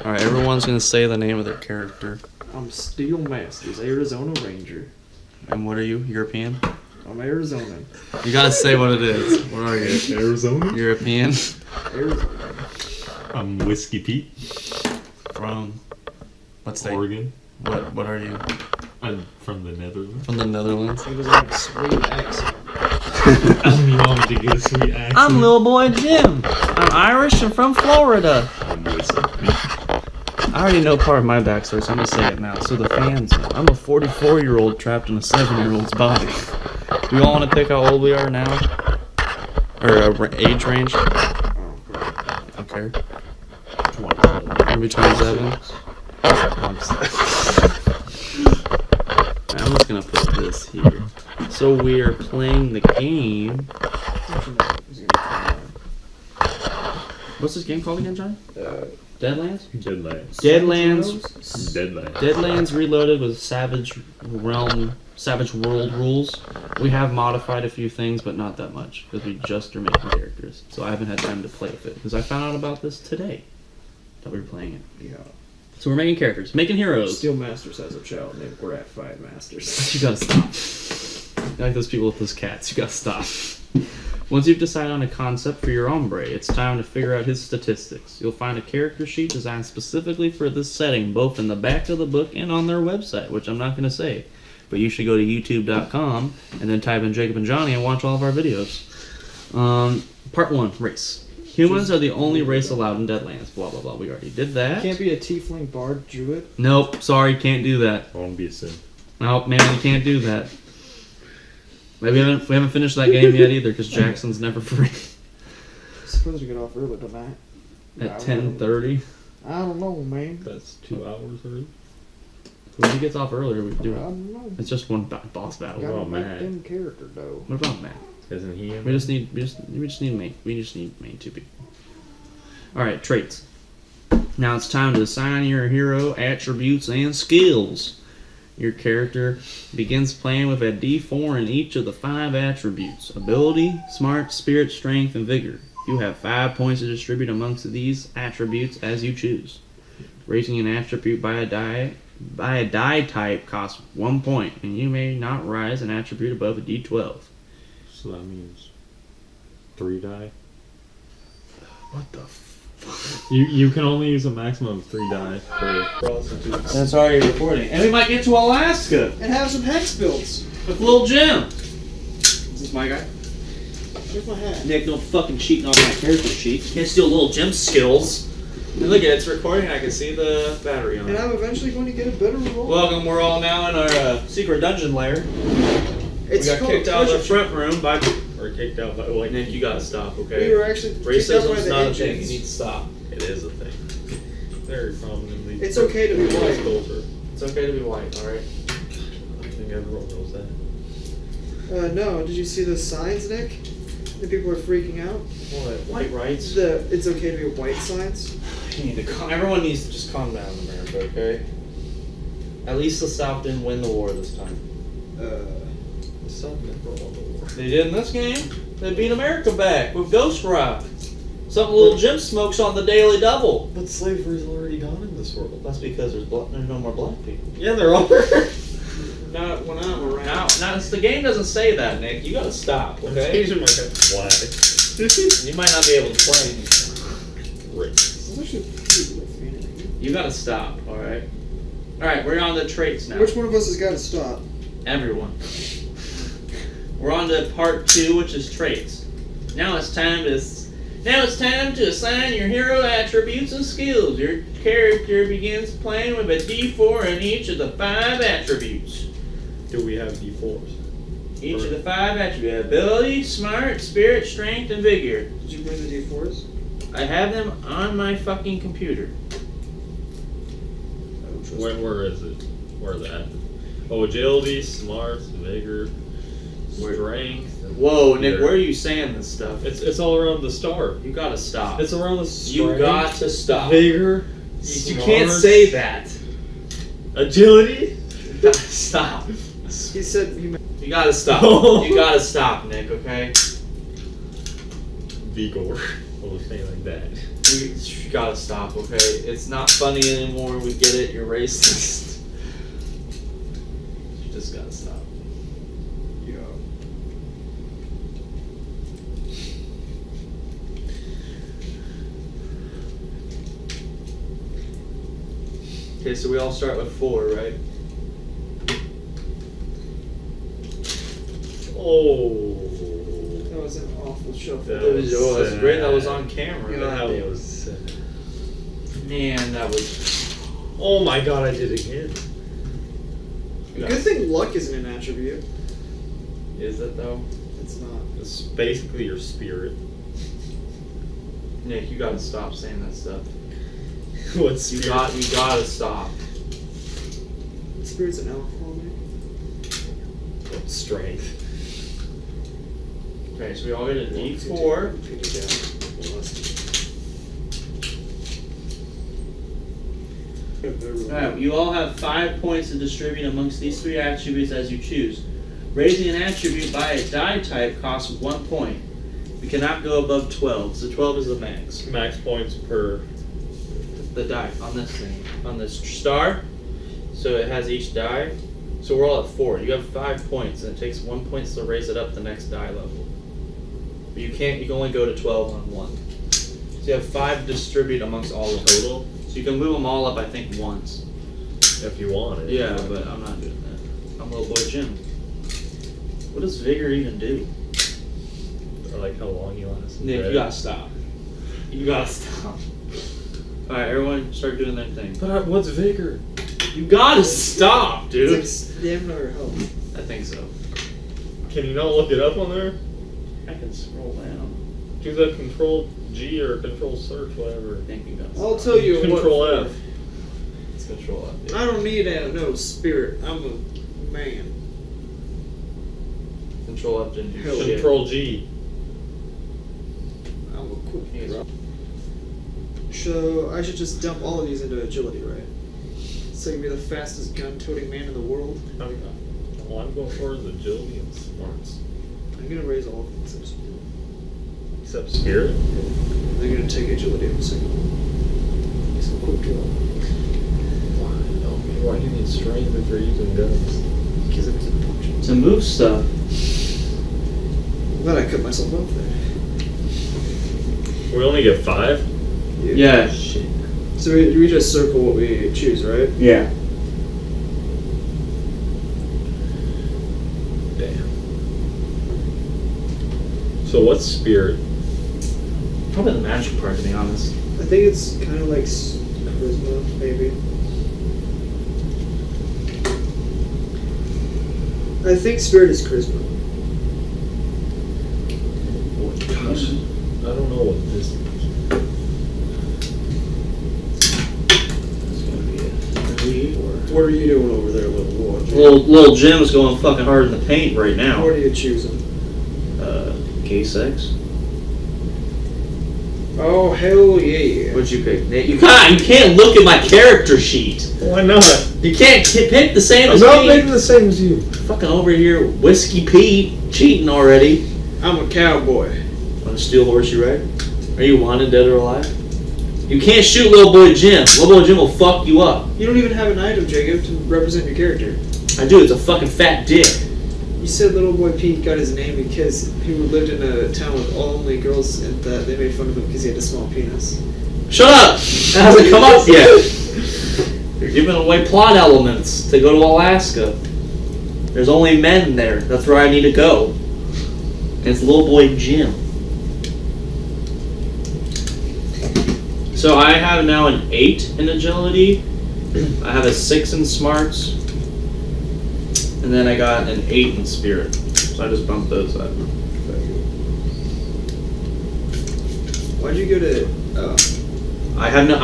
Alright, everyone's gonna say the name of their character. I'm Steel Masters, Arizona Ranger. And what are you? European? I'm Arizona. You gotta say what it is. What are you? Arizona? European? Arizona. I'm Whiskey Pete. From what state? Oregon. What are you? I'm from the Netherlands. From the Netherlands? He doesn't have a sweet accent. I'm wrong to get a sweet accent. I'm little boy Jim. I'm Irish and from Florida. I'm Whiskey Pete. I already know part of my backstory, so I'm gonna say it now. So the fans know. I'm a 44-year-old trapped in a 7-year-old's body. Do you all want to pick how old we are now? Or age range? Okay. 20. Maybe 27. I'm just gonna put this here. So we are playing the game. What's this game called again, John? Deadlands? Deadlands. Deadlands Reloaded with Savage World rules. We have modified a few things, but not that much, because we just are making characters. So I haven't had time to play with it, because I found out about this today, that we were playing it. Yeah. So we're making characters, making heroes. Steel Masters has a child named Graphite Masters. You gotta stop. Like those people with those cats, you gotta stop. Once you've decided on a concept for your ombre, it's time to figure out his statistics. You'll find a character sheet designed specifically for this setting, both in the back of the book and on their website, which I'm not going to say. But you should go to youtube.com and then type in Jacob and Johnny and watch all of our videos. Part 1, race. Humans are the only race allowed in Deadlands. Blah, blah, blah. We already did that. Can't be a tiefling bard druid. Nope, sorry, can't do that. I won't be a sin. Nope, man, you can't do that. Maybe we haven't finished that game yet either, because Jackson's never free. I'm supposed to get off early tonight. At 10:30. I don't know, man. That's 2 hours early. When he gets off earlier, we I do it. don't know. It's just one boss battle. Gotta about make Matt? them character though. What about Matt? Isn't he in We just need main. We just need main 2 people. All right, traits. Now it's time to assign your hero attributes and skills. Your character begins playing with a D4 in each of the 5 attributes: ability, smart, spirit, strength, and vigor. You have 5 points to distribute amongst these attributes as you choose. Raising an attribute by a die type costs 1 point, and you may not rise an attribute above a D12. So that means 3 die. What the You can only use a maximum of 3 die per. That's already recording. And we might get to Alaska And have some hex builds. with Lil Jim. Is this my guy? Where's my hat? Nick, no fucking cheating on my character sheet. You can't steal Lil Jim's skills. And look at it, it's recording. I can see the battery on And it. I'm eventually going to get a better roll. Welcome, we're all now in our secret dungeon lair. We got called kicked out of the treasure front room by... Or kicked out by like. Nick, you gotta stop, We okay? were actually kicked out by Racism's the not a thing. You engines. need to stop. It is a thing. Very prominently. It's okay to be white. Culture. It's okay to be white, alright? I think everyone knows that. No, did you see the signs, Nick? The people are freaking out. What? White rights? The it's okay to be white signs. You need to everyone needs to just calm down in America, okay? At least the South didn't win the war this time. The South never won the war. They did in this game. They beat America back with Ghost Rock. Something Little Jim smokes on the Daily Double. But slavery's already gone in this world. That's because there's no more black people. Yeah, there are. Not when I'm around. Now, the game doesn't say that, Nick. You gotta stop, I'm okay? changing my head black. You might not be able to play. You gotta stop, alright? Alright, we're on the traits now. Which one of us has got to stop? Everyone. We're on to part 2, which is traits. Now it's time to assign your hero attributes and skills. Your character begins playing with a D4 in each of the 5 attributes. Do we have D4s? Each of the 5 attributes: ability, smart, spirit, strength, and vigor. Did you bring the D4s? I have them on my fucking computer. Where is it? Where are they at? Oh, agility, smart, vigor, strength. Whoa, Nick, where are you saying this stuff? It's all around the star. You gotta stop. It's around the strength. You got to stop. Vigor. You can't say that. Agility. You gotta stop. He said he meant You gotta stop. You gotta stop, Nick, okay? Vigor. We'll say like that. You gotta stop, okay? It's not funny anymore. We get it. You're racist. You just gotta stop. Yeah. Okay, so we all start with 4, right? Oh. That was an awful shuffle. That That was, was that's sad. great. That was on camera. Yeah. That was sad. Man, that was. Oh my god, I did it again. Good thing luck isn't an attribute. Is it though? It's not. It's basically your spirit. Nick, you gotta stop saying that stuff. What's You gotta stop. Spirit's an alcohol, man. strength? Okay, so we all get a D4. Alright, you all have 5 points to distribute amongst these 3 attributes as you choose. Raising an attribute by a die type costs 1 point. We cannot go above 12, so 12 is the max. Max points per. The die on this thing, on this star, so it has each die. So we're all at 4. You have 5 points, and it takes 1 point to raise it up the next die level. But you can't. You can only go to 12 on 1. So you have 5 to distribute amongst all of them. Total? So you can move them all up, I think, once. If you want it. Yeah, but I'm not doing that. I'm little boy Jim. What does vigor even do? Or like how long you last. Nick, you gotta stop. You gotta stop. Alright, everyone start doing their thing. But what's vigor? You gotta stop, dude. It's like stamina or health. I think so. Can you not look it up on there? I can scroll down. Do the Control G or Control Search, whatever. I think you got I'll tell you Control what. F. It's Control F. I don't need no spirit. I'm a man. Control F didn't do Hell, shit. Control G. I'm a quick Yes. draw. So I should just dump all of these into agility, right? So I can be the fastest gun-toting man in the world. All I'm going for is agility and smarts. I'm gonna raise all of them except spirit. Except spirit. They're gonna take agility in a second. It's a quick draw. Why do you need strength if you're using guns? Because it was an option. To move stuff. I'm glad I cut myself off there. We only get 5? Yeah. Shit. So we just circle what we choose, right? Yeah. Damn. So what's spirit? Probably the magic part, to be honest. I think it's kind of like charisma, maybe. I think spirit is charisma. Gosh, I don't know what this is. It's gonna be a 3 or... What are you doing over there, little boy? Little Jim's going fucking hard in the paint right now. What are you choosing? K6. Oh, hell yeah. What'd you pick? Nate? You can't look at my character sheet. Why not? You can't pick the same I'm as not me. making the same as you. Fucking over here, Whiskey Pete, cheating already. I'm a cowboy. Want to steal horse you ride? Are you wanted, dead or alive? You can't shoot little boy Jim. Little boy Jim will fuck you up. You don't even have an item, Jacob, to represent your character. I do. It's a fucking fat dick. You said little boy Pete got his name because he lived in a town with only girls and that they made fun of him because he had a small penis. Shut up! That hasn't come up yet. You're giving away plot elements to go to Alaska. There's only men there. That's where I need to go. And it's little boy Jim. So I have now an 8 in agility. I have a 6 in smarts. And then I got an 8 in spirit. So I just bumped those up. Why'd you go to? I have no.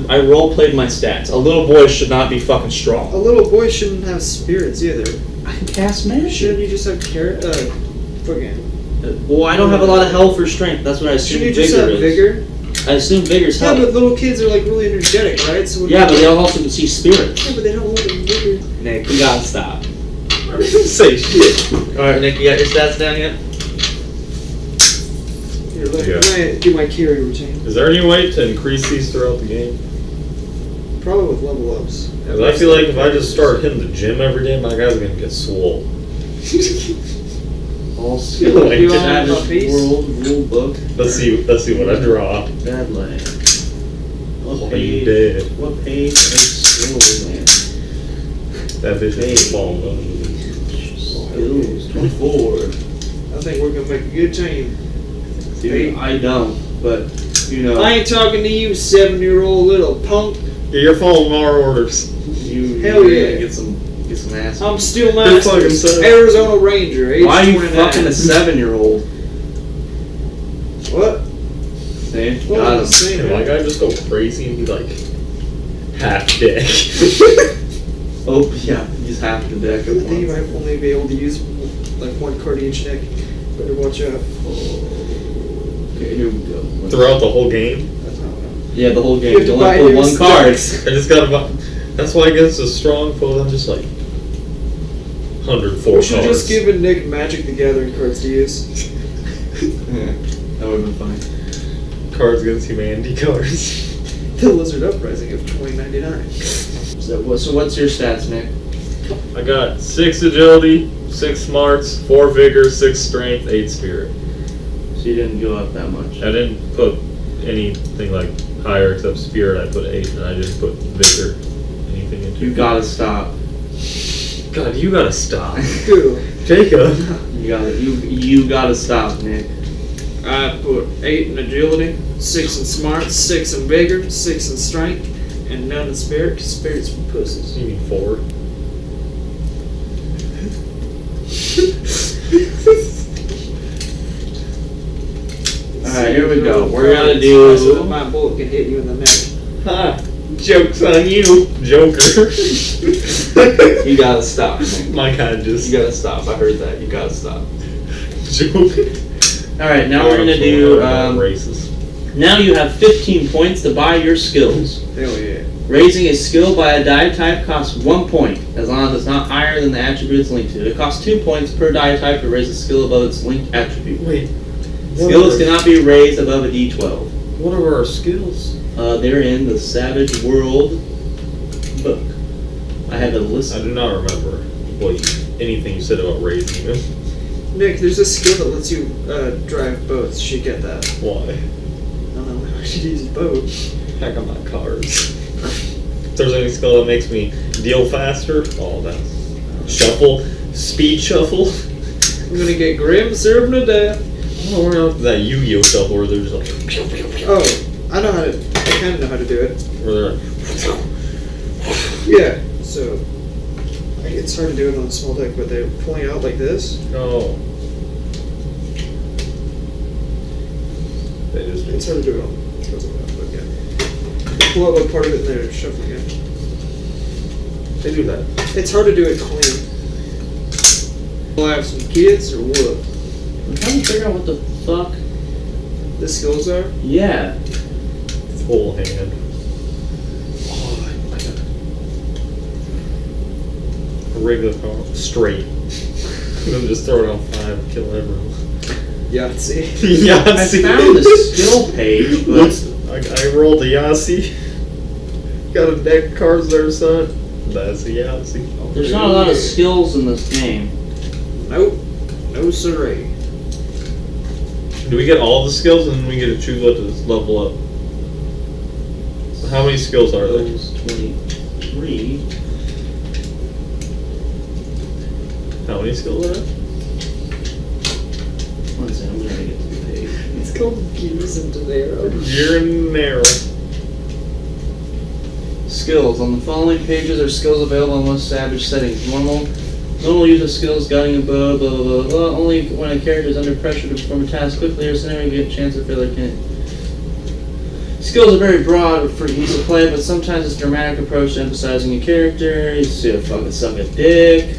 I role played my stats. A little boy should not be fucking A strong. little boy shouldn't have spirits either. I can cast magic. Shouldn't you just have fucking? Well, I don't have a lot of health or strength. That's what I assume Shouldn't you just vigor have is. vigor? I assume vigor's Yeah, health. but little kids are like really energetic, right? So when Yeah, but they also can see spirit. Yeah, but they don't want the vigor. Nick, you gotta stop. I didn't say shit. Alright, Nick, you got your stats down yet? Here, I do my carry routine. Is there any way to increase these throughout the game? Probably with level ups. 'Cause I feel like if I just start hitting the gym every day, my guy's gonna get swole. All skill. You want Savage a piece? World Rule Book. Let's see what I draw. Badlands. Oh, you did. What page is skills, man? That vision Hey. is falling. Skills 24. I think we're gonna make a good team. Dude, I don't, but you know. I ain't talking to you, 7-year-old little punk. Yeah, you're following our orders. Hell you're yeah. gonna get some ass. I'm still Good fucking Masters, son. Arizona Ranger, age Why are you 29. fucking a 7-year-old? What? See? What Got am I him. saying? Can my guy just go crazy and be like half dick? Oh, yeah, he's half the deck at I think you once. might only be able to use like one card each deck. Better watch out. Okay, here we go. Throughout the whole game? That's not what I'm- Yeah, the whole game. You have You to only buy put new one card. stacks. I just gotta. That's why against a strong foe, I'm just like 104 We should cards. just give Nick Magic the Gathering cards to use. Yeah, that would have been funny. Cards against humanity cards. The Lizard Uprising of 2099. So what's your stats, Nick? I got 6 agility, 6 smarts, 4 vigor, 6 strength, 8 spirit. So you didn't go up that much. I didn't put anything like higher except spirit. I put 8, and I didn't put vigor. Anything into. You gotta stop. God, you gotta stop, Who? Jacob. You gotta stop, Nick. I put 8 in agility, 6 in smarts, 6 in vigor, 6 in strength, and none in spirit, because spirit's for pussies. You mean 4? Alright, here we go. We're gonna So that do. my bullet can hit you in the neck. Ha! Joke's on you, Joker. You gotta stop, Nick. My kind just You gotta stop. I heard that. You gotta stop. joke. Alright, now we're gonna do. races. Now you have 15 points to buy your skills. Hell yeah. Raising a skill by a die type costs 1 point, as long as it's not higher than the attribute it's linked to. It costs 2 points per die type to raise a skill above its linked attribute. Wait. Skills cannot be raised above a D12. What are our skills? They're in the Savage World book. I have a list. I do not remember anything you said about raising them. Nick, there's a skill that lets you drive boats. You should get that. Why? I don't know. I should use a boat. Heck on my cards. If there's any skill that makes me deal faster, oh, that's shuffle, speed shuffle. I'm gonna get Grim, serve him to death. Oh, we're not that Yu-Gi-Oh shuffle where they're just like, Oh, I know how to. I kind of know how to do it. where they're like, Yeah. So it's hard to do it on a small deck, but they're pulling out like this. oh. They just It's hard to do it on. But yeah. Pull out like part of it and they're shuffling it. they do that. It's hard to do it clean. Will I have some kids or what? I'm trying to figure out what the fuck. The skills are? Yeah. Full hand. Oh, I got it. A regular card. Straight. Then just throw it on 5 and kill everyone. Yahtzee. Yahtzee. I found the skill page, but I rolled a Yahtzee. Got a deck of cards there, son. That's a Yahtzee. there's not a lot of skills in this game. Nope. No siree. Do we get all the skills and then we get to choose what to level up? How many skills are there? Those 23. How many skills are there? One second, I'm trying to get to the page. It's called Gears into Narrow. You're in there. Skills. On the following pages are skills available in most Savage settings. Normal use of skills, guiding a bow, blah, blah, blah, blah. Only when a character is under pressure to perform a task quickly or scenario, you get a chance to failure can. Skills are very broad for ease of play, but sometimes it's a dramatic approach to emphasizing a character. You see a fucking suck a dick.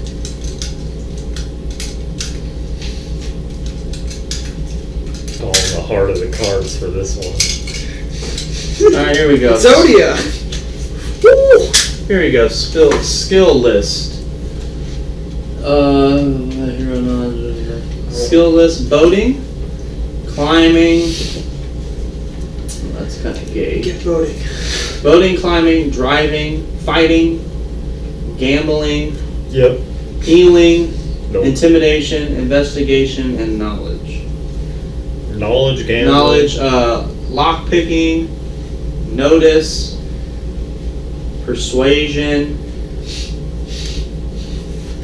Oh, the heart of the cards for this one. Alright, here we go. Zodia! Woo! Here we go. Skill list. Hero knowledge. Skill list: boating, Climbing. That's kind of gay. Get voting. Boating, climbing, driving, fighting, gambling, Yep. healing, Nope. intimidation, investigation, and knowledge. Knowledge, gambling. Knowledge, lock picking, notice, persuasion,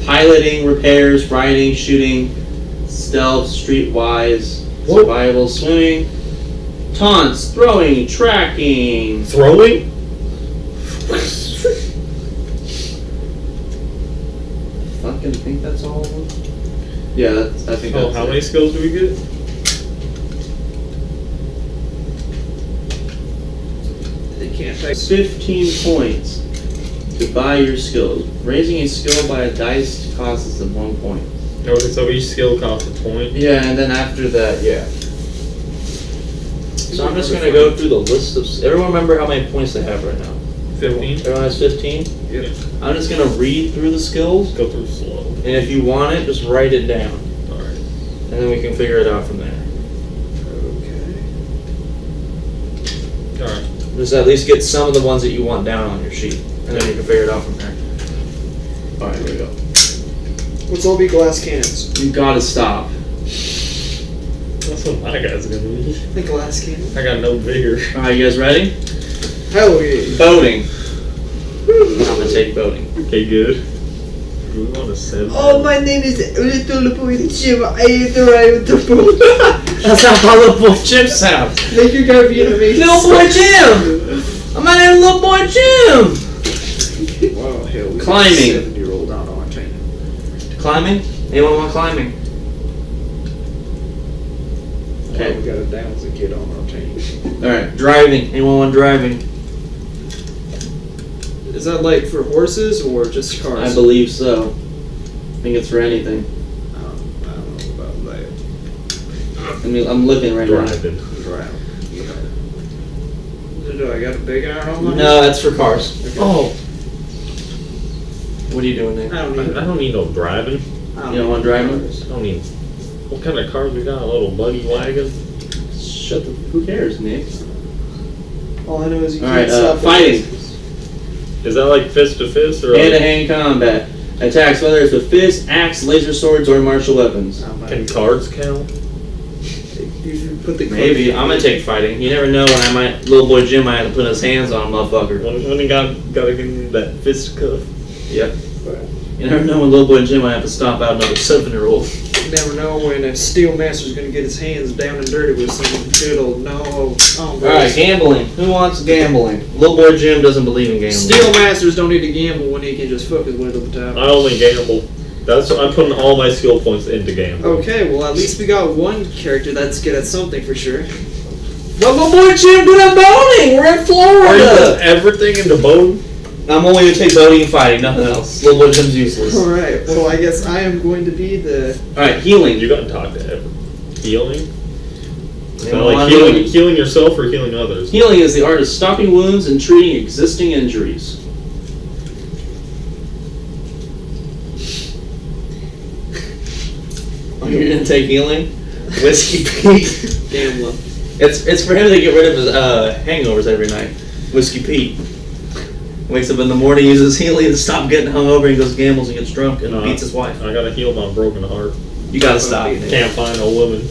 piloting, repairs, riding, shooting, stealth, streetwise, survival, swimming, taunts, throwing, tracking. Throwing? Fucking think that's all of them? Yeah, I think Oh, that's how it. many skills do we get? They can't take. 15 points to buy your skills. Raising a skill by a dice costs them 1 point. Okay, so each skill costs a point. Yeah, and then after that, yeah. So I'm just gonna go through the list of. Everyone remember how many points they have right now? 15. Everyone has 15? Yep. I'm just gonna read through the skills, Go through slow. and if you want it, just write it down. Alright. And then we can figure it out from there. Okay. Alright. Just at least get some of the ones that you want down on your sheet, and then you can figure it out from there. Alright, here we go. Let's all be glass cannons. You gotta stop. That's what my guy's gonna be. The glass cannon. I got no vigor. Alright, you guys ready? Hell yeah. Boating. I'm gonna take boating. Okay, good. Do we want to send Oh, my name is Little Boy Jim. I drive the boat. That's how Little Boy Jim sounds. Make your guy Vietnamese. Little Boy Jim! My name is Little Boy Jim! Wow, hell. We Climbing. 7-year-old out on chain. Climbing? Anyone want climbing? Okay. We got a Downs a kid on our chain. Alright, driving. Anyone want driving? Is that like for horses or just cars? I believe so. I think it's for anything. I don't know about that. I mean, I'm looking right driving? Drive. Do I got a big iron on now. my No, that's for cars. Okay. Oh, What are you doing there? I don't need. I don't need no driving. You don't want driving? I don't need. What kind of cars we got? A little buggy wagon? Shut the. Who cares, Nick? All I know is you Alright, can't stop fighting. Is that like fist to fist or? Hand-to-hand combat. Attacks, whether it's with fists, axe, laser swords, or martial weapons. Can cards count? You should put the Maybe. I'm gonna take fighting. You never know when I might. Little boy Jim might have to put his hands on a motherfucker. When he gotta give him that fist cuff. Yep. You never know when little boy Jim might have to stomp out another 7-year-old. You never know when a steel master's gonna get his hands down and dirty with some good old Alright, gambling. Who wants gambling? Little boy Jim doesn't believe in gambling. Steel masters don't need to gamble when he can just fuck his way to the top. I only gamble. That's I'm putting all my skill points into gambling. Okay, well at least we got one character that's good at something for sure. But little boy Jim, good at boating! We're in Are you Florida! putting everything into boating? I'm only gonna take boating and fighting, nothing else. Little boy Jim's useless. Alright, well I guess I am going to be the... Alright, healing. You gotta talk to everyone. Healing? It's Anyone not like want healing, healing? healing yourself or healing others. Healing is the art of stopping wounds and treating existing injuries. Oh, you're gonna take healing? Whiskey Pete. Gambling. It's for him to get rid of his hangovers every night. Whiskey Pete. Wakes up in the morning, uses healing to stop getting hungover, and goes gambles and gets drunk and beats his wife. I gotta heal my broken heart. You gotta stop. Nick. Can't find a woman.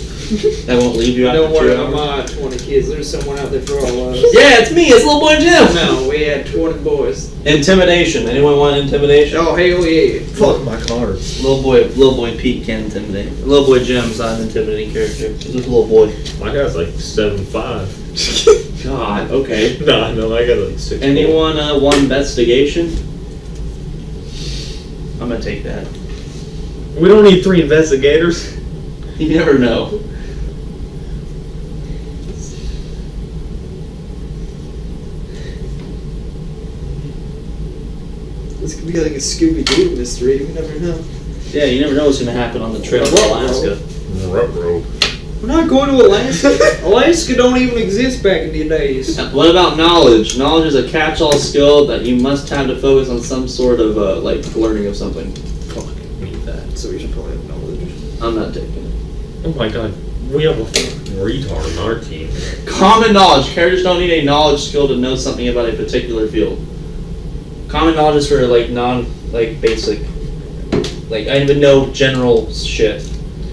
That won't leave you out Don't for 2 worry about hours. my 20 kids, there's someone out there for all of us. Yeah, it's me. It's little boy Jim. No, we had 20 boys. Intimidation. Anyone want intimidation? Oh, hell yeah. Fuck my cards. Little boy Pete can intimidate. Little boy Jim's not an intimidating character. He's just a little boy. My guy's like 7'5". God. Okay. No, I got like 6'4". Anyone want investigation? I'm gonna take that. We don't need 3 investigators. You never know. This could be like a Scooby-Doo mystery, you never know. Yeah, you never know what's gonna happen on the trail to Ruh-roh. Alaska. Ruh-roh. We're not going to Alaska. Alaska don't even exist back in the days. What about knowledge? Knowledge is a catch-all skill that you must have to focus on some sort of like learning of something. Fuck, need that. So we should probably have knowledge. I'm not taking it. Oh my god, we have a fucking retard on our team. Common knowledge. Characters don't need a knowledge skill to know something about a particular field. Common knowledge is for basic. Like I even know general shit.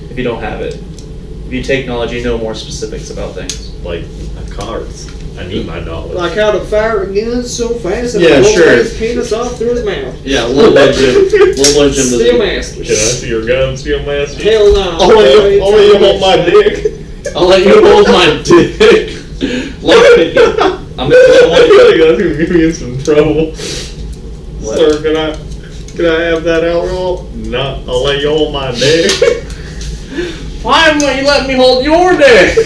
If you don't have it, if you take knowledge, you know more specifics about things. Like cards. I need my knowledge. Like how to fire a gun so fast and Yeah, blow sure. his penis off through his mouth. Yeah, little boy Jim. Little boy Jim doesn't. Steel Master. Can I see your gun, Steel Master? Hell no. I'll let you hold my dick. I'll let you hold my dick. Lockpicking. I'm That's gonna gonna get me in some trouble. What? Sir, can I have that alcohol? No, I'll let you hold my dick. Why won't you let me hold your dick?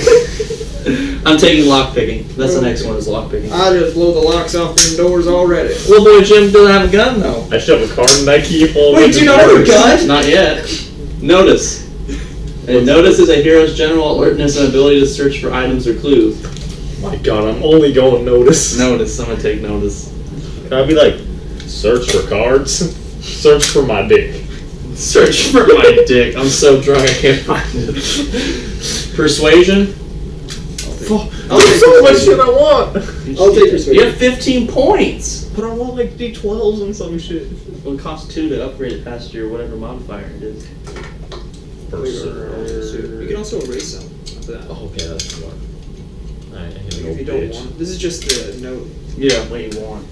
I'm taking lockpicking. That's the next one is lockpicking. I just blow the locks off them doors already. Little boy Jim doesn't have a gun though. I shove a card in that keyhole. Wait, do you not have a gun? Not yet. Notice. And notice is a hero's general alertness and ability to search for items or clues. My God, I'm only going notice. Notice. I'm gonna take notice. Can I be like, search for cards? Search for my dick. Search for my dick. I'm so drunk I can't find it. Persuasion. There's so much shit I want. I'll take persuasion. You have 15 points. But I want like D12s and some shit. Well, it costs 2 to upgrade it past your whatever modifier it is. You can also erase them after that. Oh, okay, that's smart. Alright, If you don't want. This is just the note. Yeah, what you want.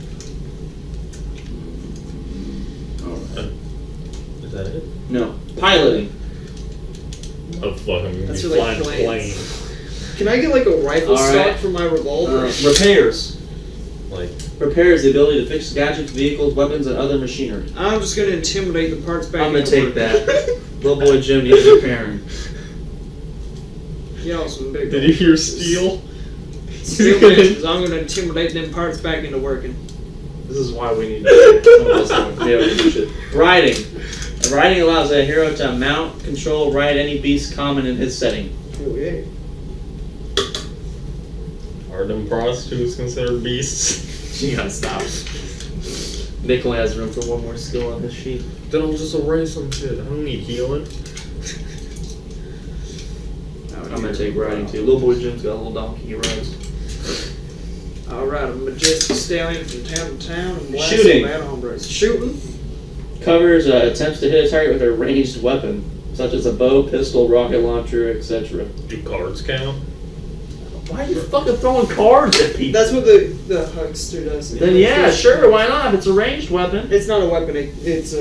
Is that it? No. Piloting. Oh, fuck, I'm gonna That's be for, like, flying a plane. planes. Can I get like a rifle All stock right. for my revolver? Repairs. Like, Repairs the ability to fix gadgets, vehicles, weapons, and other machinery. I'm just gonna intimidate the parts back. I'm gonna into take work. that. Little boy Jim needs repairing. Yeah, some big. did you hear steel? Steel masters. I'm gonna intimidate them parts back into working. This is why we need to be able to do shit. Riding. Riding allows a hero to mount, control, ride any beast common in his setting. Oh yeah. Are them prostitutes considered beasts? You gotta stop. Nick only has room for one more skill on his sheet. Then I'll just erase some shit. I don't need healing. I'm gonna take riding too. Little boy Jim's got a little donkey he rides. I'll ride a majestic stallion from town to town and blast Shooting. some bad hombres. Shooting. Covers attempts to hit a target with a ranged weapon, such as a bow, pistol, rocket launcher, etc. Do cards count? Why are you fucking throwing cards at people? That's what the huckster does. Then yeah, sure, why not? It's a ranged weapon. It's not a weapon. It's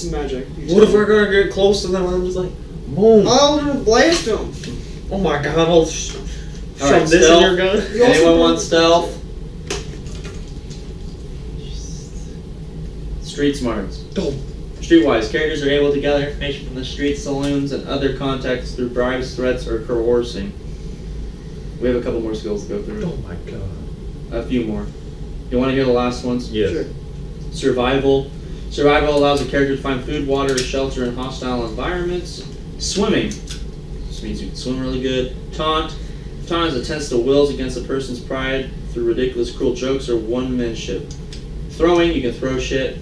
magic. What if we're gonna get close to them and I'm just like, boom. I'll blast them. Oh my God, I'll shove Alright, this stealth. in your gun. You also Anyone do- want stealth? Street smarts. Oh. Streetwise, characters are able to gather information from the streets, saloons, and other contacts through bribes, threats, or coercing. We have a couple more skills to go through. Oh my God. A few more. You want to hear the last ones? Yes. Sure. Survival. Survival allows a character to find food, water, or shelter in hostile environments. Swimming. This means you can swim really good. Taunt. Taunt is a test of wills against a person's pride through ridiculous, cruel jokes or one-manship. Throwing. You can throw shit.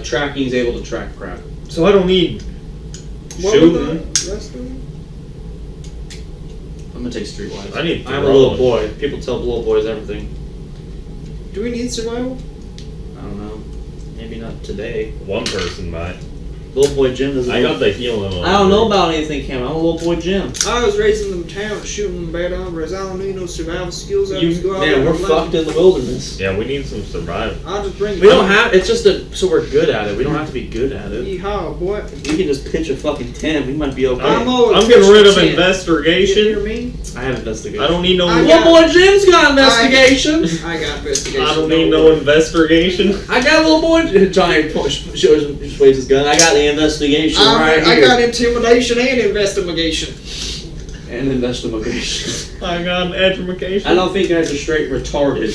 Tracking is able to track crap. So I don't need What shooting. were the rest of them? I'm gonna take streetwise. I need I'm a little throwing. boy. People tell little boys everything. Do we need survival? I don't know. Maybe not today. One person might. Little boy Jim doesn't. I got the healing on. I don't know about anything, Cam. I'm a little boy Jim. I was raising them town, shooting them bad hombres. I don't need no survival skills. I just go out there Man, we're and fucked in the wilderness. Yeah, we need some survival. I'll just bring. We don't have. It's just so we're good at it. We don't have to be good at it. Yeehaw, boy. We can just pitch a fucking tent. We might be okay. I'm always I'm getting rid of pushing 10. You hear investigation. me? I have investigation. I don't need no. I Little boy Jim's got investigation. I got investigation. I don't need no investigation. I got little boy. Giant shows waves his gun. I got the investigation right I here. got intimidation and investigation. And investigation. I got education. I don't think guys are straight retarded.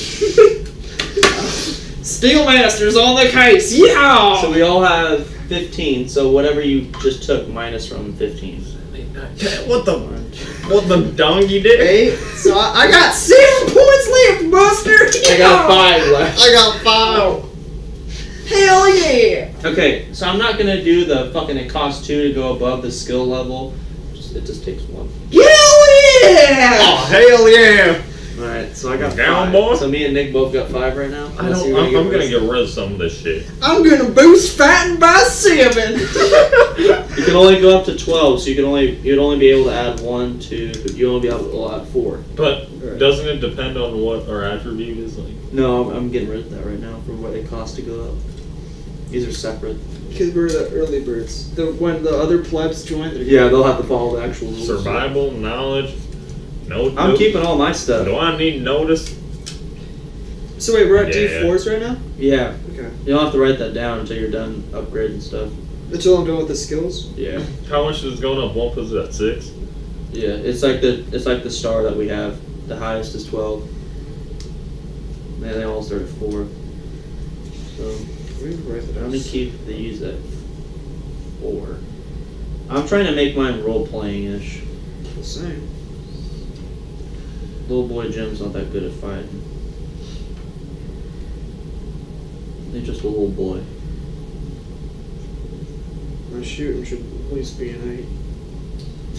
Steel Masters on the case. Yeah. So we all have 15. So whatever you just took minus from 15. What the donkey did? Hey, so I got 7 points left, Buster. I got 5 left. I got 5. Hell yeah. Okay, so I'm not gonna do the fucking it costs 2 to go above the skill level. It just takes one. Hell yeah! Oh, hell yeah! Alright, so I got Down, 5. boy. So me and Nick both got 5 right now. I'm gonna get rid of some of this shit. I'm gonna boost fighting by 7. You can only go up to 12, so you'd only be able to add 1, 2, but you only be able to add 4. But doesn't it depend on what our attribute is like? No, I'm getting rid of that right now for what it costs to go up. These are separate. Because we're the early birds. When the other plebs join, Yeah, they'll have to follow the actual rules. Survival, knowledge. No. I'm keeping all my stuff. Do I need notice? So wait, we're at Yeah. D4s right now? Yeah. Okay. You don't have to write that down until you're done upgrading stuff. Until I'm done with the skills? Yeah. How much is going up? One puts it at 6. Yeah. It's like the star that we have. The highest is 12. Man, they all start at 4. So I'm gonna keep these at 4. I'm trying to make mine role playing ish. The same. Little boy Jim's not that good at fighting. He's just a little boy. My shooting should at least be an 8.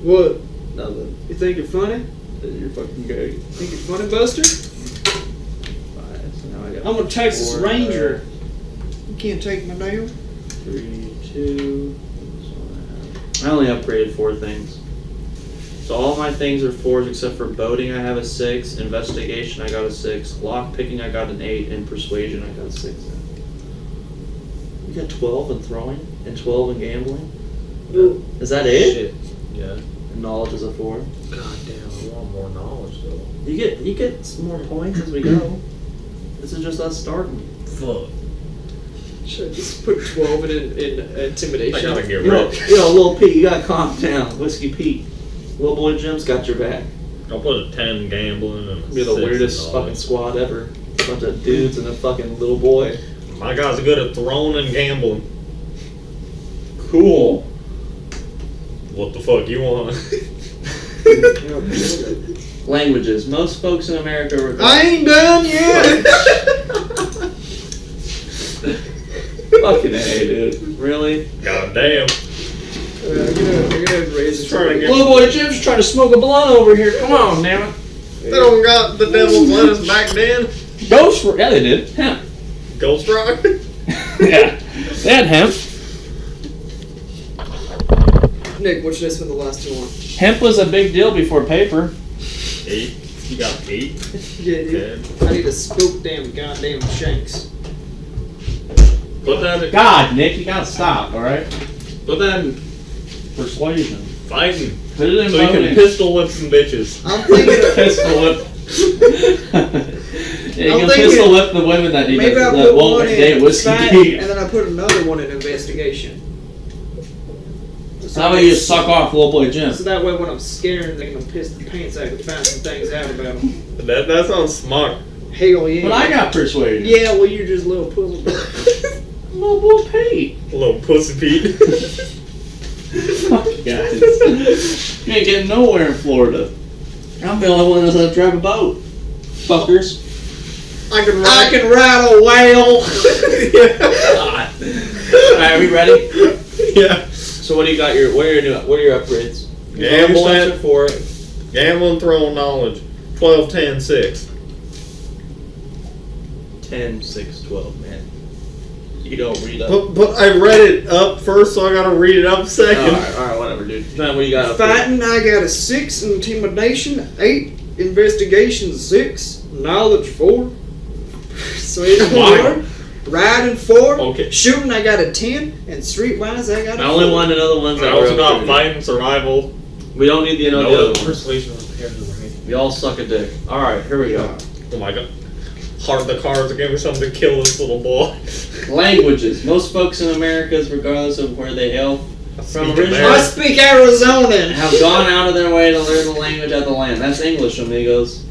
What? Nothing. You think you're funny? You're fucking gay. Think you're funny, Buster? 5. So now I got I'm a Texas 4, Ranger. You can't take my nail. 3, 2. I only upgraded 4 things. So all my things are 4s except for boating I have a 6, investigation I got a 6, lock picking I got an 8, and persuasion I got a 6. You got 12 in throwing and 12 in gambling? Is that it? Shit. Yeah. And knowledge is a 4. God damn, I want more knowledge though. You get some more points as we go. This is just us starting. Fuck. Should I just put 12 in intimidation? I gotta get You know, rich. little Pete, you gotta calm down. Whiskey Pete. Little boy Jim's got your back. I'll put a 10 gambling and a You're the 6 weirdest in fucking knowledge. squad ever. Bunch of dudes and a fucking little boy. My guys are good at throwing and gambling. Cool. What the fuck you want? Languages. Most folks in America are. I ain't done yet! Fucking A, dude. Really? God damn. I'm gonna raise it. Trying to get- Little boy Jim's trying to smoke a blunt over here. Come on, damn it. They don't got the devil's lettuce back then. Ghost. Yeah, they did. Hemp. Ghost Rock. Yeah. They had hemp. Nick, what should I spend the last 2 on? Hemp was a big deal before paper. 8. You got 8. Yeah, dude. I need to spook them goddamn shanks. Put that in God, Nick, you gotta stop, alright? Put that in Persuasion. fighting. Put it in So you can voting. pistol whip some bitches. I'm thinking of, Pistol whip. Yeah, you I'm can thinking- pistol whip the women that need maybe I'll that put won't one date in whiskey fight, Pete. and then I put another one in investigation. How about you just suck off little boy Jim? So that way when I'm scared, they can piss the pants out and find some things out about them. That sounds smart. Hell yeah. But I got persuaded. Yeah, well you're just a little puzzle. Little boy Pete. Little pussy Pete. Fuck guys. You ain't getting nowhere in Florida. I'm the only one that's gonna drive a boat. Fuckers. I can ride a whale. God. Alright, are we ready? Yeah. So what do you got what are your upgrades? Gambling. For Gambling, throwing, knowledge. 12, 10, 6. 10, 6, 12, man. You don't read up. But I read it up first, so I gotta read it up second. Alright, whatever, dude. Then what you got up Fighting, I got a 6. Intimidation, 8. Investigation, 6. Knowledge, 4. Sweet, 4. Riding, 4. Okay. Shooting, I got a 10. And streetwise, I got a I only 4. wanted another ones I that also were got upgraded. fighting, survival. We don't need the other ones. Persuasion, repair, right. We all suck a dick. Alright, here we go. Oh my god. The cards are giving me something to kill this little boy. Languages. Most folks in America, regardless of where they hail from originally, I speak Arizonan. have gone out of their way to learn the language of the land. That's English, amigos.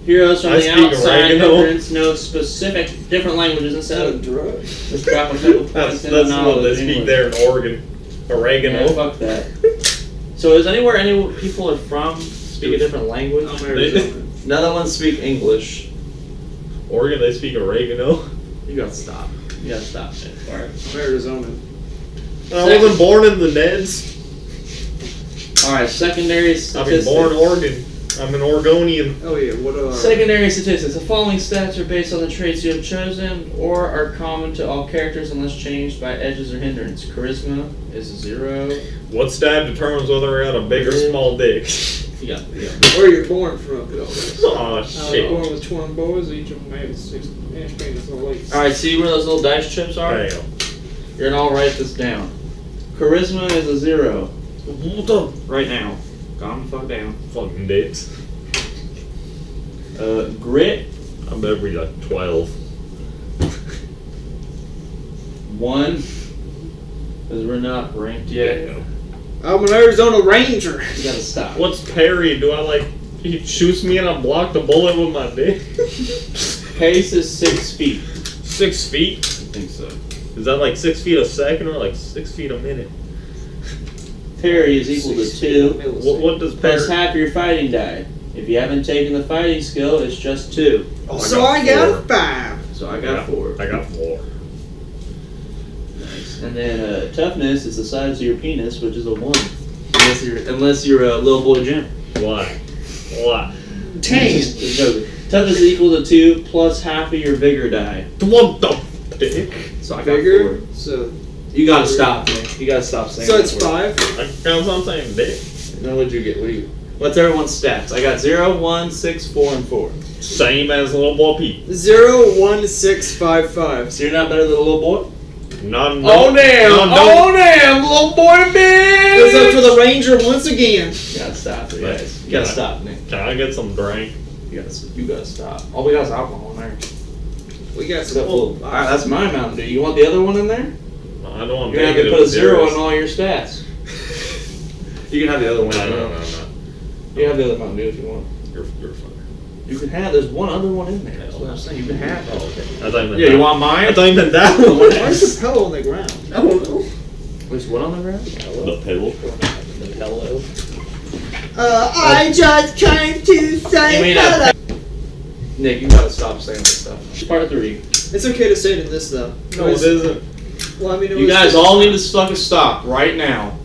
Heroes from I the speak outside oregano. immigrants know specific different languages instead of drug. just drop a couple points That's in what knowledge. they speak English. there in Oregon. Oregano. Yeah, fuck that. So is anywhere any people are from speak a different language? I'm Arizona. None of them speak English. Oregon, they speak oregano. You gotta stop. You gotta stop it. Alright. I'm Arizona. I wasn't born in the Neds. Alright, secondary I'm statistics. born Oregon. I'm an Oregonian. Oh yeah, what Secondary statistics. The following stats are based on the traits you have chosen or are common to all characters unless changed by edges or hindrance. Charisma is 0. What stat determines whether I got a big or small dick? Yeah. where you're born from? Oh I was shit. born with twin boys, each of them had 6 inch penis on legs. Alright, see where those little dice chips are? Damn. You're gonna all write this down. Charisma is a 0. What the Right now. Calm the fuck down. fucking dicks? Grit, I better be like 12. 1. Because we're not ranked yet. Damn. I'm an Arizona Ranger. You gotta stop. What's parry? Do I like he shoots me and I block the bullet with my dick? Pace is 6 feet. 6 feet? I think so. Is that like 6 feet a second or like 6 feet a minute? Parry is equal to 2. What does Plus parry? half your fighting die. If you haven't taken the fighting skill, it's just 2. Oh, So I got a 4. 5. So I got 4. I got 4. Nice. And then toughness is the size of your penis, which is a 1. Unless you're a little boy Jim. Why? Why? 10. Toughness is equal to 2 plus half of your vigor die. What the dick? So I got Bigger. 4. So You gotta stop, Nick. You gotta stop saying it's that word. 5. I found something dick. Now what'd you get? What's everyone's stats? I got 0, 1, 6, 4, and 4. Same as little boy Pete. 0, 1, 6, 5, 5. So you're not better than a little boy? None. Oh damn! None, Oh damn! Little boy bitch! Goes up to the Ranger once again. You gotta stop it, guys. You gotta stop, Nick. Can I get some drink? You gotta stop. All we got is alcohol in there. We got Except some. for, alright, that's my Mountain Dew. You want the other one in there? I don't want You're gonna have to negative put a 0 zeros. on all your stats. You can have the other one. No. You can have the other Mountain Dew if you want. You're fine. You can have. There's one other one in there. That's what I'm saying. You can have. Oh, okay. I thought you meant Yeah, that. you want mine? I thought you meant that Where's the pillow on the ground? I don't know. There's one on the ground? The pillow. The pillow. I just came to say You mean hello. Nick, you gotta stop saying this stuff. Part 3. It's okay to say it in this though. No, it isn't. Well, I mean, it You was guys just- all need to fucking stop right now.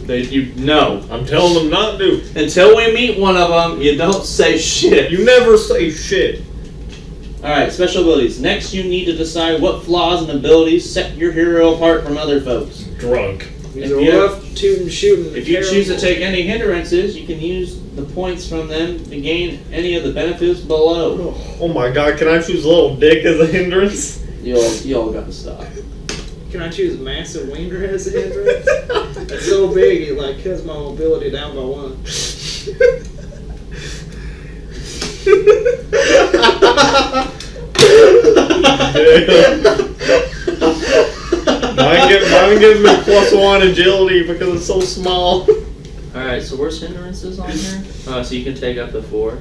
You know. I'm telling them not to. Until we meet one of them, you don't say shit. You never say shit. Alright, special abilities. Next, you need to decide what flaws and abilities set your hero apart from other folks. Drunk. He's If a you- rough tootin' shooting. If you choose to take any hindrances, you can use the points from them to gain any of the benefits below. Oh my god, can I choose little dick as a hindrance? You all got to stop. Can I choose massive wiener as a hindrance? It's so big it like cuts my mobility down by 1. Mine gives me +1 agility because it's so small. Alright, so where's hindrances on here? Oh, so you can take up to 4.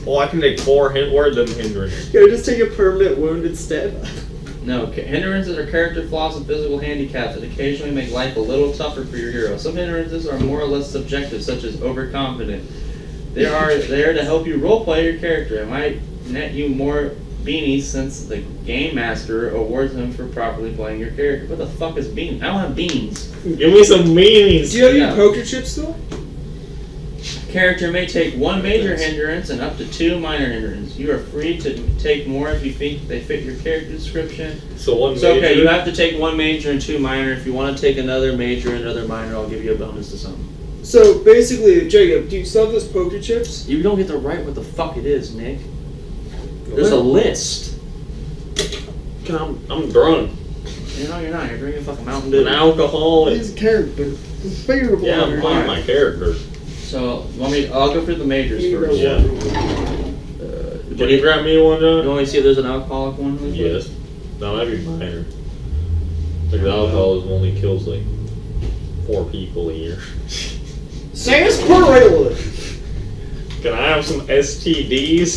Well, I can take 4 word than hindrance. Can I just take a permanent wound instead? No, hindrances are character flaws and physical handicaps that occasionally make life a little tougher for your hero. Some hindrances are more or less subjective, such as overconfident. They are there to help you roleplay your character. It might net you more beanies since the game master awards them for properly playing your character. What the fuck is beans? I don't have beans. Give me some meanies. Do you have Yeah. any poker chips still? Character may take 1 major hindrance and up to 2 minor hindrances. You are free to take more if you think they fit your character description. So one It's major. okay, you have to take 1 major and 2 minor. If you want to take another major and another minor, I'll give you a bonus to something. So basically, Jacob, do you still have those poker chips? You don't get to write what the fuck it is, Nick. There's a list. I'm drunk. You know you're not. You're drinking fucking Mountain An Dew. alcoholic. He's a character. Beer Yeah, I'm water. playing my character. So, I'll go through the majors You first. know Yeah. what? Can you grab me one, You John? want me to see if there's an alcoholic one? really quick? Yes. No, that'd be minor. Like the alcoholism only kills like 4 people a year. Sarsaparilla. Can I have some STDs?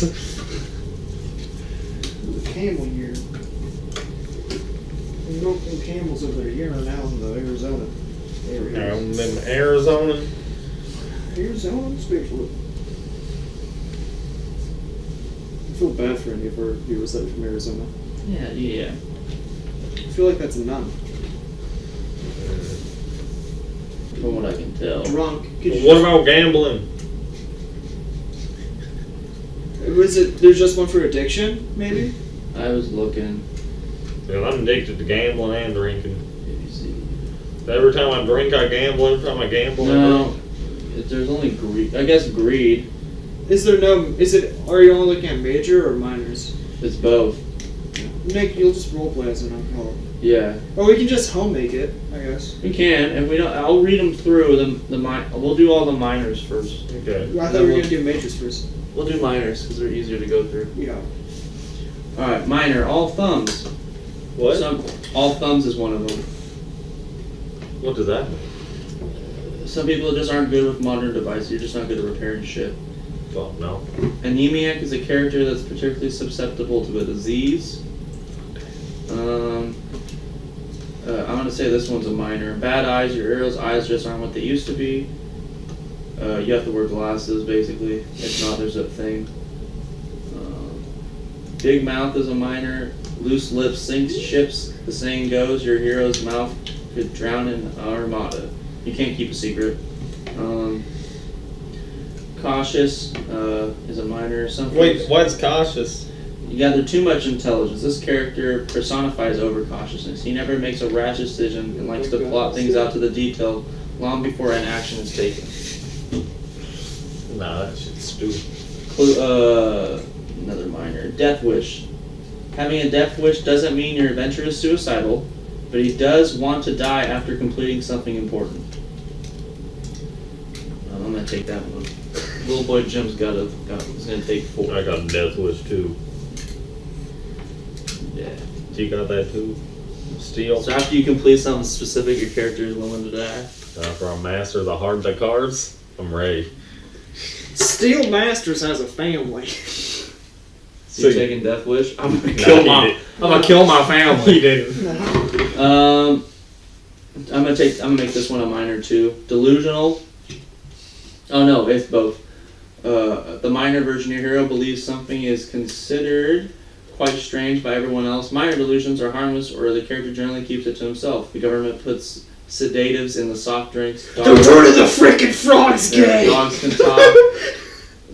The camel year. We go from camels over the year now in the Arizona area. Them Arizona. Arizona, especially. I feel bad for any of our viewers that are from Arizona. Yeah. I feel like that's a nun. from what I can tell. Drunk. What about gambling? Was it? There's just one for addiction, maybe. I was looking. Because I'm addicted to gambling and drinking. Let me see. Every time I drink, I gamble. Every time I gamble, I No, drink. there's only greed. I guess greed. Is there no? Is it? Are you only looking at major or minors? It's both. Nick, you'll just roleplay as an alcoholic. Yeah, Or we can just home make it, I guess. we can. If we don't, I'll read them through. We'll do all the minors first. Okay. I thought we were gonna do majors first. We'll do minors because they're easier to go through. Yeah. All right, minor. All thumbs. What? All thumbs is one of them. What does that mean? Some people just aren't good with modern devices. You're just not good at repairing shit. Well, no. Anemiac is a character that's particularly susceptible to a disease. I'm gonna say this one's a minor. Bad eyes. Your hero's eyes just aren't what they used to be. You have to wear glasses, basically. If not, there's a thing. Big mouth is a minor. Loose lips sinks ships. The saying goes, your hero's mouth could drown an armada. You can't keep a secret. Cautious is a minor. Wait, what's cautious? You gather too much intelligence. This character personifies overcautiousness. He never makes a rash decision and likes to plot things out to the detail long before an action is taken. Nah, that shit's stupid. Another minor. Death wish. Having a death wish doesn't mean your adventure is suicidal, but he does want to die after completing something important. I'm gonna take that one. Little boy Jim's is gonna take 4. I got death wish too. Yeah. So you got that too? Steel? So after you complete something specific, your character is willing to die. After I master the heart of the cards, I'm ready. Steel Masters has a family. So you're taking death wish? I'm gonna kill my family. He didn't. I'm gonna make this one a minor too. Delusional. Oh no, it's both. The minor version of your hero believes something is considered quite strange by everyone else. Minor delusions are harmless, or the character generally keeps it to himself. The government puts sedatives in the soft drinks. The word of the frickin' frog's gay! Dogs can talk.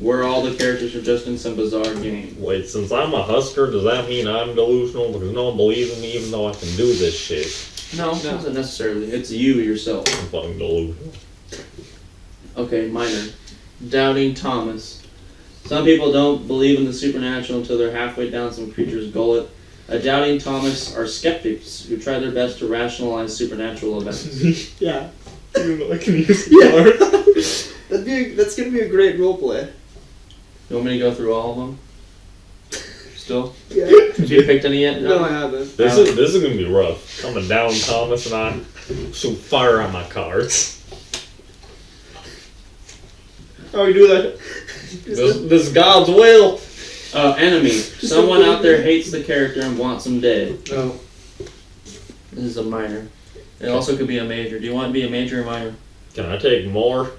Where all the characters are just in some bizarre game. Wait, since I'm a husker, does that mean I'm delusional? Because no one believes in me even though I can do this shit. No, it doesn't necessarily. It's you yourself. I'm fucking delusional. Okay, minor. Doubting Thomas. Some people don't believe in the supernatural until they're halfway down some creature's gullet. A doubting Thomas are skeptics who try their best to rationalize supernatural events. Yeah. I can use Yeah. That's gonna be a great roleplay. You want me to go through all of them? Still? Yeah. Have you picked any yet? No, I haven't. This is gonna be rough. I'm a down Thomas and I shoot fire on my cards. How we do that? This is God's will. Enemy. Someone out there hates the character and wants him dead. Oh. This is a minor. It also could be a major. Do you want to be a major or minor? Can I take more?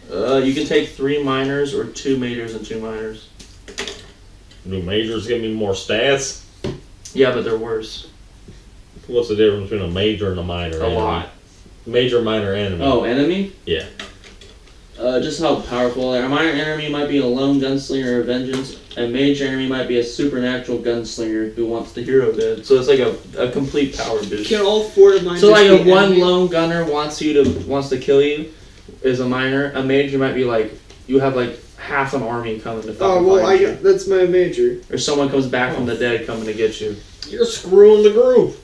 You can take 3 minors or 2 majors and 2 minors. Do majors give me more stats? Yeah, but they're worse. What's the difference between a major and a minor? A lot. Major, minor, enemy. Oh, enemy? Yeah. Just how powerful they are. A minor enemy might be a lone gunslinger or vengeance. A major enemy might be a supernatural gunslinger who wants the hero dead. So it's like a complete power boost. Can all 4 of mine So like just if be one enemy? lone gunner wants to kill you, is a minor. A major might be like you have like half an army coming to fucking Oh, well, fight you. that's my major. Or someone comes back from the dead coming to get you. You're screwing the group.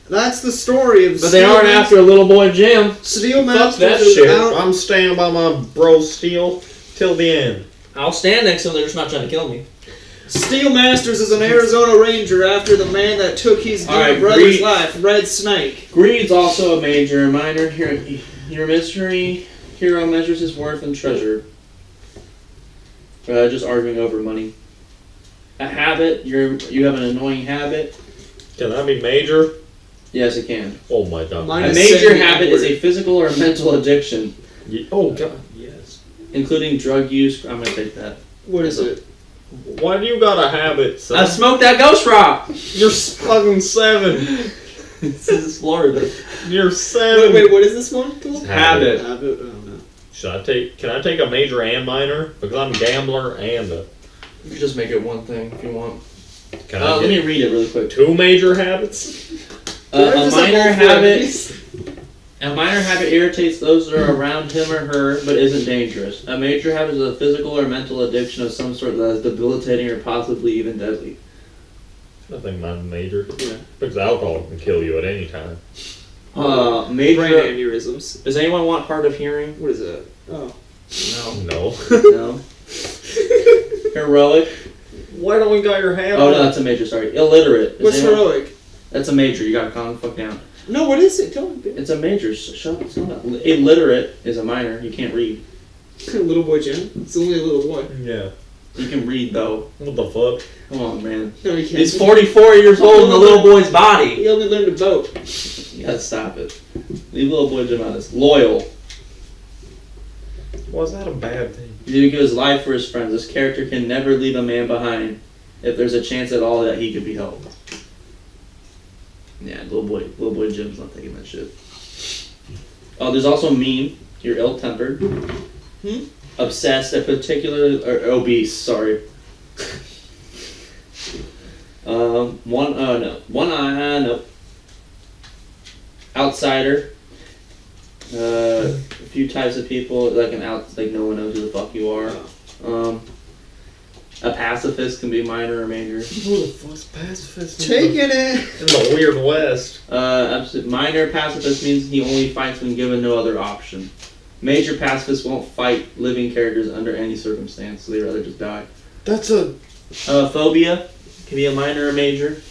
That's the story of But they aren't after a little boy Jim. Steel Fuck Masters that is shit. out. I'm staying by my bro Steel till the end. I'll stand next to them, they're just not trying to kill me. Steel Masters is an Arizona Ranger after the man that took his dear Alright, brother's Greed. life, Red Snake. Greed's also a major and minor. Your mystery hero measures his worth in treasure. Just arguing over money. A habit, you have an annoying habit. Can that be major? Yes, it can. Oh my god. Mine A is major saying habit that is a physical or mental addiction, Oh god, yes. including drug use. I'm gonna take that. What is it? Why do you got a habit, son? I smoked that ghost rock. You're fucking 7. This is Florida. You're 7. Wait, what is this one called? Habit. Habit. Oh no. Can I take a major and minor? Because I'm a gambler and a... You could just make it one thing if you want. Can I Let get me read it really quick. 2 major habits? A minor habit irritates those that are around him or her, but isn't dangerous. A major habit is a physical or mental addiction of some sort that is debilitating or possibly even deadly. I think mine's major. Yeah. Because alcohol can kill you at any time. Major. Brain aneurysms. Does anyone want hard of hearing? What is that? Oh. No. No. Heroic. Why don't we got your hand Oh on? no, that's a major. Sorry, illiterate. What's heroic? That's a major. You gotta calm the fuck down. No, what is it? Tell me. It's a major. Shut up. Illiterate is a minor. You can't read. Little boy Jim. It's only a little boy. Yeah. You can read though. What the fuck? Come on, man. No, he can't. He's 44 years old in the little boy's body. He only learned to vote. You gotta stop it. Leave little boy Jim out of this. Loyal. Why is that a bad thing? He would give his life for his friends. This character can never leave a man behind if there's a chance at all that he could be helped. Yeah, little boy Jim's not taking that shit. Oh, there's also mean. You're ill-tempered. Obsessed, a particular or obese. Sorry. No. Outsider. A few types of people, like no one knows who the fuck you are. A pacifist can be minor or major. Who the fuck's pacifist? Taking it. In the Weird West. Minor pacifist means he only fights when given no other option. Major pacifists won't fight living characters under any circumstance, so they'd rather just die. That's a... Phobia can be a minor or major.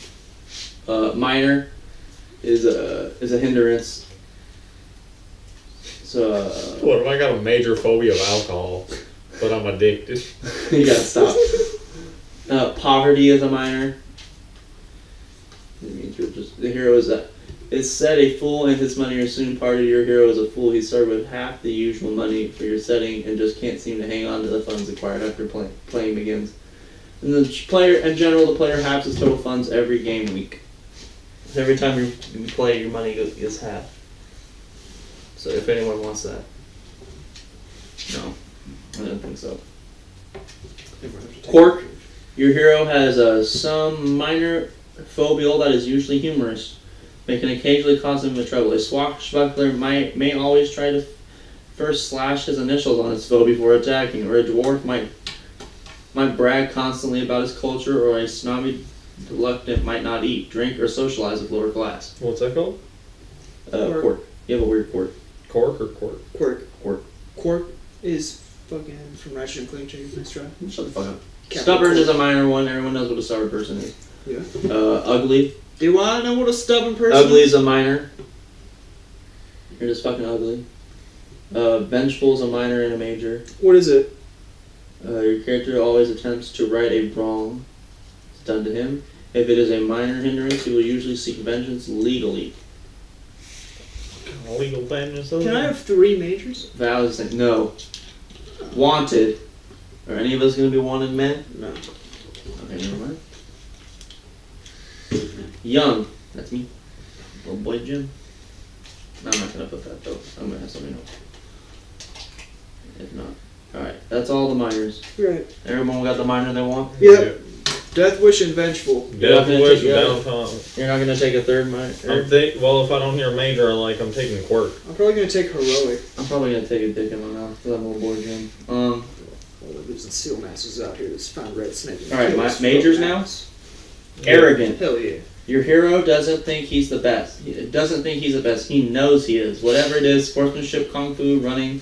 Minor is a hindrance. So, What if I got a major phobia of alcohol, but I'm addicted? you gotta stop. Poverty is a minor. It means you're just the hero is a. It's said a fool and his money are soon parted. Your hero is a fool. He started with half the usual money for your setting and just can't seem to hang on to the funds acquired after playing begins. And the player, in general, the player halves his total funds every game week. Every time you play, your money is half. So if anyone wants that. No, I don't think so. Quirk. Your hero has some minor phobia that is usually humorous, but can occasionally cause him trouble. A swashbuckler may always try to first slash his initials on his foe before attacking, or a dwarf might brag constantly about his culture, or a snobby reluctant might not eat, drink, or socialize with lower class. What's that called? Quirk. You have a weird quirk. Cork or Quirk? Quirk. Quirk is fucking from Ratchet and Clank. Nice try. Shut the fuck up. Captain Stubborn Quirk. is a minor one. Everyone knows what a stubborn person is. Yeah. Ugly. Do I know what a stubborn person Ugly is a minor. You're just fucking ugly. Vengeful is a minor and a major. What is it? Your character always attempts to right a wrong done to him. If it is a minor hindrance, he will usually seek vengeance legally. Legal vengeance. Can I have 3 majors? Val is like, no. Wanted. Are any of us going to be wanted men? No. Okay, never mind. Young. That's me. Little boy Jim. No, I'm not going to put that though. I'm going to have something else. If not. Alright, that's all the minors. Right. Everyone got the minor they want? Yep. Death Wish and Vengeful. Death Wish Yeah. downtown. You're not going to take a third minor? Well, if I don't hear major, I'm taking Quirk. I'm probably gonna take Heroic. I'm probably going to take a dick in my mouth because I'm a little boy Jim. Well, there's the Seal Masters out here that's found red snake. Alright, my majors now? Arrogant. Hell yeah. Your hero doesn't think he's the best. He doesn't think he's the best. He knows he is. Whatever it is, sportsmanship, kung fu, running,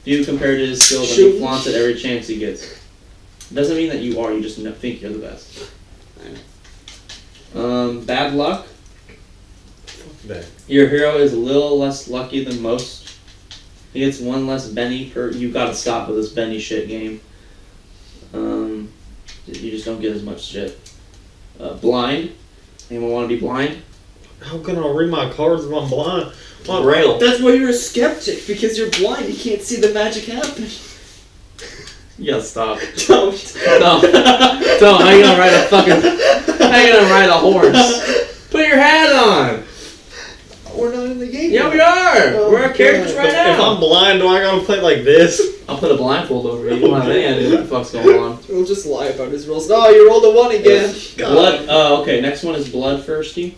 few compared to his skills, and he flaunts it every chance he gets. Doesn't mean that you are. You just think you're the best. Bad luck. Fuck that. Your hero is a little less lucky than most. He gets 1 less Benny per. You gotta stop with this Benny shit game. You just don't get as much shit. Blind. Anyone want to be blind? How can I read my cards if I'm blind? Braille. That's why you're a skeptic, because you're blind. You can't see the magic happen. You gotta stop. Don't. No. Don't. How you gonna ride a fucking... How you gonna ride a horse? Put your hat on! the game. Yeah, yet. we are. Oh, We're our characters God. right now. If I'm blind, do I gotta play like this? I'll put a blindfold over you. You don't have any idea what the fuck's going on. We'll just lie about his rolls. No, you rolled a 1 again. Blood. Okay, next one is bloodthirsty.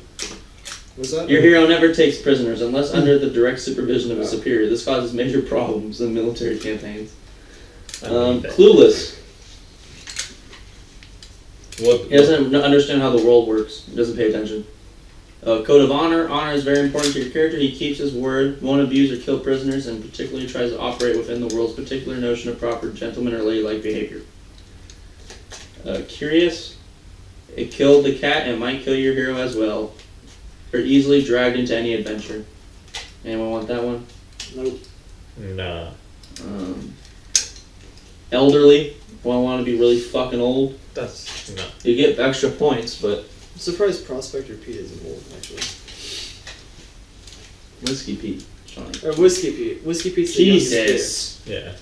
What's that? Your hero never takes prisoners unless under the direct supervision of a superior. This causes major problems in military campaigns. Clueless. What? He doesn't understand how the world works. He doesn't pay attention. Code of honor. Honor is very important to your character. He keeps his word, won't abuse or kill prisoners, and particularly tries to operate within the world's particular notion of proper gentleman or ladylike behavior. Curious. It killed the cat and might kill your hero as well. Or easily dragged into any adventure. Anyone want that one? Nope. Nah. Elderly. Well, I want to be really fucking old. That's no. You get extra points, but I'm surprised Prospector Pete isn't old, actually. Whiskey Pete. Johnny. Or Whiskey Pete. Whiskey Pete's the youngest Jesus. Yeah.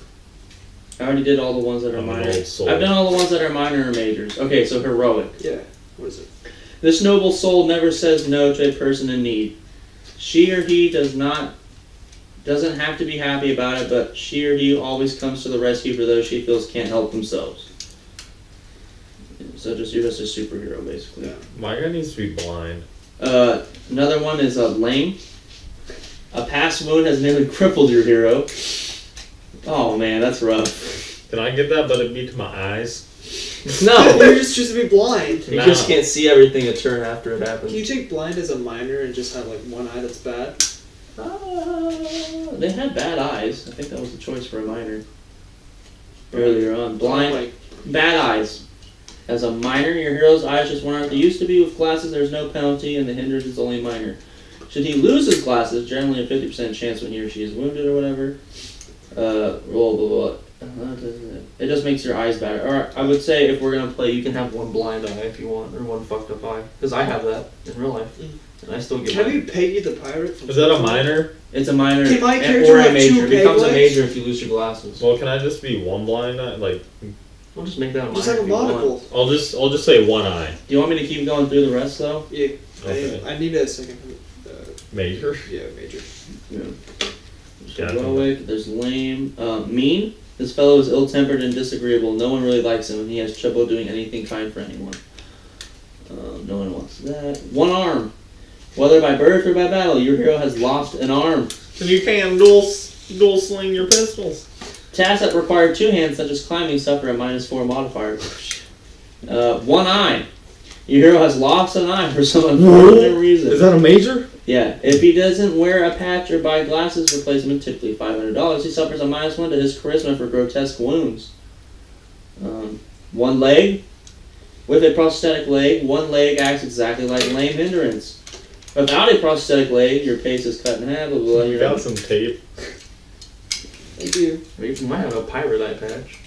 I already did all the ones that are I'm an minor. old soul. I've done all the ones that are minor or majors. Okay, so heroic. kid. Yeah. What is it? This noble soul never says no to a person in need. She or he doesn't have to be happy about it, but she or he always comes to the rescue for those she feels can't help themselves. So you're just a superhero, basically. Yeah. My guy needs to be blind. Another one is lame. A past wound has nearly crippled your hero. Oh man, that's rough. Can I get that, but it be to my eyes? No, You're just choose to be blind. you just can't see everything a turn after it happens. Can you take blind as a minor and just have like one eye that's bad? They had bad eyes. I think that was the choice for a minor. Earlier on. Blind, Like, bad eyes. As a minor, your hero's eyes just weren't. They used to be with glasses, there's no penalty, and the hindrance is only minor. Should he lose his glasses, generally a 50% chance when he or she is wounded or whatever. Roll, blah, blah, blah. It just makes your eyes better. Or I would say if we're going to play, you can have one blind eye if you want, or one fucked up eye. Because I have that in real life. And I still get can mine. you Peggy the Pirate? From Is that a minor? It's a minor Can my or character a have major. two It becomes peg a legs? major if you lose your glasses. Well, can I just be one blind eye? Like, We'll just make that a minor. Just like a if you want. monocle. I'll just say one eye. Do you want me to keep going through the rest though? Yeah. Okay. I need a second. Major. Yeah, major. Yeah. Yeah, I Heroic, there's lame. Mean. This fellow is ill-tempered and disagreeable. No one really likes him, and he has trouble doing anything kind for anyone. No one wants that. One arm. Whether by birth or by battle, your hero has lost an arm. And you can dual sling your pistols. Tasks that require two hands, such as climbing, suffer a -4 modifier. One eye. Your hero has lost an eye for some unfortunate reason. Is that a major? Yeah. If he doesn't wear a patch or buy glasses replacement, typically $500, he suffers a -1 to his charisma for grotesque wounds. One leg. With a prosthetic leg, one leg acts exactly like lame hindrance. Without a prosthetic leg, your pace is cut in half. Blah, blah, blah, You you're got some tape. Thank you. You might have a pirate eye patch.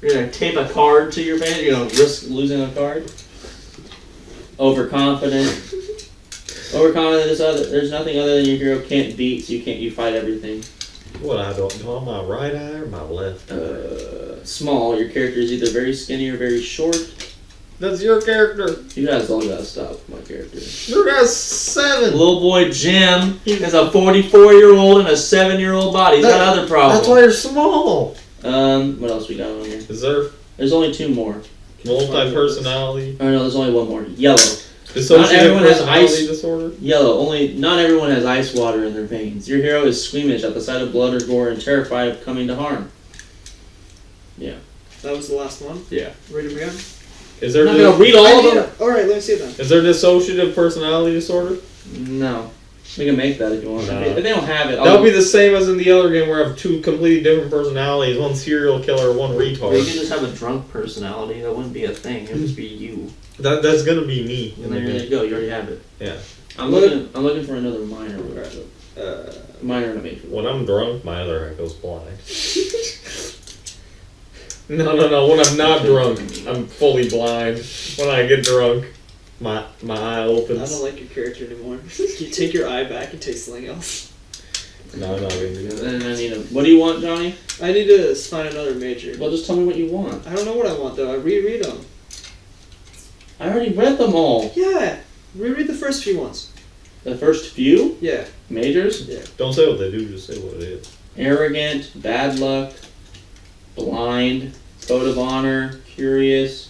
You're gonna tape a card to your face. You're gonna risk losing a card. Overconfident. Overconfident. There's nothing other than your hero can't beat, so you fight everything. What I don't know, my right eye or my left? Small. Your character is either very skinny or very short. That's your character. You guys all gotta stop with my character. Your guy's 7. Little boy Jim has a 44-year-old and a 7-year-old body. He's got other problems. That's why you're small. What else we got on here? Is there There's only 2 more. multi-personality? Oh no, there's only 1 more. Yellow. Dissociative everyone has personality ice- disorder? Yellow. Not everyone has ice water in their veins. Your hero is squeamish at the sight of blood or gore and terrified of coming to harm. Yeah. That was the last one. Yeah. Read them again. Is there I'm not gonna read all of them. Alright, let me see it then. Is there dissociative personality disorder? No. We can make that if you want. No. If they don't have it, That would be the same as in the other game where I have 2 completely different personalities, one serial killer, one you retard. can just have a drunk personality. That wouldn't be a thing. It would just be you. That's gonna be me. And then there you go. You already have it. Yeah. I'm looking for another minor. Minor and a major. When I'm drunk, my other eye goes blind. No. When I'm not drunk, I'm fully blind. When I get drunk, my eye I opens. don't like your character anymore. You take your eye back and take something else. No, I'm not gonna do that. And I need a. What do you want, Johnny? I need to find another major. Well, just tell me what you want. I don't know what I want though. I reread them. I already read them all. Yeah. Reread the first few ones. The first few Yeah. majors? Don't say what they do, just say what it is. Arrogant, bad luck, blind, code of honor, curious,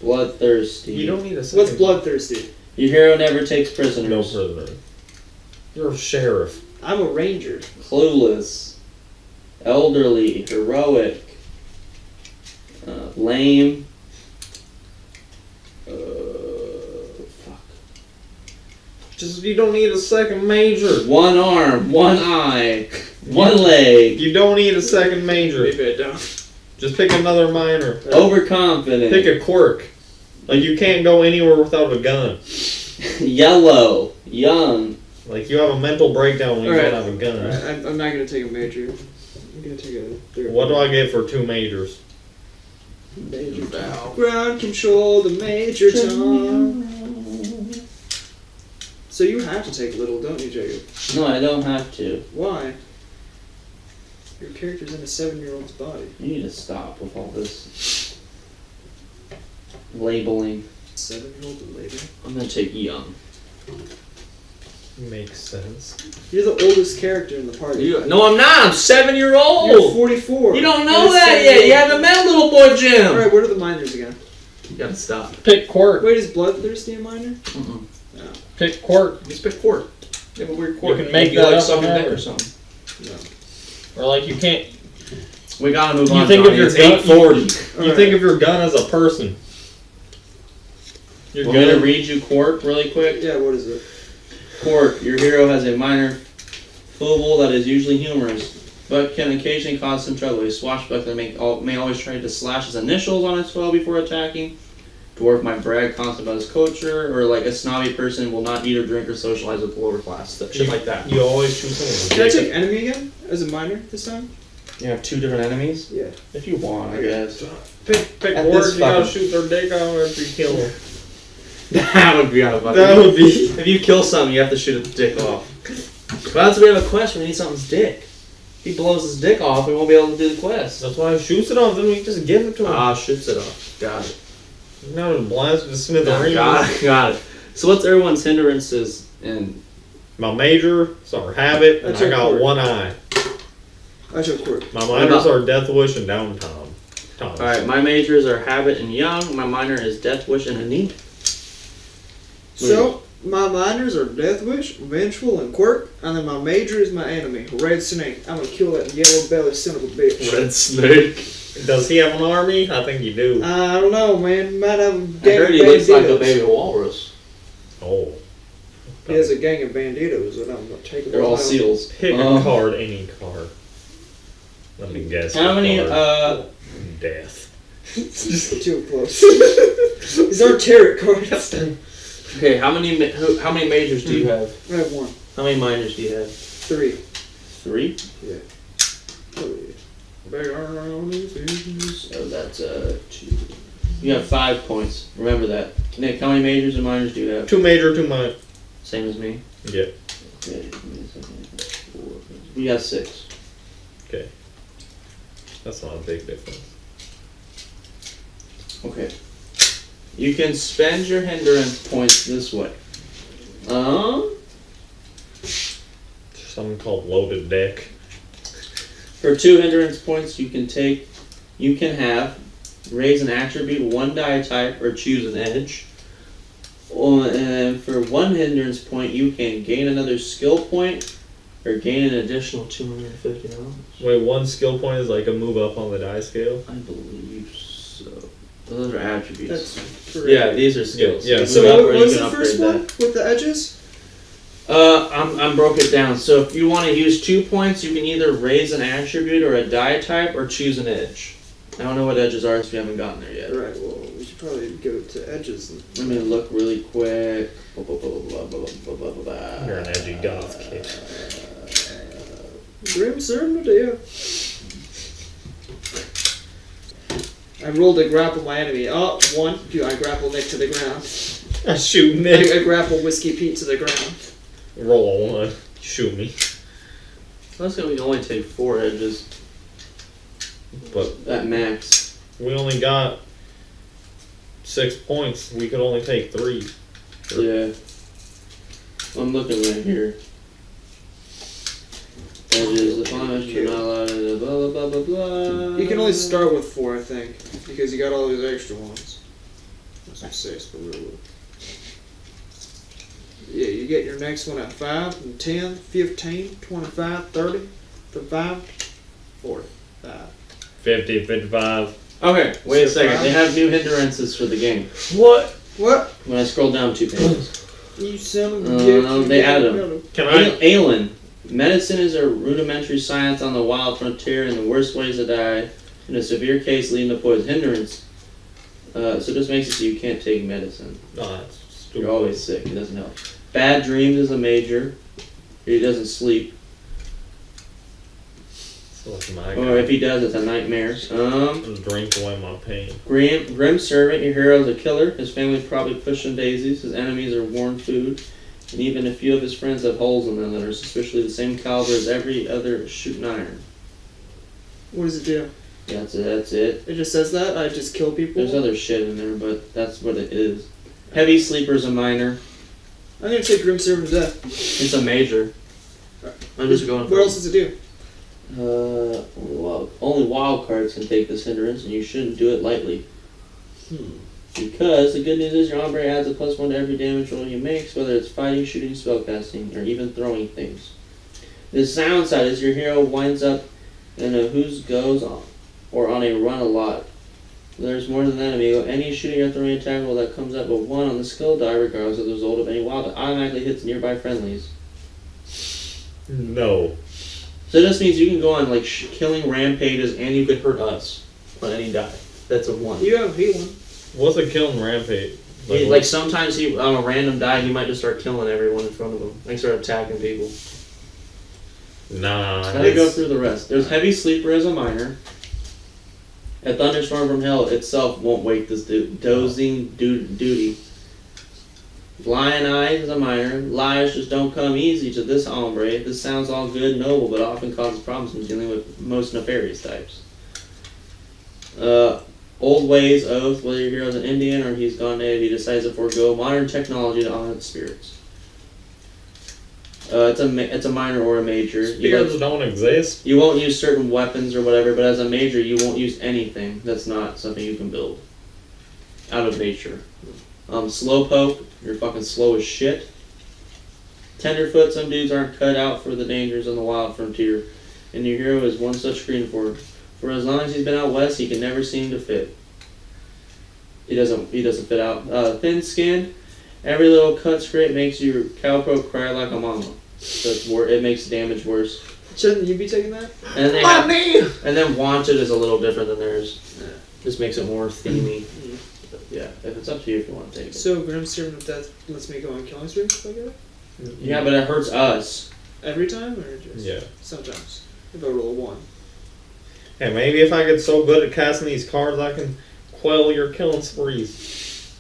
bloodthirsty. You don't need a second. What's bloodthirsty? Your hero never takes prisoners. No prisoner. You're a sheriff. I'm a ranger. Clueless, elderly, heroic, lame. Fuck. Just you don't need a second major. One arm, one eye, one leg. You don't need a second major. Maybe I don't. Just pick another minor. Overconfident. Pick a quirk. Like you can't go anywhere without a gun. Yellow, young. Like you have a mental breakdown when you Alright. don't have a gun. Alright, I'm not gonna take a major. I'm gonna take a third. What do I get for 2 majors? Major ground control, the major tom. So you have to take little, don't you, Jacob? No, I don't have to. Why? Your character's in a 7-year-old's body. You need to stop with all this labeling. 7-year-old later. I'm gonna take young. Makes sense. You're the oldest character in the party. No, I'm not. I'm 7-year-old. You're 44. You don't You're know a that yet. 7-year-old. You haven't met little boy Jim. Alright, what are the minors again? You gotta stop. Pick quirk. Wait, is bloodthirsty a minor? Mm-mm. Pick quirk. Just pick quirk. You have a weird quirk. You can make you that like up sucking dick whenever. or something. No. Or like you can't. We gotta move You on. think of Johnny. your It's gun- 8:40. You Alright. think of your gun as a person. You're I'm gonna good. read you quirk really quick. Yeah, what is it? Quirk. Your hero has a minor foible that is usually humorous, but can occasionally cause some trouble. A swashbuckler may always try to slash his initials on his foe before attacking. Dwarf might brag constantly about his culture, or like a snobby person will not eat or drink or socialize with the lower class. Shit like that. You always shoot someone. Can I take enemy again? As a minor this time? You have 2 different enemies? Yeah. If you want, I guess. Pick At quirk. this You gotta fucking- shoot their dick out after you kill them. That would be out of That would be. If you kill something, you have to shoot its dick off. But that's we have a quest. We need something's dick. If he blows his dick off, we won't be able to do the quest. That's why he shoots it off. Then we just give it to him. Shoots it off. Got it. Now it blasts the smithereens. Got it. So what's everyone's hindrances in? My major is our habit, and I I took got quirk. one eye. I took quirk. My minors are Death Wish and Downtime. Alright, my majors are habit and young. My minor is death wish and anemia. So, my minors are Death Wish, Vengeful, and Quirk, and then my major is my enemy, Red Snake. I'm gonna kill that yellow belly son of a bitch. Red snake. Does he have an army? I think you do. I don't know, man. Might have a I gang heard of he looks like a banditos. baby walrus. Oh. He has a gang of banditos that I'm gonna take. They're all seals. Pick a card, any card. Let me guess. How the many? card. Death. Too close. These are tarot cards. Okay, how many majors do you have? I have 1. How many minors do you have? 3. 3. Oh, So that's 2. You have 5 points. Remember that. Nick, how many majors and minors do you have? 2 major, 2 minor. Same as me. Yeah. Okay. Give me a second. 4. We got 6. Okay. That's not a big difference. Okay. You can spend your hindrance points this way. Something called loaded deck. For 2 hindrance points, you can have raise an attribute, 1 die type, or choose an edge. And for 1 hindrance point, you can gain another skill point or gain an additional $250. Wait, 1 skill point is like a move up on the die scale? I believe so. Those are attributes. That's correct. Yeah, these are skills. Yeah, You so can So up or what you was can the first upgrade one with the edges? I'm broke it down. So if you want to use 2 points, you can either raise an attribute or a die type or choose an edge. I don't know what edges are because we haven't gotten there yet. Right. Well, we should probably go to edges. Let me look really quick. You're an edgy goth kid. Grim Sermon, I rolled a grapple my enemy. Oh, 1. I grapple Nick to the ground. I shoot Nick. I grapple Whiskey Pete to the ground. Roll a 1. Shoot me. Let's say we can only take 4 edges But at max. we only got 6 points. We could only take 3. Yeah. I'm looking right here. Edges, the font you're not allowed to blah blah blah blah. You can only start with 4, I think, because you got all these extra ones. That's like 6, but really. Yeah, you get your next one at 5, and 10, 15, 25, 30, 35, 45. 50, 55. Okay, wait a second. Surprise. They have new hindrances for the game. What? What? When I scroll down 2 pages. You son of a bitch. They added them. Can I? Aelin. Medicine is a rudimentary science on the wild frontier and the worst ways to die. In a severe case, leading to poison hindrance. So this makes it so you can't take medicine. No, that's stupid. You're always sick. It doesn't help. Bad dreams is a major. He doesn't sleep. So that's my Or if he does, it's a nightmare. Just drink away my pain. Grim servant. Your hero is a killer. His family's probably pushing daisies. His enemies are worn food. And even a few of his friends have holes in them that are suspiciously the same caliber as every other shooting iron. What does it do? That's it. It just says that? I just kill people? There's other shit in there, but that's what it is. Heavy sleeper's a minor. I'm gonna take Grim Servant to death. It's a major. I'm just going for What else does it do? only wild cards can take this hindrance, and you shouldn't do it lightly. Because the good news is your Ombre adds a +1 to every damage roll he makes, whether it's fighting, shooting, spellcasting, or even throwing things. The sound side is your hero winds up in a whose goes on, or on a run a lot. There's more than that, amigo. Any shooting or throwing attack roll that comes up with 1 on the skill die, regardless of the result of any wild, automatically hits nearby friendlies. No. So this means you can go on like killing rampages, and you could hurt us on any die. That's a 1. You have healing. What's a killing rampage? Like sometimes he on a random die, he might just start killing everyone in front of him. Like start attacking people. Nah. Let me go through the rest. There's Heavy Sleeper as a minor. A Thunderstorm from Hell itself won't wake this dozing duty. Lion Eyes is a minor. Lies just don't come easy to this hombre. This sounds all good and noble, but often causes problems in dealing with most nefarious types. Old Ways Oath, whether your hero's an Indian or he's gone native, he decides to forego modern technology to honor the spirits. It's a minor or a major. Spirits don't exist. You won't use certain weapons or whatever, but as a major, you won't use anything that's not something you can build out of nature. Slowpoke, you're fucking slow as shit. Tenderfoot, some dudes aren't cut out for the dangers on the wild frontier, and your hero is one such screen for. For as long as he's been out west, he can never seem to fit. He doesn't fit out. Thin-skinned, every little cut scrape makes your cowpoke cry like a mama. So it makes damage worse. Shouldn't you be taking that? And then Wanted is a little different than theirs. Yeah. Just makes it more themey. Yeah, if it's up to you if you want to take it. So Grim Servant of Death lets me go on killing streaks like that? Yeah, but it hurts us. Every time or just Yeah. sometimes? If I roll a 1. Hey, maybe if I get so good at casting these cards, I can quell your killing sprees.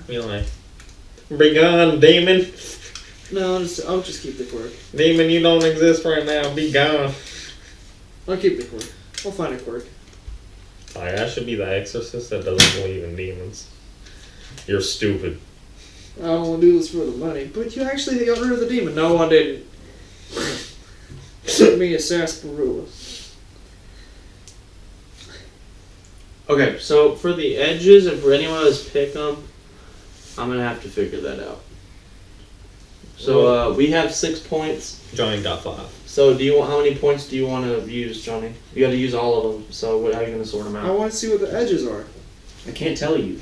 Be like, be gone, demon. No, I'll just keep the quirk. Demon, you don't exist right now. Be gone. I'll keep the quirk. I'll find a quirk. Like, I should be the exorcist that doesn't believe in demons. You're stupid. I don't want to do this for the money, but you actually got rid of the demon. No, I didn't. Took me a sarsaparilla. Okay, so for the edges and for anyone that's picked them, I'm going to have to figure that out. So we have 6 points. Johnny got 5. So how many points do you want to use, Johnny? You got to use all of them. So how are you going to sort them I out? want to see what the edges are. I can't tell you.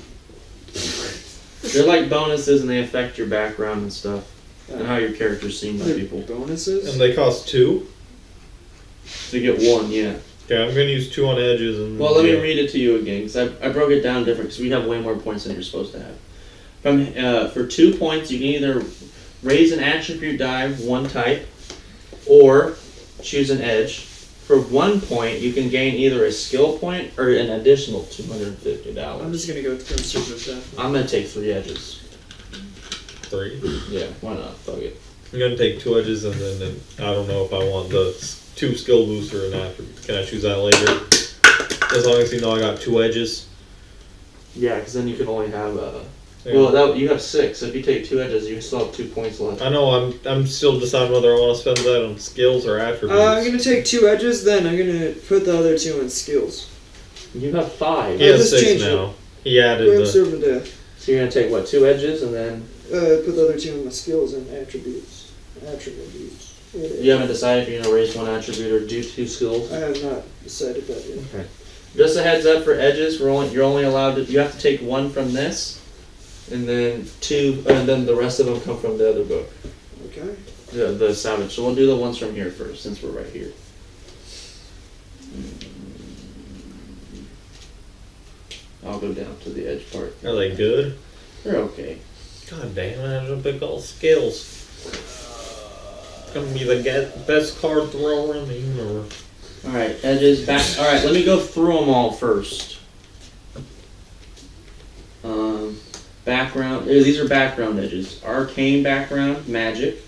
They're like bonuses and they affect your background and stuff. And how your character's seen by They're people. bonuses? And they cost 2? To get 1, yeah. Okay, I'm gonna use 2 on edges and. Well, let me read it to you again, because I broke it down different, because we have way more points than you're supposed to have. For 2 points, you can either raise an attribute die 1 type, or choose an edge. For 1 point, you can gain either a skill point or an additional $250. I'm just going to go with Grim Servant of Death. I'm going to take 3 edges. 3. Yeah, why not? Fuck it. I'm gonna take 2 edges and then I don't know if I want the 2 skill booster and after. Can I choose that later? As long as you know I got 2 edges. Yeah, because then you can only have Yeah. Well, you have 6. So if you take 2 edges, you still have 2 points left. I know. I'm still deciding whether I want to spend that on skills or attributes. I'm gonna take 2 edges, then I'm gonna put the other 2 in skills. You have 5. He has just 6 changed now. He added Graham the. servant death. So you're gonna take what? 2 edges and then Put the other 2 in my skills and attributes. Attributes. you haven't decided if you're gonna raise 1 attribute or do 2 skills. I have not decided that yet. Okay. Just a heads up for edges. You're only allowed to. You have to take 1 from this, and then 2, and then the rest of them come from the other book, Okay. the salvage. So we'll do the ones from here first, since we're right here. I'll go down to the edge part. Are they good? They're okay. God damn, I have to pick all skills. It's gonna be the best card thrower in the universe. All right, edges back. All right, let me go through them all first. Background. These are background edges. Arcane background, magic.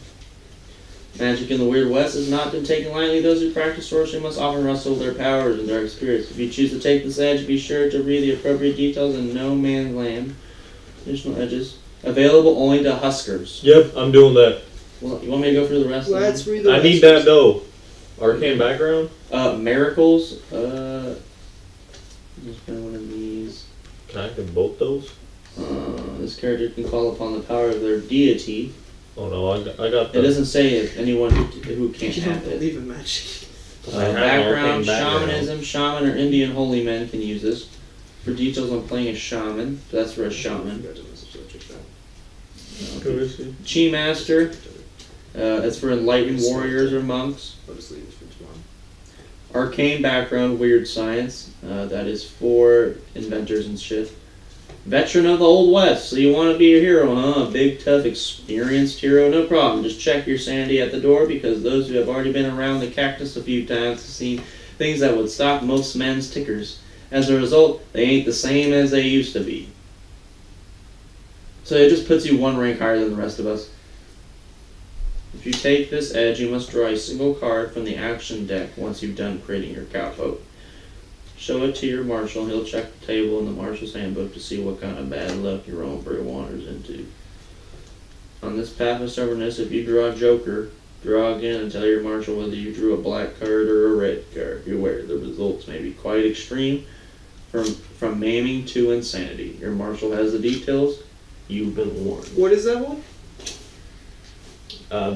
Magic in the Weird West has not been taken lightly. Those who practice sorcery must often wrestle their powers and dark spirits. If you choose to take this edge, be sure to read the appropriate details in No Man's Land. Additional edges. Available only to Huskers. Yep, I'm doing that. Well, you want me to go through the rest Let's of them? read the I rest need that though. Arcane background? Miracles. Just find one of these. Can I get both those? This character can call upon the power of their deity. Oh no, I got It the. doesn't say if anyone who can't You don't have it. believe in magic. I have Background, arcane background. shamanism, shaman or Indian holy men can use this. For details on playing a shaman, so that's for a shaman. Who is he? Chi master, that's for enlightened warriors or monks. Arcane background, weird science, that is for inventors and shit. Veteran of the Old West, so you want to be a hero, huh? A big, tough, experienced hero, no problem. Just check your sanity at the door, because those who have already been around the cactus a few times have seen things that would stop most men's tickers. As a result, they ain't the same as they used to be. So it just puts you 1 rank higher than the rest of us. If you take this edge, you must draw a single card from the action deck once you've done creating your cowpoke. Show it to your marshal, and he'll check the table in the marshal's handbook to see what kind of bad luck your homebrew wanders into. On this path of stubbornness, if you draw a joker, draw again and tell your marshal whether you drew a black card or a red card. Beware, the results may be quite extreme, from maiming to insanity. Your marshal has the details. You've been warned. What is that one?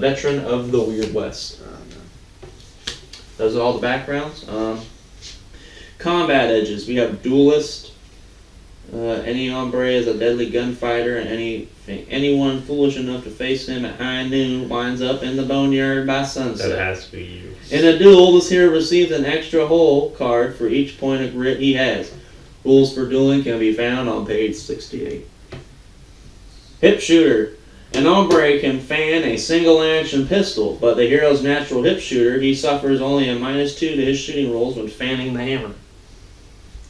Veteran of the Weird West. No. Those are all the backgrounds. Combat edges. We have duelist. Any hombre is a deadly gunfighter, and anyone foolish enough to face him at high noon winds up in the boneyard by sunset. That has to be you. In a duel, this hero receives an extra hole card for each point of grit he has. Rules for dueling can be found on page 68. Hip shooter. An hombre can fan a single action pistol, but the hero's natural hip shooter, he suffers only a -2 to his shooting rolls when fanning the hammer.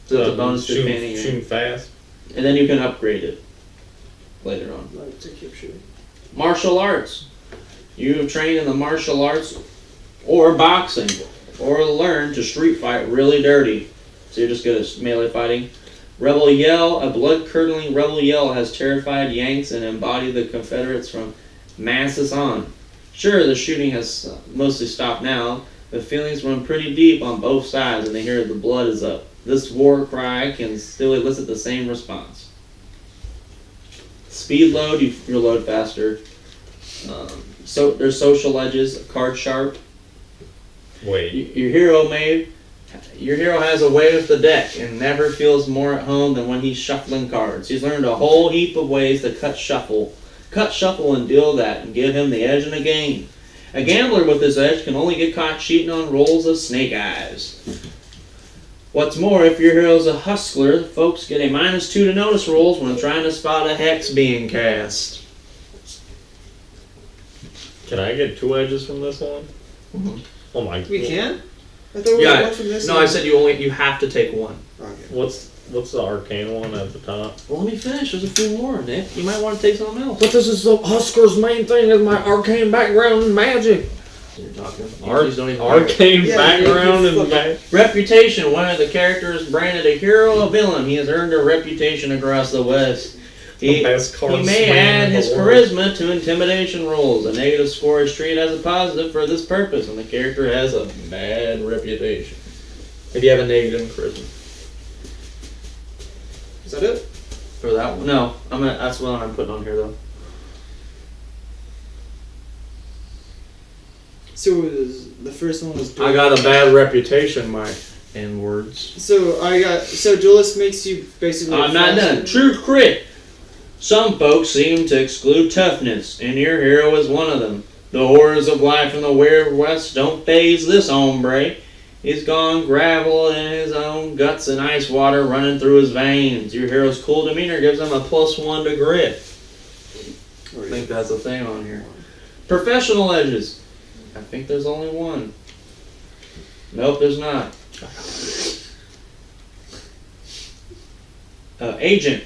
So it's a bonus to fanning your shooting fast. And then you can upgrade it later on. Like to keep shooting. Martial arts. You have trained in the martial arts or boxing, or learn to street fight really dirty. So you're just good at melee fighting. Rebel yell. A blood-curdling rebel yell has terrified Yanks and embodied the Confederates from Manassas on. Sure, the shooting has mostly stopped now, but feelings run pretty deep on both sides, and they hear the blood is up. This war cry can still elicit the same response. Speed load. You load faster. So there's social edges. Card sharp. Wait. Your hero has a way with the deck and never feels more at home than when he's shuffling cards. He's learned a whole heap of ways to cut shuffle and deal that and give him the edge in a game. A gambler with this edge can only get caught cheating on rolls of snake eyes. What's more, if your hero's a hustler, folks get a -2 to notice rolls when trying to spot a hex being cast. Can I get 2 edges from this one? Mhm. Oh my. We can? I thought we Yeah, had one from this no, one. I said you have to take 1. Okay. What's the arcane one at the top? Well, let me finish. There's a few more, Nick. You might want to take something else. But this is the Husker's main thing is my arcane background and magic. You're talking. Arcane Yeah, background yeah, and magic. Reputation. One of the characters branded a hero, a villain. He has earned a reputation across the West. He best card may swing add in the his world. charisma to intimidation rolls. A negative score is treated as a positive for this purpose, and the character has a bad reputation. If you have a negative in charisma. Is that it? For that one? No, that's what I'm putting on here though. So the first one was. I got a bad reputation, my N words. So duelist makes you basically. I'm not done. True crit. Some folks seem to exclude toughness, and your hero is one of them. The horrors of life in the Weird West don't faze this hombre. He's gone gravel in his own guts and ice water running through his veins. Your hero's cool demeanor gives him a +1 to grit. I think that's a thing on here. Professional edges. I think there's only one. Nope, there's not. Agent.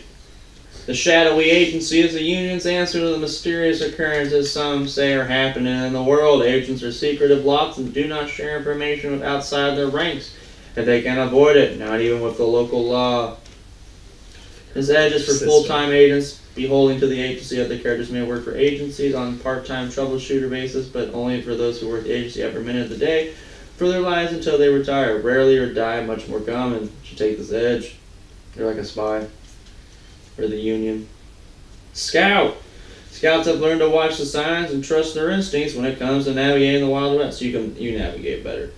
The shadowy agency is the Union's answer to the mysterious occurrences some say are happening in the world. Agents are secretive lots and do not share information with outside their ranks if they can avoid it, not even with the local law. This edge is for full-time agents beholding to the agency. Other characters may work for agencies on part-time troubleshooter basis, but only for those who work the agency every minute of the day for their lives until they retire. Rarely or die, much more common. Should take this edge. You're like a spy. For the Union. Scout. Scouts have learned to watch the signs and trust their instincts when it comes to navigating the Wild West. So you navigate better.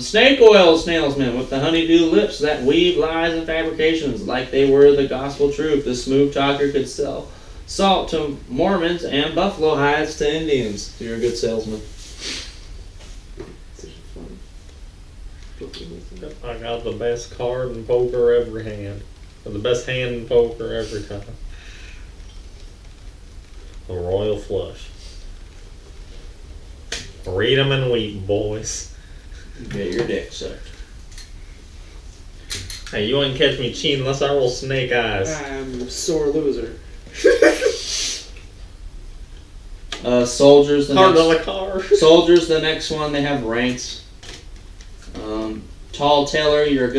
Snake oil salesman with the honeydew lips that weave lies and fabrications like they were the gospel truth. The smooth talker could sell salt to Mormons and buffalo hides to Indians. You're a good salesman. I got the best card in poker every hand. Or the best hand in poker every time. The Royal Flush. Read 'em and weep, boys. Get your dick sucked. Hey, you wouldn't catch me cheating unless I roll snake eyes. I'm a sore loser. Soldiers. Hard on the car. Soldiers. The next one. They have ranks. Tall tailor. You're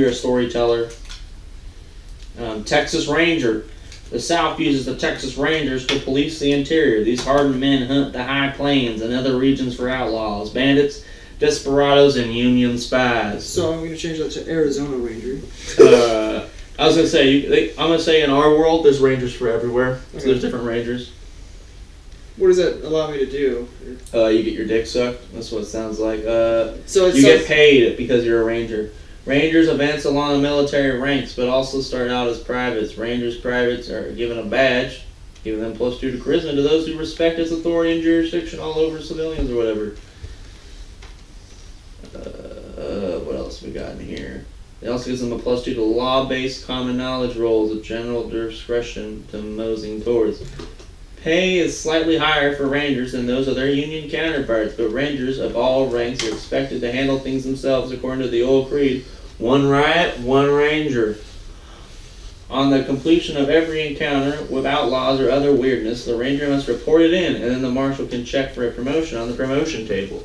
a storyteller. Texas Ranger. The South uses the Texas Rangers to police the interior. These hardened men hunt the high plains and other regions for outlaws, bandits, desperados, and Union spies. So I'm going to change that to Arizona Ranger. I was going to say, I'm going to say in our world, there's rangers for everywhere. So Okay. there's different rangers. What does that allow me to do? You get your dick sucked. That's what it sounds like. So You get paid because you're a ranger. Rangers advance along the military ranks, but also start out as privates. Rangers privates are given a badge, giving them +2 to charisma to those who respect its authority and jurisdiction all over civilians or whatever. What else we got in here? It also gives them a +2 to law-based common knowledge rolls of general discretion to moseying towards. Pay is slightly higher for Rangers than those of their Union counterparts, but Rangers of all ranks are expected to handle things themselves according to the old creed. One riot, one Ranger. On the completion of every encounter with outlaws or other weirdness, the Ranger must report it in, and then the Marshal can check for a promotion on the promotion table.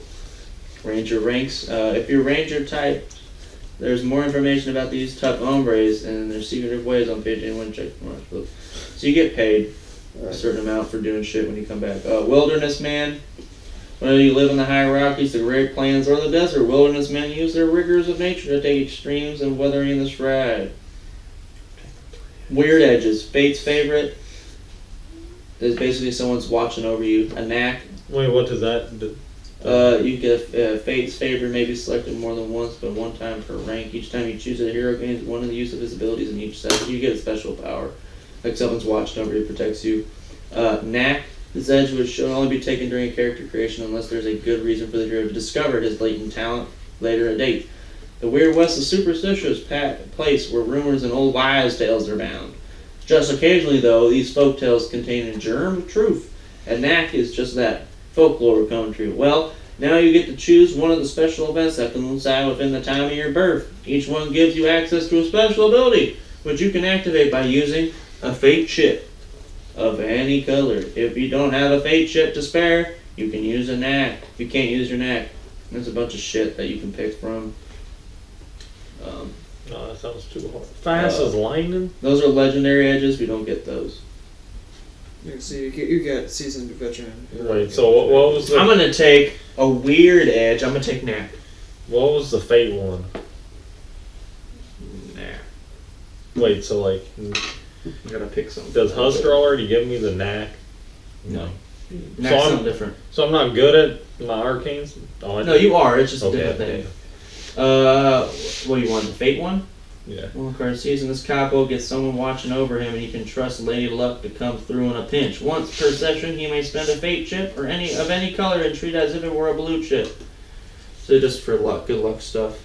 Ranger ranks. If you're Ranger type, there's more information about these tough hombres and their secretive ways on page 81. Check the Marshal. So you get paid a certain amount for doing shit when you come back. Wilderness man. Whether you live in the high Rockies, the Great Plains, or the desert, wilderness men use their rigors of nature to take extremes in weathering this ride. Weird edges. Fate's favorite is basically someone's watching over you. A knack. Wait, what does that do? You get Fate's favorite may be selected more than once, but one time per rank. Each time you choose a hero gains one of the use of his abilities in each set. You get a special power. Like someone's watching over you, protects you. Knack. This edge should only be taken during a character creation unless there's a good reason for the hero to discover his latent talent later at date. The Weird West is a superstitious place where rumors and old wives' tales are bound. Just occasionally, though, these folk tales contain a germ of truth. A knack is just that, folklore come true. Well, now you get to choose one of the special events that coincide within the time of your birth. Each one gives you access to a special ability, which you can activate by using a fate chip of any color. If you don't have a fate chip to spare, you can use a knack. If you can't use your knack, there's a bunch of shit that you can pick from. No, that sounds too hard. Fast as lightning? Those are legendary edges. We don't get those. You see, you got seasoned veteran. Wait, so what was the... I'm gonna take a weird edge. I'm gonna take Knack. What was the Fate one? Nah. Wait, so like... I gotta pick something. Does Husker already give me the Knack? No. So Knack's I'm- something different. So I'm not good at my arcanes? Oh, No, you are. It's just a Okay, different okay. thing. What do you want? The Fate one? Yeah. One card season. This capo gets someone watching over him, and he can trust Lady Luck to come through in a pinch. Once per session, he may spend a Fate chip or any color and treat it as if it were a blue chip. So just for luck, good luck stuff.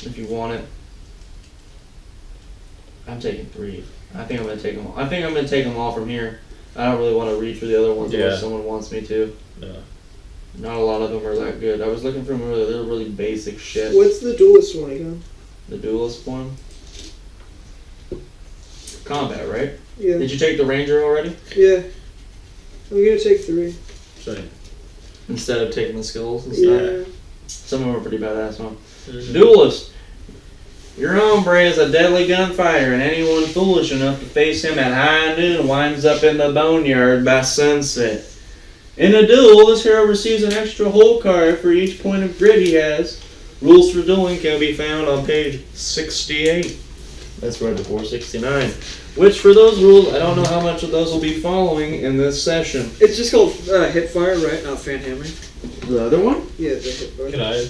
If you want it, I'm taking 3. I think I'm gonna take them all. I think I'm gonna take them all from here. I don't really want to read for the other ones Yeah. unless someone wants me to. No. Not a lot of them are that good. I was looking for they're really basic shit. What's the duelist one again? The duelist one. Combat, right? Yeah. Did you take the ranger already? Yeah. I'm gonna take 3. Same. Instead of taking the skills and stuff? Yeah. Some of them are pretty badass, huh? Mhm. Duelist. Your hombre is a deadly gunfighter, and anyone foolish enough to face him at high noon winds up in the boneyard by sunset. In a duel, this hero receives an extra hole card for each point of grid he has. Rules for dueling can be found on page 68. That's right before 69. Which, for those rules, I don't know how much of those will be following in this session. It's just called hip fire, right? Not fan hammering. The other one? Yeah, the hip fire. Can I?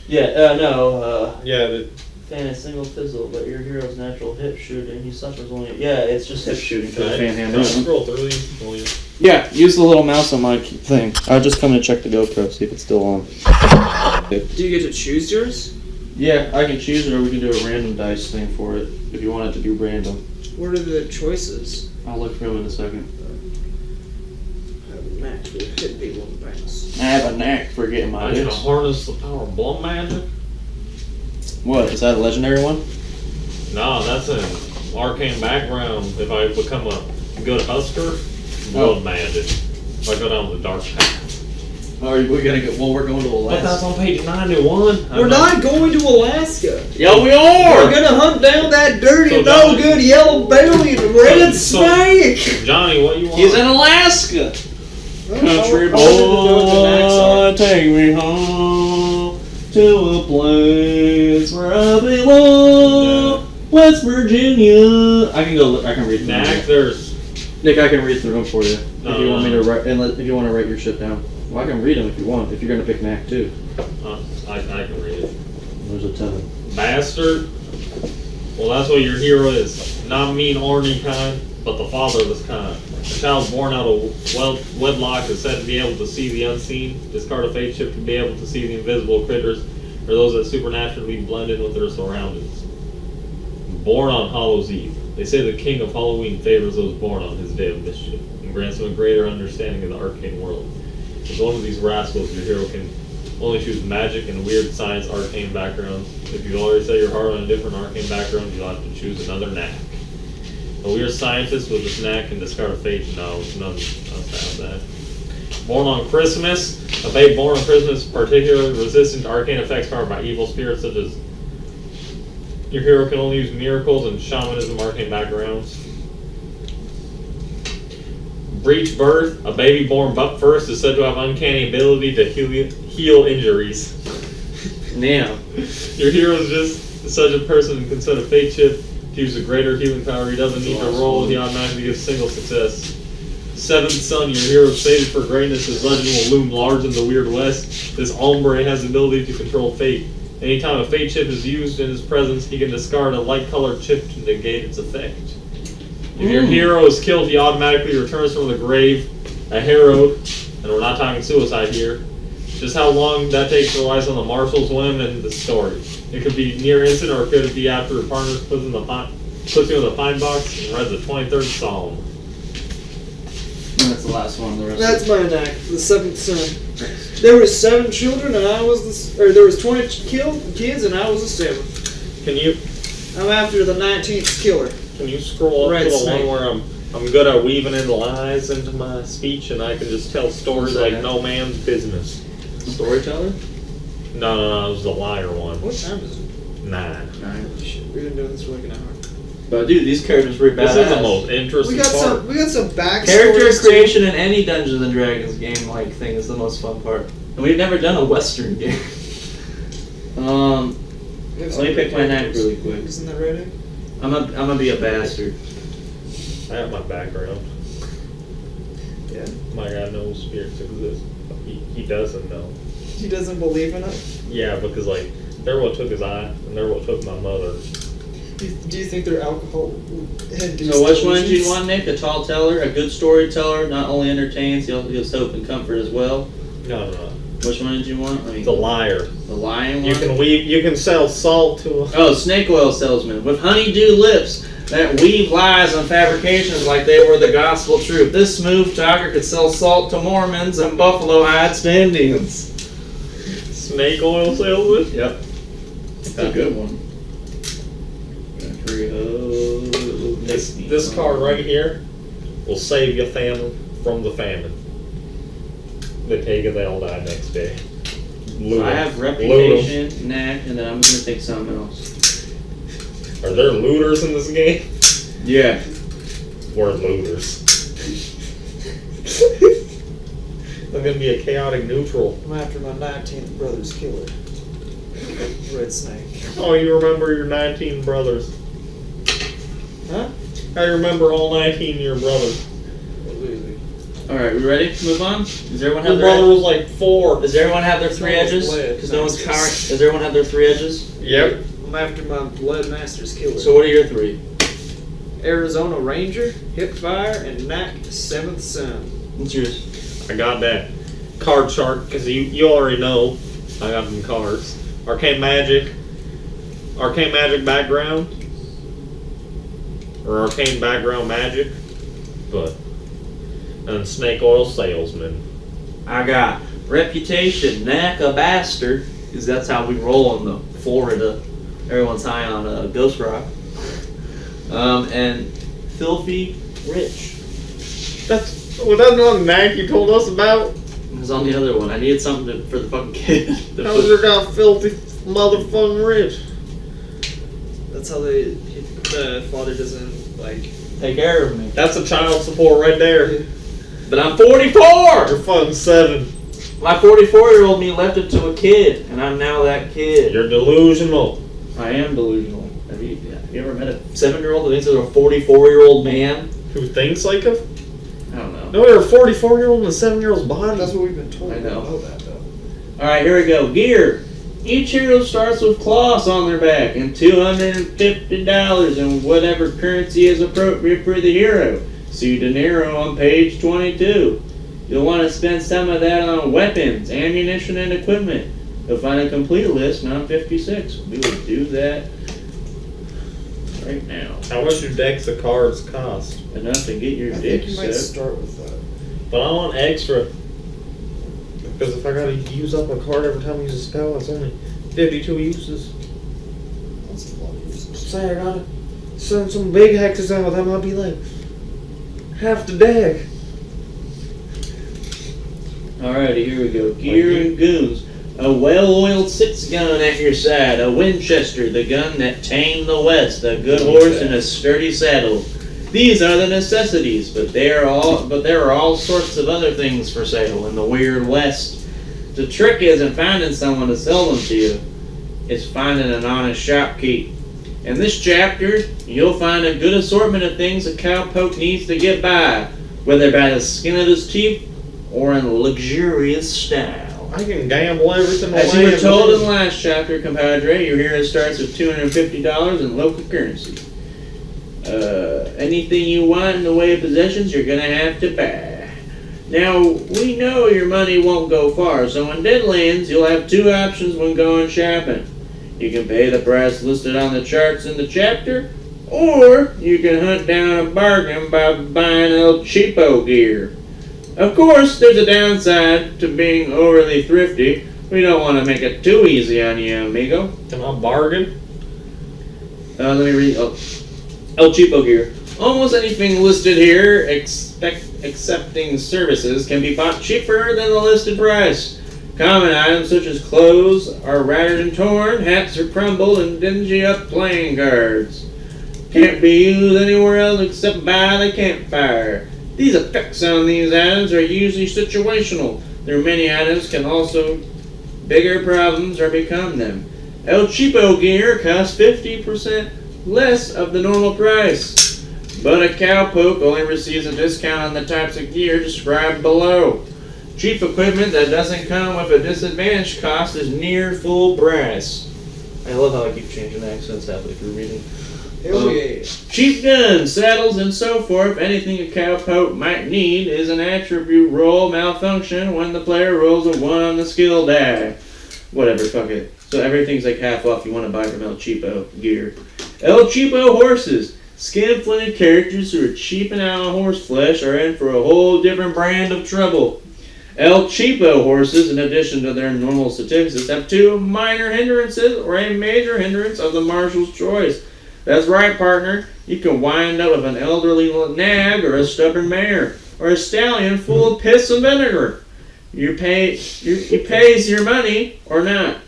Yeah, no, Yeah, the, fan is single pistol, but your hero's natural hip shooting, he suffers only... Yeah, it's just hip shooting for the fan can I hammer. scroll through these? Will you? Yeah, use the little mouse on my thing. I'll just come to check the GoPro, see if it's still on. Do you get to choose yours? Yeah, I can choose it, or we can do a random dice thing for it, if you want it to be random. What are the choices? I'll look for them in a second. I have a match with hit people and bounce. I have a knack for getting my I can hits. harness the power of blood magic? What, is that a legendary one? No, that's an arcane background. If I become a good Husker, blood magic. If I go down the dark path. Oh, we gotta get, well, we're going to But that's Alaska. on page 91. We're not going to Alaska. Yeah, we We're are! gonna hunt down that dirty, So no Johnny- good yellow belly and red So- snake. Johnny, what you want? He's in Alaska! Country boy. boy, take me home to a place where I belong, West Virginia. I can read through Knack, them. there's... Nick, I can read through them for you. No, if you want me no. to write, if you want to write your shit down. Well, I can read them if you want, if you're gonna pick Knack too. I can read it. There's a ton. Bastard. Well, that's what your hero is. Not mean, ornery kind, but the father of his kind. A child born out of wedlock is said to be able to see the unseen. Discard a fate chip to be able to see the invisible critters, or those that supernaturally blend in with their surroundings. Born on Hallows Eve. They say the king of Halloween favors those born on his day of mischief, and grants them a greater understanding of the arcane world. As one of these rascals, your hero can only choose magic and weird science arcane backgrounds. If you've already set your heart on a different arcane background, you'll have to choose another knack. A weird scientist with this knack can discard a fate. No, none found that. Born on Christmas, a babe born on Christmas, particularly resistant to arcane effects powered by evil spirits such as... Your hero can only use miracles and shamanism arcane backgrounds. Breech birth, a baby born butt first is said to have uncanny ability to heal injuries. Damn. Your hero is just such a person who can set a fate chip to use a greater healing power. He doesn't need to roll, he automatically gets single success. Seventh son, your hero is fated for greatness. His legend will loom large in the weird west. This hombre has the ability to control fate. Anytime a fate chip is used in his presence, he can discard a light-colored chip to negate its effect. If your hero is killed, he automatically returns from the grave, a herald, and we're not talking suicide here. Just how long that takes relies on the marshal's whim and the story. It could be near instant, or it could be after a partner puts you in the pine box and reads the 23rd Psalm. And that's the last one. The rest That's my knack, the 7th son. There was 7 children and I was there was 20 kids and I was the 7th. Can you I'm after the 19th killer. scroll up Red to the snake. one where I'm good at weaving in lies into my speech and I can just tell stories like Okay. no man's business. Storyteller? No, it was the liar one. What time is it? 9. Shit, we've been doing this for like an hour. But dude, these characters were badass. This is the most interesting We got part. some backstory. Character creation in any Dungeons and Dragons game like thing is the most fun part. And we've never done a Western game. Let me pick my knife really quick. Isn't that ready? I'm gonna be a bastard. I have my background. Yeah. My guy knows spirits exist. He doesn't know. He doesn't believe in it. Yeah, because like they're what took his eye, and they're what took my mother. Do you think they're alcohol? So which one do you want, Nick? A tall teller, a good storyteller, not only entertains, he'll hope and comfort as well. No. Which one did you want? The liar. The lion one? You can sell salt to a... Oh, snake oil salesman with honeydew lips that weave lies and fabrications like they were the gospel truth. This smooth talker could sell salt to Mormons and buffalo hides to Indians. Snake oil salesman? Yep. That's a good one. This card right here will save your family from the famine. They take it, they all die next day. So I have reputation, knack, and then I'm going to take something else. Are there looters in this game? Yeah. We're looters. I'm going to be a chaotic neutral. I'm after my 19th brother's killer. Red Snake. Oh, you remember your 19 brothers. Huh? I remember all 19 of your brothers. Alright, we ready to move on? Does everyone have Your their brother was like 4. Does everyone have their 3 edges? Because no one's cowering. Does everyone have their 3 edges? Yep. I'm after my Blood Master's killer. So what are your 3? Arizona Ranger, Hipfire, and Knack 7th Son. What's yours? I got that card chart because you already know I got them cards. Arcane Magic background, or Arcane background magic, and Snake Oil Salesman. I got reputation, knack, a bastard, because that's how we roll in the Florida. Everyone's high on Ghost Rock. And filthy rich. That's not a knack you told us about. It was on the other one. I needed something for the fucking kid. How's your guy filthy motherfucking rich? That's how the father doesn't, like... Take care of me. That's a child support right there. But I'm 44! You're fucking 7. My 44-year-old me left it to a kid, and I'm now that kid. You're delusional. I am delusional. Have you ever met a 7-year-old that thinks they're a 44-year-old man? Who thinks like a... I don't know. No, you're a 44-year-old in a 7-year-old's body. That's what we've been told. I know. I know that, though. Alright, here we go. Gear. Each hero starts with cloths on their back and $250 in whatever currency is appropriate for the hero. See dinero on page 22. You'll want to spend some of that on weapons, ammunition, and equipment. You'll find a complete list on 56. We will do that right now. How much do decks of cards cost? Enough to get your I dick think you might set. start with that. But I want extra. Because if I gotta use up a card every time I use a spell, it's only 52 uses. That's a lot of uses. Say I gotta send some big hexes out, that might be like half the deck. Alrighty, here we go. Gear and goons. A well-oiled 6-gun at your side. A Winchester, the gun that tamed the West. A good horse and a sturdy saddle. These are the necessities, but there are all sorts of other things for sale in the weird West. The trick isn't finding someone to sell them to you. It's finding an honest shopkeep. In this chapter, you'll find a good assortment of things a cowpoke needs to get by, whether by the skin of his teeth or in luxurious style. I can gamble everything away. As you were told in the last chapter, compadre, your hero starts with $250 in local currency. Anything you want in the way of possessions, you're going to have to buy. Now, we know your money won't go far, so in Deadlands, you'll have 2 options when going shopping. You can pay the price listed on the charts in the chapter, or you can hunt down a bargain by buying El Cheapo gear. Of course, there's a downside to being overly thrifty. We don't want to make it too easy on you, amigo. Can I bargain? Let me read. Oh. El Cheapo gear. Almost anything listed here, excepting services, can be bought cheaper than the listed price. Common items such as clothes are ratted and torn, hats are crumbled, and dingy up playing cards. Can't be used anywhere else except by the campfire. These effects on these items are usually situational. Their many items can also bigger problems or become them. El Cheapo gear costs 50% less of the normal price, but a cowpoke only receives a discount on the types of gear described below. Cheap equipment that doesn't come with a disadvantaged cost is near full price. I love how I keep changing accents halfway through reading. Hell yeah. Cheap guns, saddles, and so forth. Anything a cowpoke might need is an attribute roll malfunction when the player rolls a 1 on the skill die. Whatever, fuck it. So everything's like half off you want to buy from El Cheapo gear. El Cheapo horses. Skin-flinted characters who are cheaping out on horse flesh are in for a whole different brand of trouble. El Cheapo horses, in addition to their normal statistics, have 2 minor hindrances or a major hindrance of the marshal's choice. That's right, partner. You can wind up with an elderly nag or a stubborn mare or a stallion full of piss and vinegar. You pays your money or not.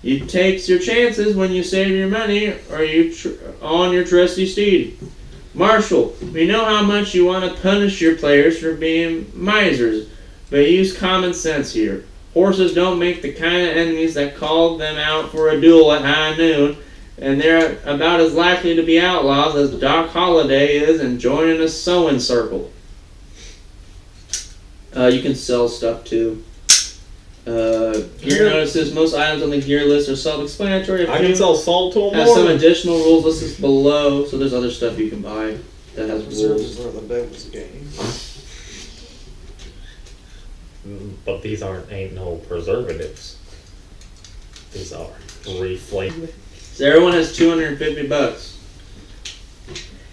You takes your chances when you save your money or you on your trusty steed. Marshal, we know how much you want to punish your players for being misers, but use common sense here. Horses don't make the kind of enemies that call them out for a duel at high noon, and they're about as likely to be outlaws as Doc Holliday is in joining a sewing circle. You can sell stuff too. Gear notices. Most items on the gear list are self-explanatory. I can sell salt to them. Has some additional rules listed below, so there's other stuff you can buy that has rules. But these ain't no preservatives. These are reflavored. So everyone has $250.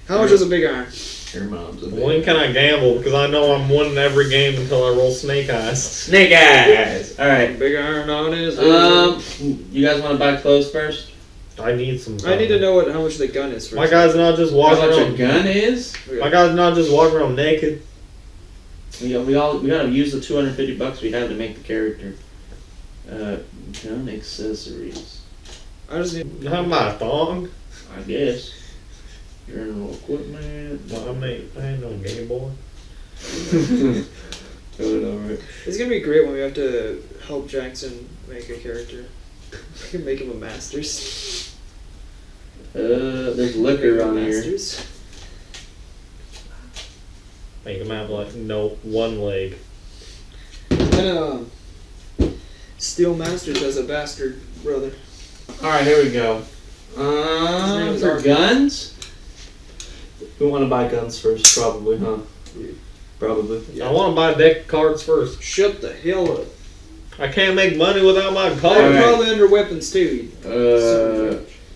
How much is a big iron? Your mom's a When can I gamble? Because I know I'm winning every game until I roll snake eyes. Snake eyes. All right. Big iron on it. You guys want to buy clothes first? I need some. I need to know how much the gun is first. My guy's not just How walking much around. a gun is? My guy's not just walking around naked. We gotta use the $250 we have to make the character. Gun accessories. I just need. Not my thong. I guess. General equipment. Well, I ain't no Game Boy. It's gonna be great when we have to help Jackson make a character. We can make him a masters. There's liquor on here. Masters. Make him have like one leg. And Steel Masters has a bastard brother. Alright, here we go. name is For Arthur. guns? We want to buy guns first, probably, huh? Probably. Yeah. I want to buy a deck of cards first. Shut the hell up. I can't make money without my Oh, cards. Alright. probably under weapons too.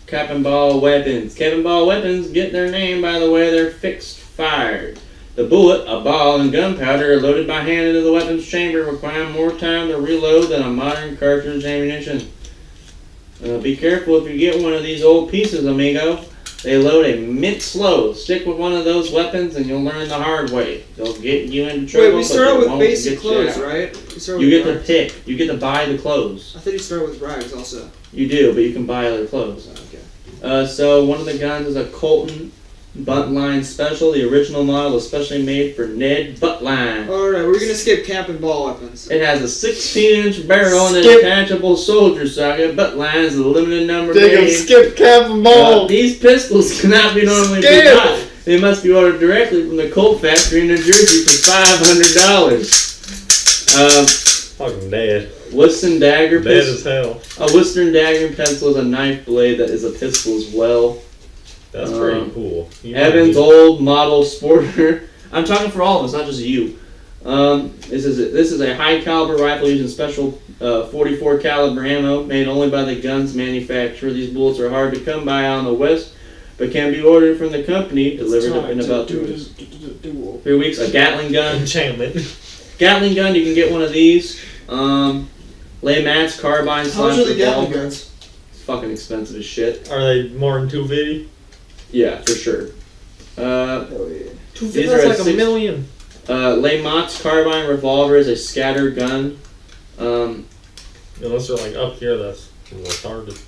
Cap and ball weapons. Cap and ball weapons get their name by the way they're fixed fired. The bullet, a ball, and gunpowder are loaded by hand into the weapons chamber, requiring more time to reload than a modern cartridge ammunition. Be careful if you get one of these old pieces, amigo. They load a mint slow. Stick with one of those weapons and you'll learn the hard way. They'll get you into trouble. Wait, we but start they with won't basic get clothes, you out. right? We start You with get to rags. pick. You get to buy the clothes. I thought you started with rags also. You do, but you can buy other clothes. Okay. So one of the guns is a Colton Buttline Special, the original model, especially made for Ned Buttline. Alright, we're gonna skip cap and ball weapons. It has a 16-inch barrel and an Skip. attachable soldier socket. Buttline is a limited number Jacob, made. skip cap and ball. These pistols cannot be normally be Skip. bought. They must be ordered directly from the Colt factory in New Jersey for $500. Fucking dead. Western dagger Dead pistol. as hell. A Western dagger pencil is a knife blade that is a pistol as well. That's pretty cool. You might Evans be- old model sporter. I'm talking for all of us, not just you. This is a high caliber rifle using special 44 caliber ammo made only by the guns manufacturer. These bullets are hard to come by on the West, but can be ordered from the company, delivered in about 3 weeks. 3 weeks. A Gatling gun. Enchantment. Gatling gun. You can get one of these. Lay mats, carbine, How much slash are the Gatling revolver. guns? It's fucking expensive as shit. Are they more than 250? Yeah, for sure. Hell yeah. 250, These are that's at like a six- million. Laymont's carbine revolver is a scatter gun. Unless they're like up here, that's retarded.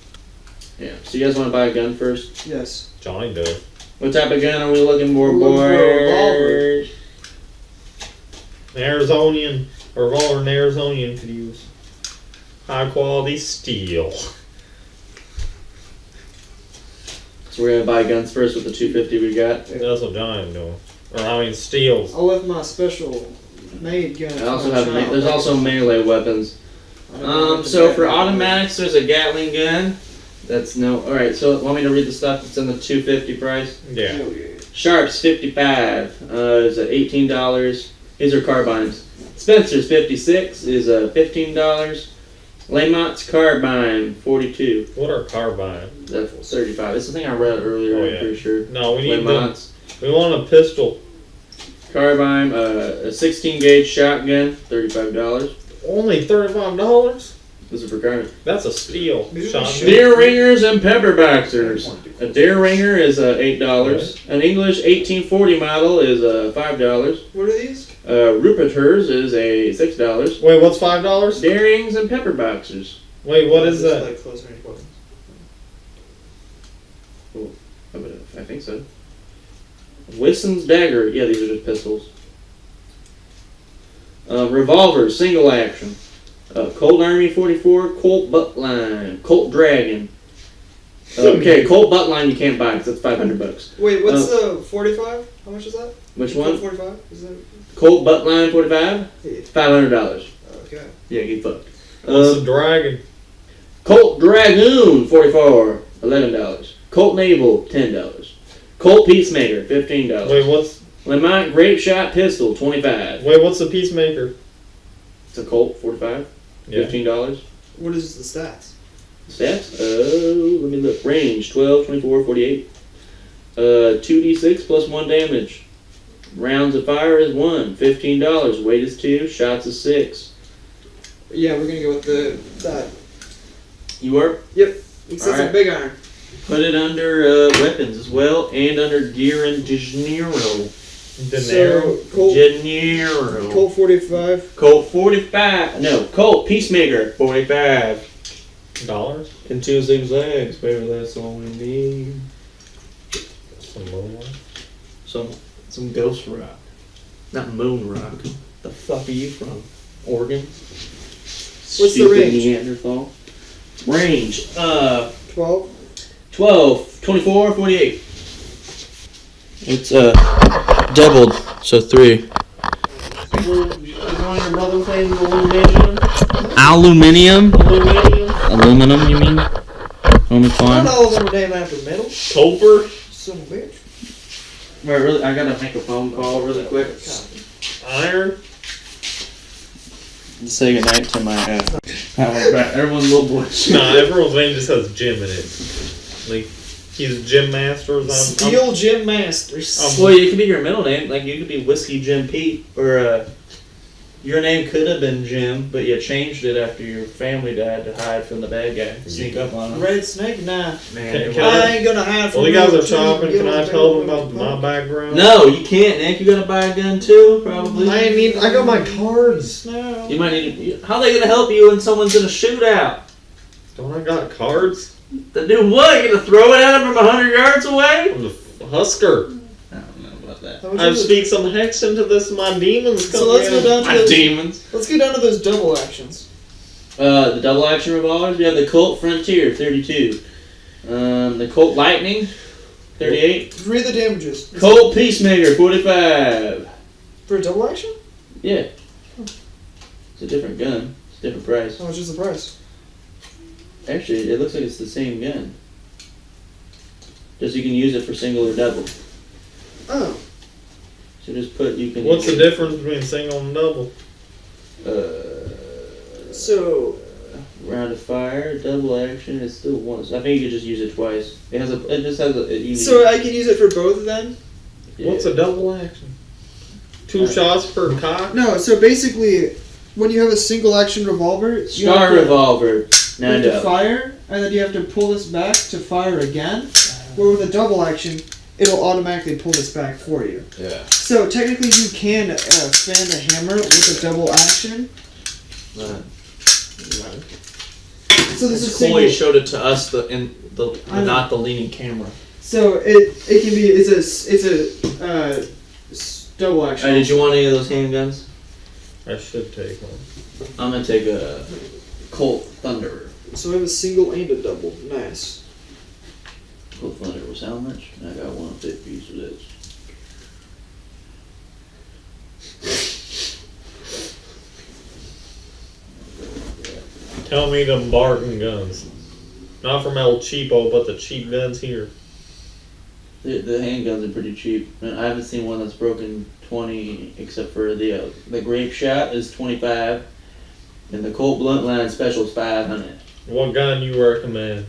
Yeah. So you guys want to buy a gun first? Yes. Johnny does. What type of gun are we looking for, We're looking for a boys? An Arizonian, a revolver an Arizonian could use. High quality steel. So we're gonna buy guns first with the 250 we got. That's what Johnny's doing. Or I mean steels. I left my special made gun. I also have there's also melee weapons. So for automatics, there's a Gatling gun. That's no. All right. So want me to read the stuff that's in the 250 price? Yeah. Sharps 55 is $18. These are carbines. Spencer's 56 is $15. Lamont's carbine 42. What are carbine? That's 35. It's the thing I read earlier. Oh, I'm yeah. pretty sure. No, we need Lamont's we want a pistol. carbine, a 16 gauge shotgun, $35. Only $35? This is for carbine. That's a steal. These are Shotgun. Deer ringers and pepper boxers. A deer ringer is $8. An English 1840 model is $5. What are these? Ruperters is a $6. Wait, what's $5? Deer rings and pepper boxers. Wait, what is that? Like close range weapons. I think so. Wisson's dagger. Yeah, these are just pistols. Revolver, single action. Colt Army 44, Colt Buttline, Colt Dragon. Okay, Colt Buttline you can't buy because that's $500. Wait, what's the 45? How much is that? Which one? 45? Is that? Colt Buttline 45, Yeah. $500. Okay. Yeah, get fucked. What's the dragon? Colt Dragoon 44, $11. Colt Naval $10. Colt Peacemaker $15. Wait, what's Lamont Grape Shot Pistol $25. what's the peacemaker? It's a Colt 45, Yeah. $15. What is the stats? Stats? Let me look. Range 12, 24, 48. 2d6 plus 1 damage. Rounds of fire is 1, $15. Weight is 2, shots is 6. Yeah, we're gonna go with that. You are? Yep. It says Alright. a big iron. Put it under weapons as well, and under gear and Janeiro. Dinero. So, Colt Janeiro. Colt 45. Colt 45. No, Colt Peacemaker 45. Dollars? And 2 zigzags, baby, that's all we need. Some little one. Some ghost rock. Not moon rock. The fuck are you from? Oregon? What's the range? Neanderthal. Range, 12. 12, 24, 48. It's doubled, so 3. Is one of your brother playing aluminum? Aluminium? Aluminum, you mean? Only Not fine. all of them are named after metal. Copper? Son of a bitch. Wait, really? I gotta make a phone call really quick. Iron? Say goodnight to my everyone's little boy. Nah, everyone's name just has Jim in it. Like, he's Jim Masters. Steel Gym Masters. Well, it could be your middle name. Like, you could be Whiskey Jim Pete, or your name could have been Jim, but you changed it after your family died to hide from the bad guy. Sneak up on him. Red Snake? Nah. Man, Can I ain't gonna hide from Well, you guys you are shopping. Can I two tell them yellow about my background? no, you can't, Nick. You gotta buy a gun too, probably. I mean, I got my cards. No. You might need to. How are they gonna help you when someone's in a shootout? Don't I got cards? To do what? You gonna throw it at him from 100 yards away? I'm the Husker. I don't know about that. How much I is it? speak some hex into this. My demons come So let's go in. down to My those, demons. let's go down to those double actions. The double action revolvers. We have the Colt Frontier 32. The Colt Lightning 38. Read the damages. Colt Peacemaker 45. For a double action? Yeah. It's a different gun. It's a different price. How much is the price? Actually, it looks like it's the same gun. Just you can use it for single or double. Oh. So just put you can. What's the difference between single and double? So, Round of fire, double action. It's still once. I think you could just use it twice. It has a. It just has a. so I can use it for both then? Yeah. What's a double action? 2 shots per cock? No, so basically, when you have a single action revolver, you Star have to, revolver? you have to fire, and then you have to pull this back to fire again. Where with a double action, it'll automatically pull this back for you. Yeah. So technically, you can fan a hammer with a double action. So this is Chloe single. showed it to us I know. not the leaning camera. So it can be it's a double action. Did you want any of those handguns? I should take one. I'm gonna take a Colt Thunderer. So I have a single and a double. Nice. Colt Thunder was how much? I got 150 for this. Tell me them Barton guns. Not from El Cheapo, but the cheap guns here. The handguns are pretty cheap. I haven't seen one that's broken 20, except for the grape shot is 25, and the Colt Blunt Line Special is 500. What gun you recommend?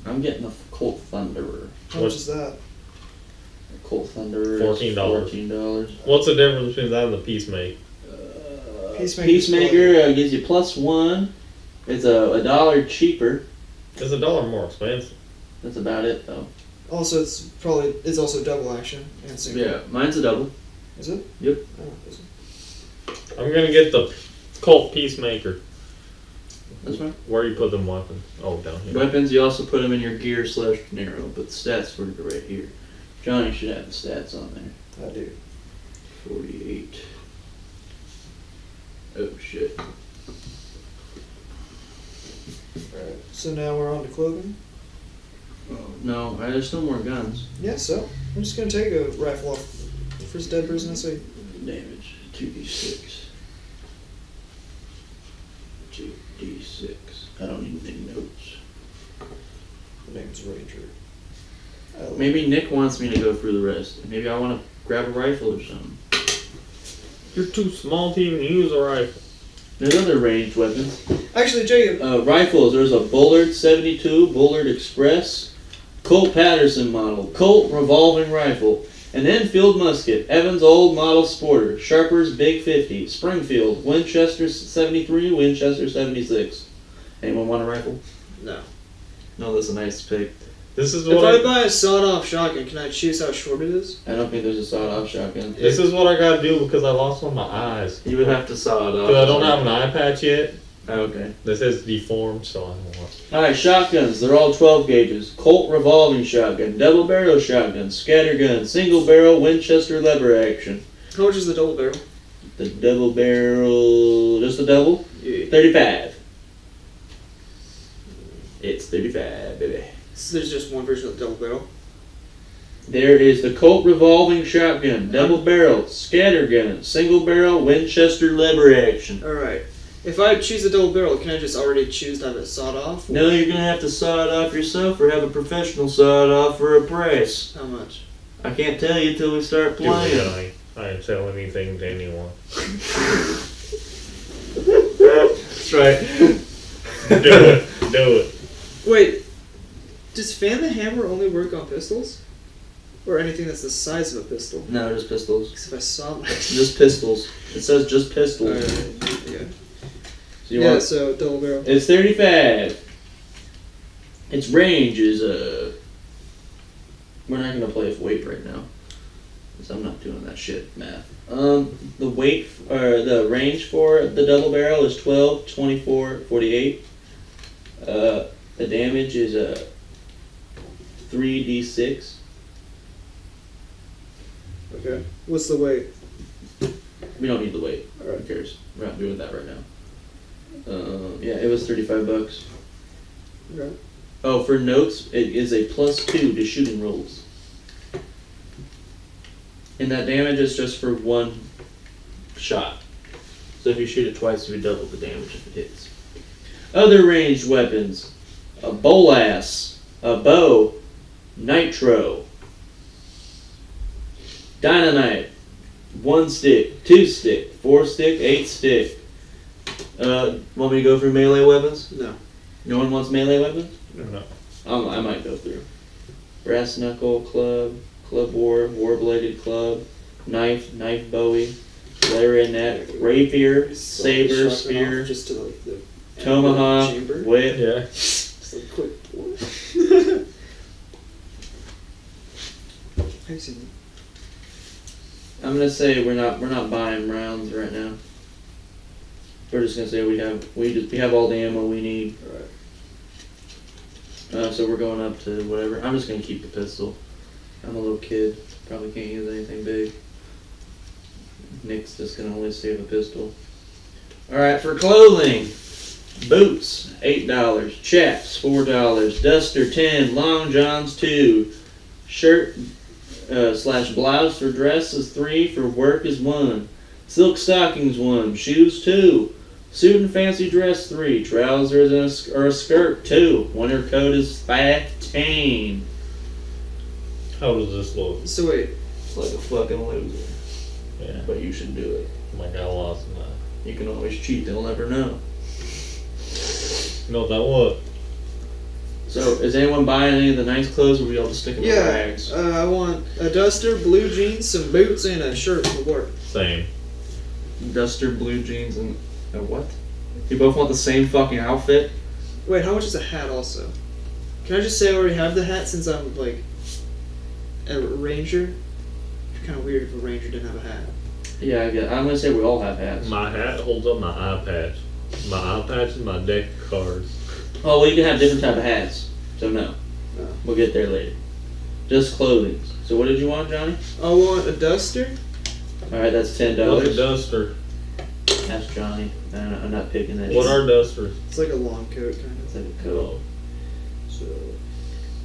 I'm getting a Colt Thunderer. How much is that? A Colt Thunderer $14. $14. What's the difference between that and the Peacemaker? Peacemaker gives you +1. It's a $1 cheaper. It's $1 more expensive. That's about it though. Also, it's also double action and single. Yeah, mine's a double. Is it? Yep. Oh, is it? I'm gonna get the Colt Peacemaker. That's fine. Where you put them weapons? Oh, down here. Weapons, you also put them in your gear / narrow, but the stats for it are right here. Johnny should have the stats on there. I do. 48. Oh shit. Alright. So now we're on to clothing. No, there's still more guns. Yeah. So I'm just gonna take a rifle off the first dead person I see. Damage 2d6. 2d6. I don't need any notes. The name's Ranger. Maybe Nick wants me to go through the rest. Maybe I want to grab a rifle or something. You're too small to even use a rifle. There's other ranged weapons. Actually, Jacob. Rifles. There's a Bullard 72, Bullard Express, Colt Patterson model, Colt revolving rifle, an Enfield musket, Evans old model sporter, Sharper's Big 50, Springfield, Winchester 73, Winchester 76. Anyone want a rifle? No. No, that's a nice pick. This is If what I buy a sawed-off shotgun, can I choose how short it is? I don't think there's a sawed-off shotgun. This is what I gotta do because I lost one of my eyes. You would have to saw it off. Because I don't have an eye patch yet. Okay. This is deformed, so I don't want. Alright, shotguns. They're all 12 gauges. Colt revolving shotgun, double barrel shotgun, scatter gun, single barrel, Winchester lever action. How much is the double barrel? The double barrel, just the double? Yeah. 35. It's 35, baby. So there's just one version of the double barrel. There is the Colt revolving shotgun, double barrel, scatter gun, single barrel, Winchester lever action. Alright. If I choose the double barrel, can I just already choose to have it sawed off? No, you're gonna have to saw it off yourself or have a professional saw it off for a price. How much? I can't tell you till we start playing. I ain't sell anything to anyone. That's right. Do it. Wait, does Fan the Hammer only work on pistols? Or anything that's the size of a pistol? No, just pistols. Because if I saw my... Just pistols. It says just pistols. Alright, yeah. So you want, So double barrel. it's 35. Its range is we're not gonna play with weight right now, because I'm not doing that shit math. The weight or the range for the double barrel is 12, 24, 48. The damage is 3d6. Okay. What's the weight? We don't need the weight. Alright. Who cares? We're not doing that right now. Yeah, it was $35. Okay. Oh, for notes, it is a +2 to shooting rolls. And that damage is just for one shot. So if you shoot it twice, you would double the damage if it hits. Other ranged weapons. A bolas, a bow, nitro, dynamite, 1 stick, 2 stick, 4 stick, 8 stick. Want me to go through melee weapons? No. No one wants melee weapons? No. I might go through. Brass knuckle, club, club war, war-bladed club, knife, knife bowie, lariat, rapier, saber, Shotgun spear, off just to the tomahawk, chamber. whip. Yeah. Just a quick. I've seen it. I'm gonna say we're not buying rounds right now. We're just gonna say we have all the ammo we need. Alright. So we're going up to whatever. I'm just gonna keep the pistol. I'm a little kid. Probably can't use anything big. Nick's just gonna always save a pistol. Alright, for clothing. Boots, $8. Chaps, $4. Duster, $10. Long johns, $2. Shirt / blouse or dress is $3. For work is $1. Silk stockings, $1. Shoes, $2. Suit and fancy dress, $3. Trousers or a skirt, $2. Winter coat is $15. How does this look? So wait, It's like a fucking loser. Yeah. But you should do it. My guy lost in that. You can always cheat, they'll never know. You know what that was? So, is anyone buying any of the nice clothes, or we all just stick them in yeah, rags? I want a duster, blue jeans, some boots, and a shirt for work. Same. Duster, blue jeans, and a what? You both want the same fucking outfit? Wait, how much is a hat also? Can I just say I already have the hat since I'm like a ranger? It's kind of weird if a ranger didn't have a hat. Yeah, I get. I'm gonna say we all have hats. My hat holds up my eye patch. My eye patch is my deck of cards. Oh, well, you can have different type of hats. So no, No. we'll get there later. Just clothing. So what did you want, Johnny? I want a duster. All right, that's $10. What's a duster? That's Johnny. I'm not picking that. What are dusters? It's like a long coat kind It's of. like a coat. So.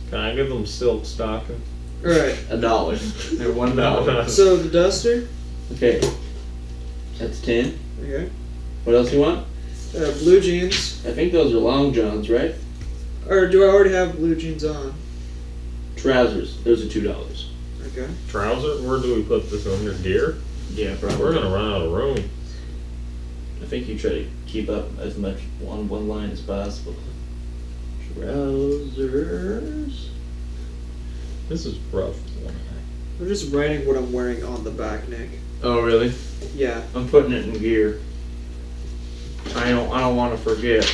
Can I give them silk stockings? All right. $1. They're $1. So the duster. Okay. That's 10. Okay. What else you want? Blue jeans. I think those are long johns, right? Or do I already have blue jeans on? Trousers. Those are $2. Okay. Trouser? Where do we put this under gear? Yeah, probably. We're gonna run out of room. I think you try to keep up as much on one line as possible. Trousers. This is rough. I'm just writing what I'm wearing on the back, Nick. Oh, really? Yeah. I'm putting it in gear. I don't want to forget.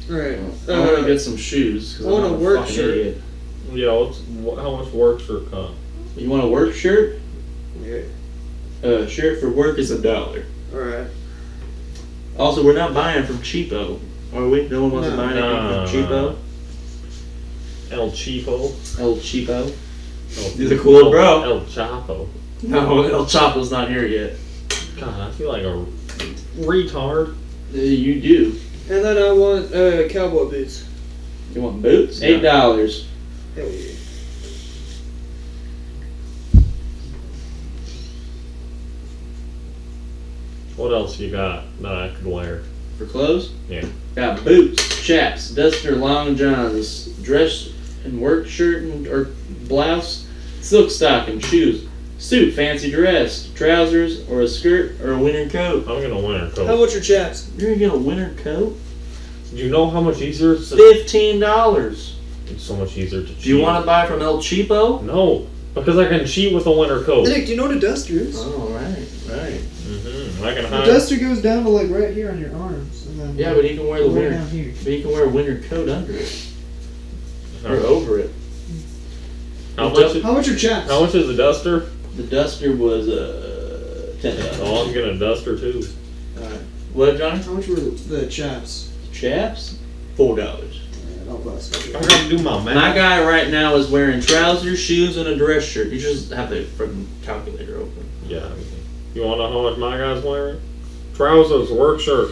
All right. I want to get some shoes. 'Cause I want I'm a not work fucking shirt. idiot. Yeah, how much work shirt cost? You want a work shirt? Yeah. Shirt for work is $1. All right. Also, we're not buying from cheapo. Are we? No one wants to No. buy anything from cheapo. El Cheapo. El cheapo. El, He's a cool bro. El Chapo. No, El Chapo's not here yet. God, I feel like a retard. You do. And then I want cowboy boots. You want boots? Yeah. $8. Hell yeah. What else you got that I could wear? For clothes? Yeah. Got boots, chaps, duster, long johns, dress and work shirt or blouse, silk stocking, shoes, suit, fancy dress, trousers, or a skirt or a winter coat. I'm gonna winter coat. How about your chaps? You're gonna get a winter coat? Do you know how much easier it's $15. It's so much easier to cheat. Do you want to buy from El Cheapo? No, because I can cheat with a winter coat. Nick, do you know what a duster is? Oh, right. I can The hide. duster goes down to like right here on your arms, and then Yeah, but you can wear the right winter. down here. But you can wear a winter coat under it or over it. How much? How about your chaps? How much is the duster? The duster was $10. Oh, I'm getting a duster too. What, Johnny? How much were the chaps? Chaps? $4. Yeah, I'll bust. I'm gonna do my math. My guy right now is wearing trousers, shoes, and a dress shirt. You just have the freaking calculator open. Yeah. You wanna know how much my guy's wearing? Trousers, work shirt,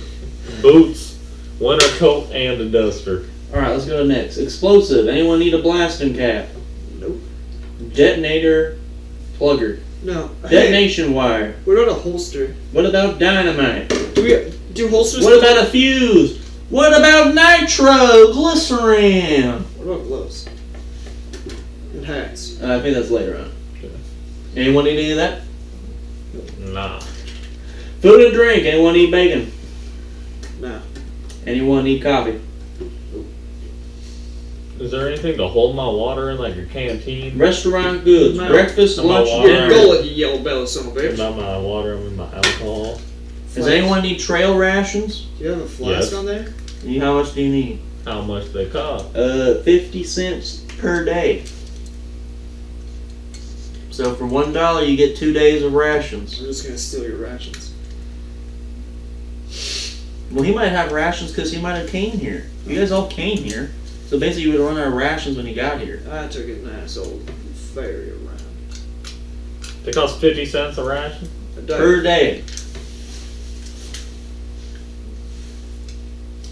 boots, winter coat, and a duster. Alright, let's go to next. Explosive. Anyone need a blasting cap? Nope. Detonator plugger. No. Hey, Detonation wire. what about a holster? What about dynamite? Do holsters? What about a fuse? What about nitroglycerin? What about gloves? And hats. I think that's later on. Anyone need any of that? Nah. Food and drink. Anyone need bacon? No. Anyone need coffee? Is there anything to hold my water in, like a canteen? Restaurant goods. No. Breakfast, I'm lunch, a Your Alright. dinner. gullet, you yellow belly son of a bitch. Not my water, I mean my alcohol. Does anyone need trail rations? Do you have a flask Yes. on there? How much do you need? How much they cost? 50 cents per day. So for $1, you get 2 days of rations. I'm just gonna steal your rations. Well, he might have rations because he might have came here. You guys all came here. So basically you would run out of rations when he got here. I took a nice old ferry around. They cost 50 cents a ration? A day. Per day.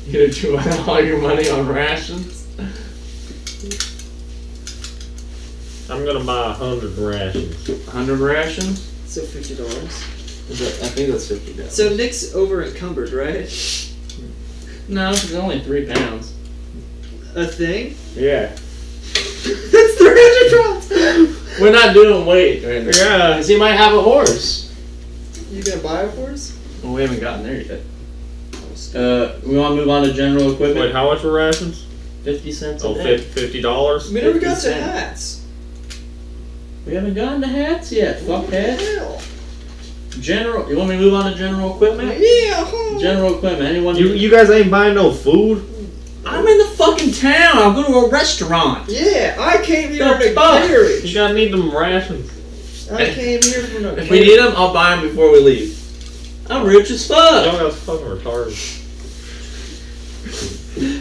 You gonna chew all your money on rations? I'm gonna buy 100 rations. 100 rations? So $50. I think that's $50. So Nick's over encumbered, right? No, it's only 3 pounds. A thing? Yeah. That's 300 pounds! We're not doing weight right now. Yeah. Because he might have a horse. You gonna buy a horse? Well, we haven't gotten there yet. We want to move on to general equipment. Wait, how much were rations? 50 cents a Oh, day. $50? We never got 50 to cents. hats. We haven't gotten to hats yet. Fuck hats. Hell. General. You want me to move on to general equipment? Yeah. General equipment. Anyone? You guys ain't buying no food? I'm in the fucking town. I'll go to a restaurant. Yeah, I came here The in a fuck? You carriage. gotta need them rations. I came here from a If we need them, I'll buy them before we leave. I'm rich as Y'all fuck. guys fucking retarded.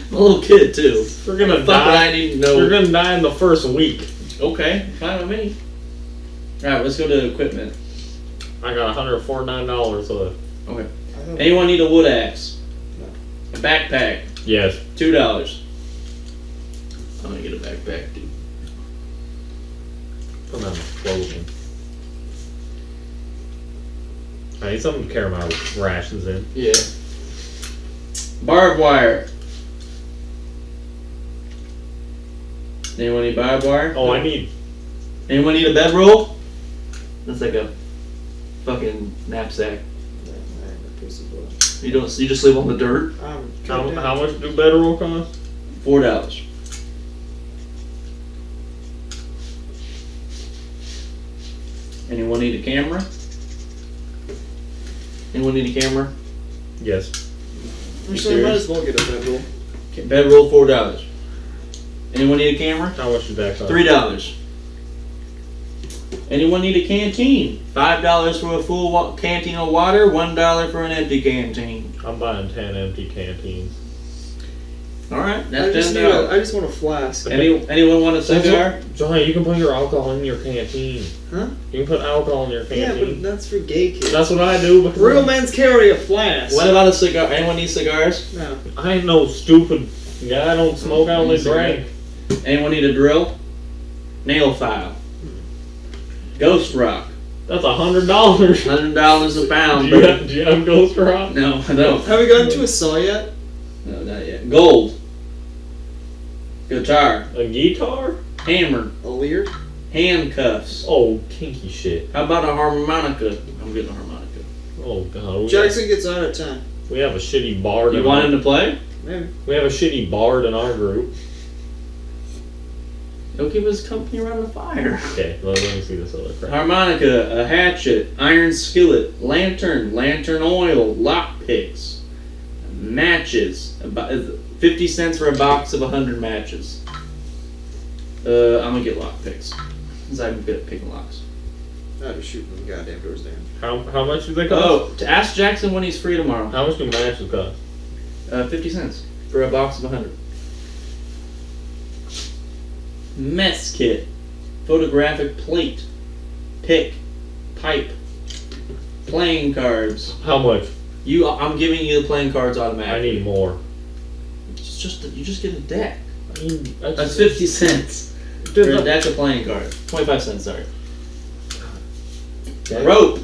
I'm a little kid too. We're gonna Fuck what I die. need to know. You're gonna die in the first week. Okay, fine with me. Alright, let's go to equipment. I got $149 left. Okay. Anyone need a wood axe? No. A backpack? Yes. $2. I'm gonna get a backpack too. Put on clothing. I need something to carry my rations in. Yeah. Barbed wire. Anyone need barbed wire? Oh, I need. Anyone need a bedroll? That's like a fucking knapsack. You don't. You just sleep on the dirt. How much do bedroll cost? $4. Anyone need a camera? Anyone need a camera? Yes. Actually, I might as well get a bedroll. Bedroll $4. Anyone need a camera? How much did that cost? $3. Anyone need a canteen? $5 for a full canteen of water, $1 for an empty canteen. I'm buying 10 empty canteens. Alright, I that's just, $10. I just want a flask. Anyone want a cigar? Johnny, you can put your alcohol in your canteen. Huh? You can put alcohol in your Yeah, canteen. but that's for gay kids. That's what I do. But Real men's carry a flask. What about a cigar? Anyone need cigars? No. I ain't no stupid guy. I don't smoke. I only drink. Anyone need a drill? Nail file. Ghost rock. That's $100. $100 a pound. Do you have Ghost Rock? No, I don't. Have we gotten to a saw yet? No, not yet. Gold. Guitar. A guitar? Hammer. A leer? Handcuffs. Oh, kinky shit. How about a harmonica? I'm getting a harmonica. Oh god. Jackson gets out of 10. We have a shitty bard. You in want our- him to play? Maybe. We have a shitty bard in our group. He'll keep us company around the fire. Okay, let me see this other crap. Harmonica, a hatchet, iron skillet, lantern, lantern oil, lock picks, matches. About 50 cents for a box of 100 matches. I'm gonna get lock picks. Because I'm good at picking locks. I'll just shoot them goddamn doors down. How much do they cost? Oh, to ask Jackson when he's free tomorrow. How much do matches cost? 50 cents for a box of 100. Mess kit, photographic plate, pick, pipe, playing cards. How much? I'm giving you the playing cards I automatically. need more. You just get a deck. That's That's 50 cents for a deck of playing cards. 25 cents, sorry. Okay. Rope.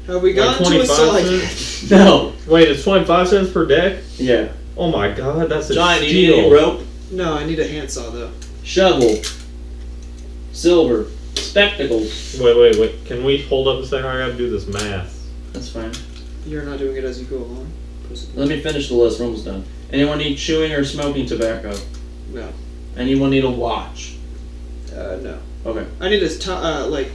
Have we Like gotten to a 25 saw yet? cents? No. Wait, it's 25 cents per deck? Yeah. Oh my god, that's a John, you need steal. any rope? No, I need a handsaw though. Shovel. Silver. Spectacles. Wait. Can we hold up a second? I gotta do this math. That's fine. You're not doing it as you go along. Let me finish the list. We're almost done. Anyone need chewing or smoking tobacco? No. Anyone need a watch? No. Okay. I need a like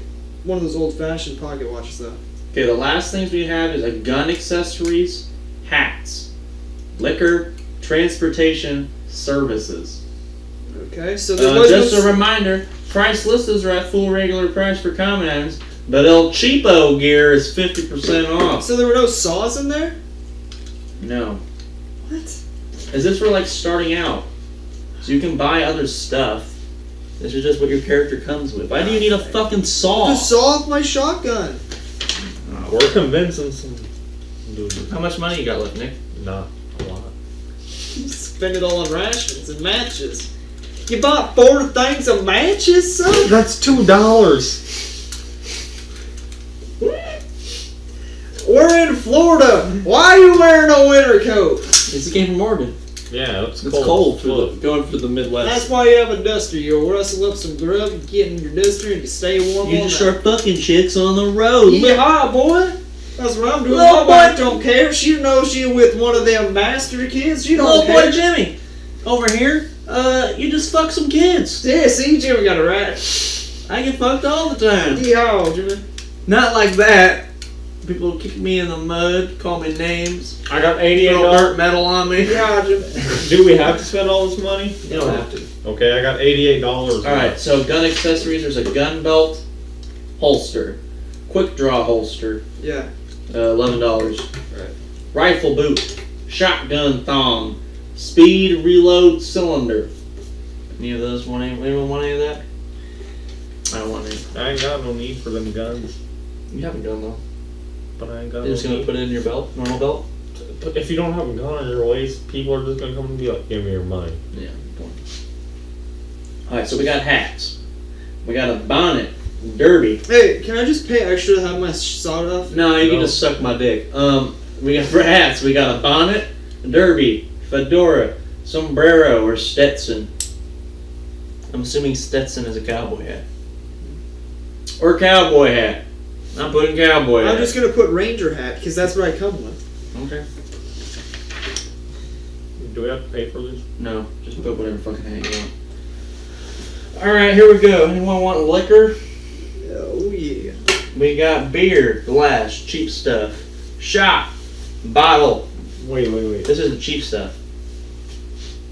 one of those old-fashioned pocket watches though. Okay, the last things we have is a gun accessories, hats, liquor, transportation, services. Okay, so there was Just no a reminder, price listers are at full regular price for common items, but El Cheapo gear is 50% off. So there were no saws in there? No. What? Is this for like starting out? So you can buy other stuff. This is just what your character comes with. Why do you need a fucking saw? To saw off my shotgun. We're convincing some dude. How much money you got left, Nick? Not a lot. Spend it all on rations and matches. You bought 4 things of matches, son? That's $2. We're in Florida. Why are you wearing a winter coat? It's came from Oregon. Yeah, it's cold going for the Midwest. That's why you have a duster. You rustle up some grub, you get in your duster, and you stay warm You all just night. start fucking chicks on the road. Yeah, boy. That's what I'm doing. Little My wife boy- don't care. She knows she with one of them master kids. She don't Little care. boy Jimmy, over here, you just fuck some kids. Yeah, see, Jimmy got it right. I get fucked all the time. Yeehaw, Jimmy. Not like that. People kick me in the mud, call me names, I got throw $88. dirt metal on me. Yeehaw, Jimmy. Do we have to spend all this money? You don't have to. Okay, I got $88. Alright, so gun accessories, there's a gun belt, holster, quick draw holster, Yeah. $11. Right. Rifle boot, shotgun thong, speed reload cylinder. Any of those anyone want any of that? I don't want any. I ain't got no need for them guns, You have a gun though. but I ain't got You're just no gonna need. put it in your belt, normal belt? But if you don't have a gun on your waist, people are just gonna come and be like, "Give me your money." Yeah. Alright, so we got hats. We got a bonnet, derby. Hey, can I just pay extra to have my sawed off? No, you can No. just suck my dick. We got for hats, we got a bonnet, derby, fedora, sombrero, or Stetson. I'm assuming Stetson is a cowboy hat. Or cowboy hat. I'm putting cowboy hat. I'm just gonna put ranger hat because that's what I come with. Okay. Do we have to pay for this? No, just put whatever fucking hat you want. Alright, here we go. Anyone want liquor? Oh yeah. We got beer, glass, cheap stuff, shot, bottle. Wait. This is the cheap stuff.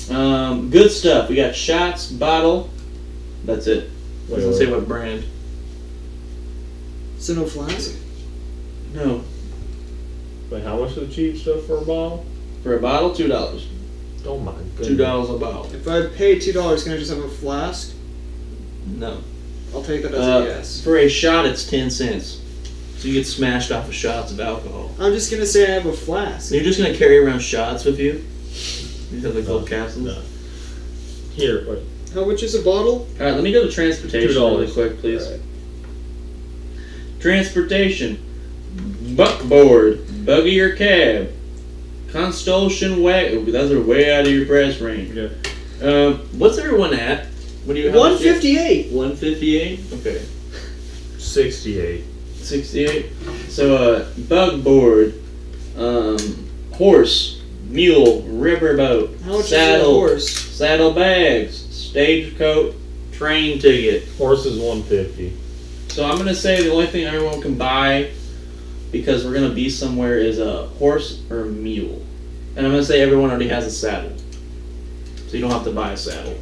Good stuff. We got shots, bottle. That's it. Doesn't say what brand. So no flask? No. Wait, how much is the cheap stuff for a bottle? For a bottle, $2. Oh my goodness. $2 a bottle. If I pay $2, can I just have a flask? No. I'll take that as a yes. For a shot, it's 10 cents. So you get smashed off of shots of alcohol. I'm just gonna say I have a flask. So you're just gonna carry around shots with you? You have like little capsules? No. Here, wait. How much is a bottle? Alright, let me go to transportation $2. really quick, please. Alright. Transportation. Buckboard. Buggy or cab. Constellation wagon. Those are way out of your price range. Yeah. What's everyone at? What do you have? 158. 158? Okay. 68. 68. So, bugboard, horse, mule, riverboat, How much saddle, is a horse? saddlebags, stagecoach, train ticket. Horse is 150. So I'm gonna say the only thing everyone can buy, because we're gonna be somewhere, is a horse or a mule. And I'm gonna say everyone already has a saddle, so you don't have to buy a saddle.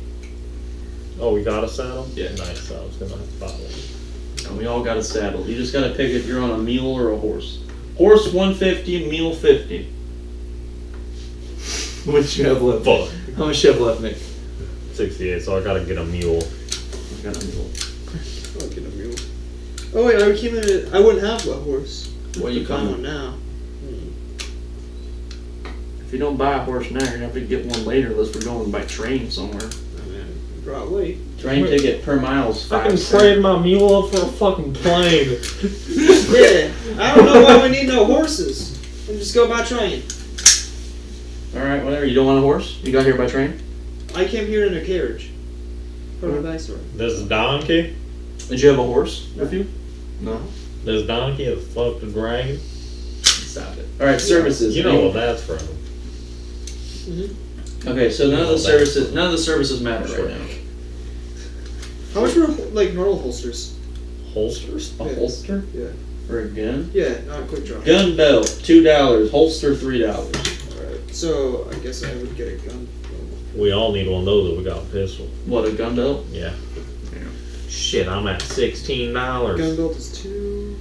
Oh, we got a saddle? Yeah. Nice. I was gonna have to buy one. And we all got a saddle. You just gotta pick if you're on a mule or a horse. Horse 150, mule 50. How much you have left? Fuck. How much you have left, Nick? 68, so I gotta get a mule. I got a mule. I'll get a mule. Oh wait, I wouldn't have a horse. What you Buy coming? one now. If you don't buy a horse now, you're gonna have to get one later unless we're going by train somewhere. I mean, probably. Train ticket per mile is I can 5 trade cents. my mule up for a fucking plane. Yeah. I don't know why we need no horses. And just go by train. Alright, whatever. You don't want a horse? You got here by train? I came here in a carriage. For my backstory. This donkey? Did you have a horse with you? No. This donkey is fucked a dragon? Stop it. Alright, services. You know what that's from. Okay, so none of the services matter right now. How much were like normal holsters? Holsters? A Yeah. holster? Yeah. For a gun? Yeah, not a quick draw. Gun belt, $2. Holster, $3. Alright. So I guess I would get a gun. We all need one of those if we got a pistol. What, a gun belt? Yeah. Shit, I'm at $16. Gun belt is 2.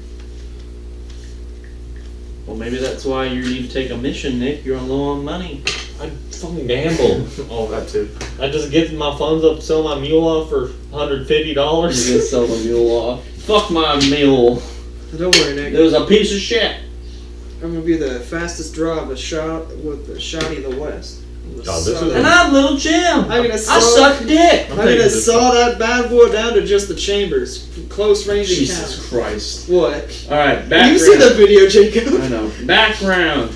Well, maybe that's why you need to take a mission, Nick. You're on low on money. I fucking gamble. All that too. I just get my funds up, sell my mule off for $150. You gonna sell the mule off? Fuck my mule. Don't worry, Nick. It was a piece of shit. I'm gonna be the fastest driver shot with the shotty in the West. God, this is And I'm Little Jim. I'm gonna I saw, suck dick. I'm gonna saw that bad boy down to just the chambers, close range Jesus encounter. Christ. What? All right, background. You see the video, Jacob? I know. Background.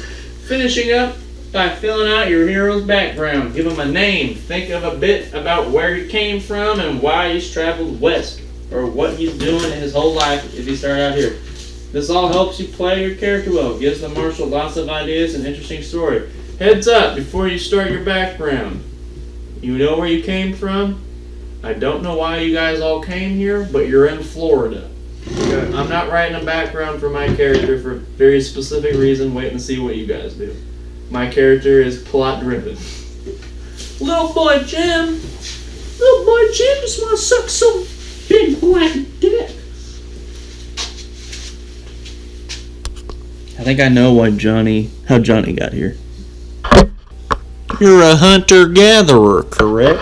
Finishing up by filling out your hero's background. Give him a name. Think of a bit about where he came from and why he's traveled west, or what he's doing in his whole life if he started out here. This all helps you play your character well. Gives the marshal lots of ideas and interesting story. Heads up before you start your background. You know where you came from? I don't know why you guys all came here, but you're in Florida. I'm not writing a background for my character for a very specific reason. Wait and see what you guys do. My character is plot driven. Little boy Jim just wanna suck some big black dick. I think I know how Johnny got here. You're a hunter-gatherer, correct?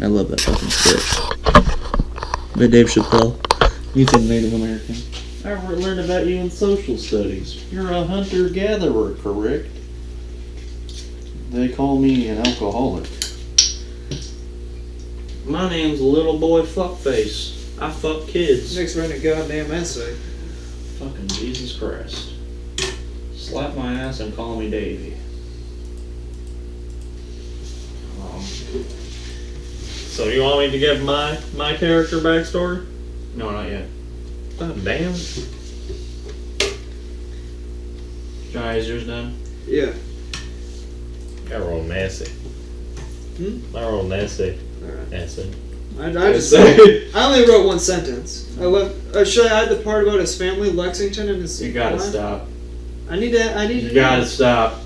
I love that fucking skit. By Dave Chappelle. He's a Native American. I learned about you in social studies. You're a hunter-gatherer, correct? They call me an alcoholic. My name's Little Boy Fuckface. I fuck kids. Nick's writing a goddamn essay. Fucking Jesus Christ. Slap my ass and call me Davey. So you want me to give my character backstory? No, not yet. God damn. Johnny, is yours done? Yeah. I rolled nasty. I rolled nasty. Alright. Nasty. I only wrote one sentence. Should I add the part about his family, Lexington, and his? You gotta line? stop. I need to. You gotta stop.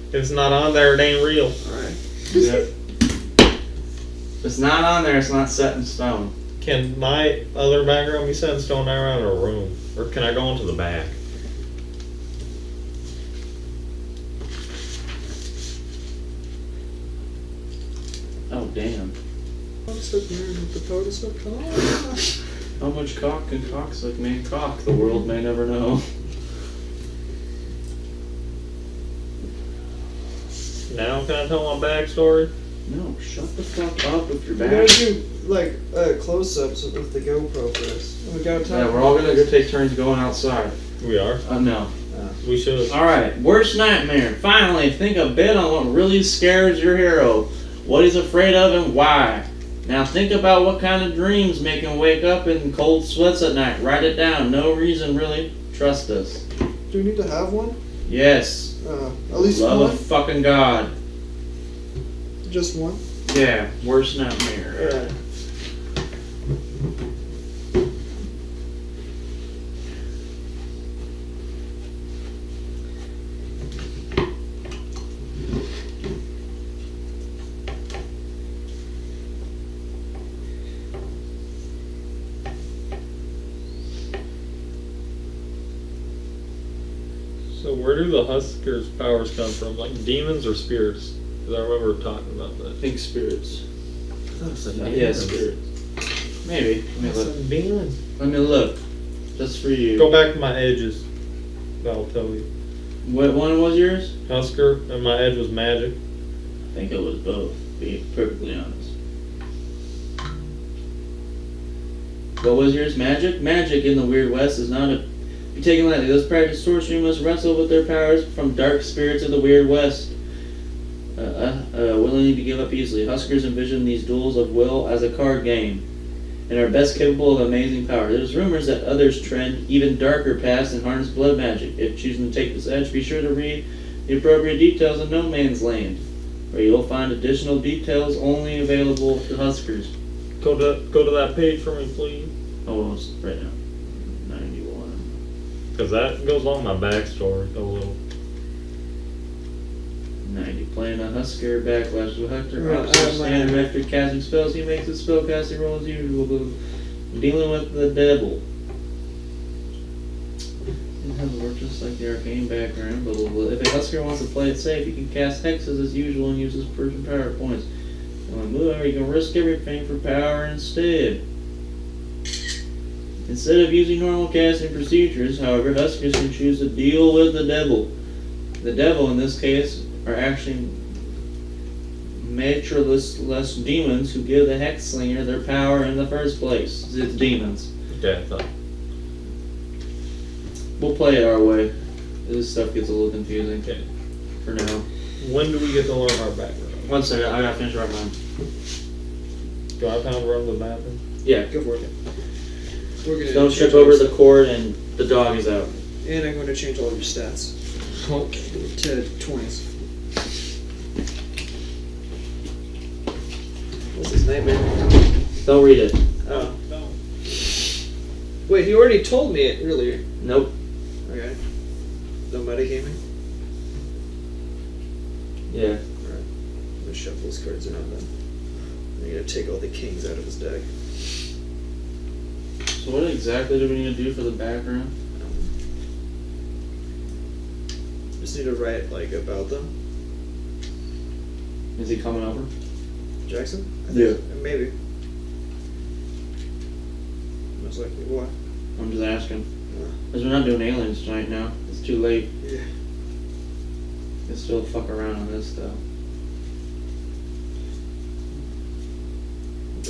If it's not on there, it ain't real. All right. Yep. If it's not on there, it's not set in stone. Can my other background be set in stone around a room? Or can I go into the back? Oh, damn. How much cock can cocksuck man cock? The world may never know. Now can I tell my backstory? No, shut the fuck up with your We back. gotta do like close-ups with the GoPro for this. We gotta talk. Yeah, we're all gonna go take turns going outside. We are. No. We should. Alright, worst nightmare. Finally, think a bit on what really scares your hero. What he's afraid of and why. Now think about what kind of dreams make him wake up in cold sweats at night. Write it down. No reason, really. Trust us. Do we need to have one? Yes. At least Love one. of fucking God. Just one. Yeah, worst nightmare. Alright. So where do the Huskers' powers come from? Like demons or spirits? Because I remember talking about I that. think spirits. Yeah, demons. spirits. Maybe. Let me look. Some demons. Let me look. Just for you. Go back to my edges. That'll tell you. What one was yours? Husker, and my edge was magic. I think it was both, to be perfectly honest. What was yours? Magic? Magic in the Weird West is not a be taken lightly. Those practice sorcery must wrestle with their powers from dark spirits of the Weird West, willing to give up easily. Huskers envision these duels of will as a card game, and are best capable of amazing power. There's rumors that others trend even darker paths and harness blood magic. If choosing to take this edge, be sure to read the appropriate details of No Man's Land, where you'll find additional details only available to Huskers. Go to that page for me, please. Oh, it's right now. 91. Because that goes along my backstory a little. 90. Playing a Husker backlash with Hector. Right, Officer my- standard after casting spells. He makes his spellcasting roll as usual. Dealing with the devil. Didn't have the word just like the arcane background, but if a Husker wants to play it safe, you can cast hexes as usual and use his Persian power points. And when move, you can risk everything for power instead. Instead of using normal casting procedures, however, Huskers can choose to deal with the devil. The devil, in this case, are actually matroless demons who give the hex slinger their power in the first place. It's demons. Okay, I thought. We'll play it our way. This stuff gets a little confusing. Okay. For now. When do we get to learn our background? 1 second, I gotta finish writing mine. Do I have time to run to the bathroom? Yeah. Go for it. We're gonna Don't change trip all over your the stuff. cord and the dog is out. And I'm going to change all of your stats Okay. to 20s. What's his name, man? Don't read it. Oh. Wait, he already told me it earlier. Nope. Okay. Nobody came in? Yeah. Alright. I'm gonna shuffle his cards around then. I'm gonna take all the kings out of his deck. So what exactly do we need to do for the background? Just need to write, like, about them. Is he coming over? Jackson? Yeah. Maybe. Most likely. Why? I'm just asking. Because we're not doing aliens tonight now. It's too late. Yeah. Can still fuck around on this stuff.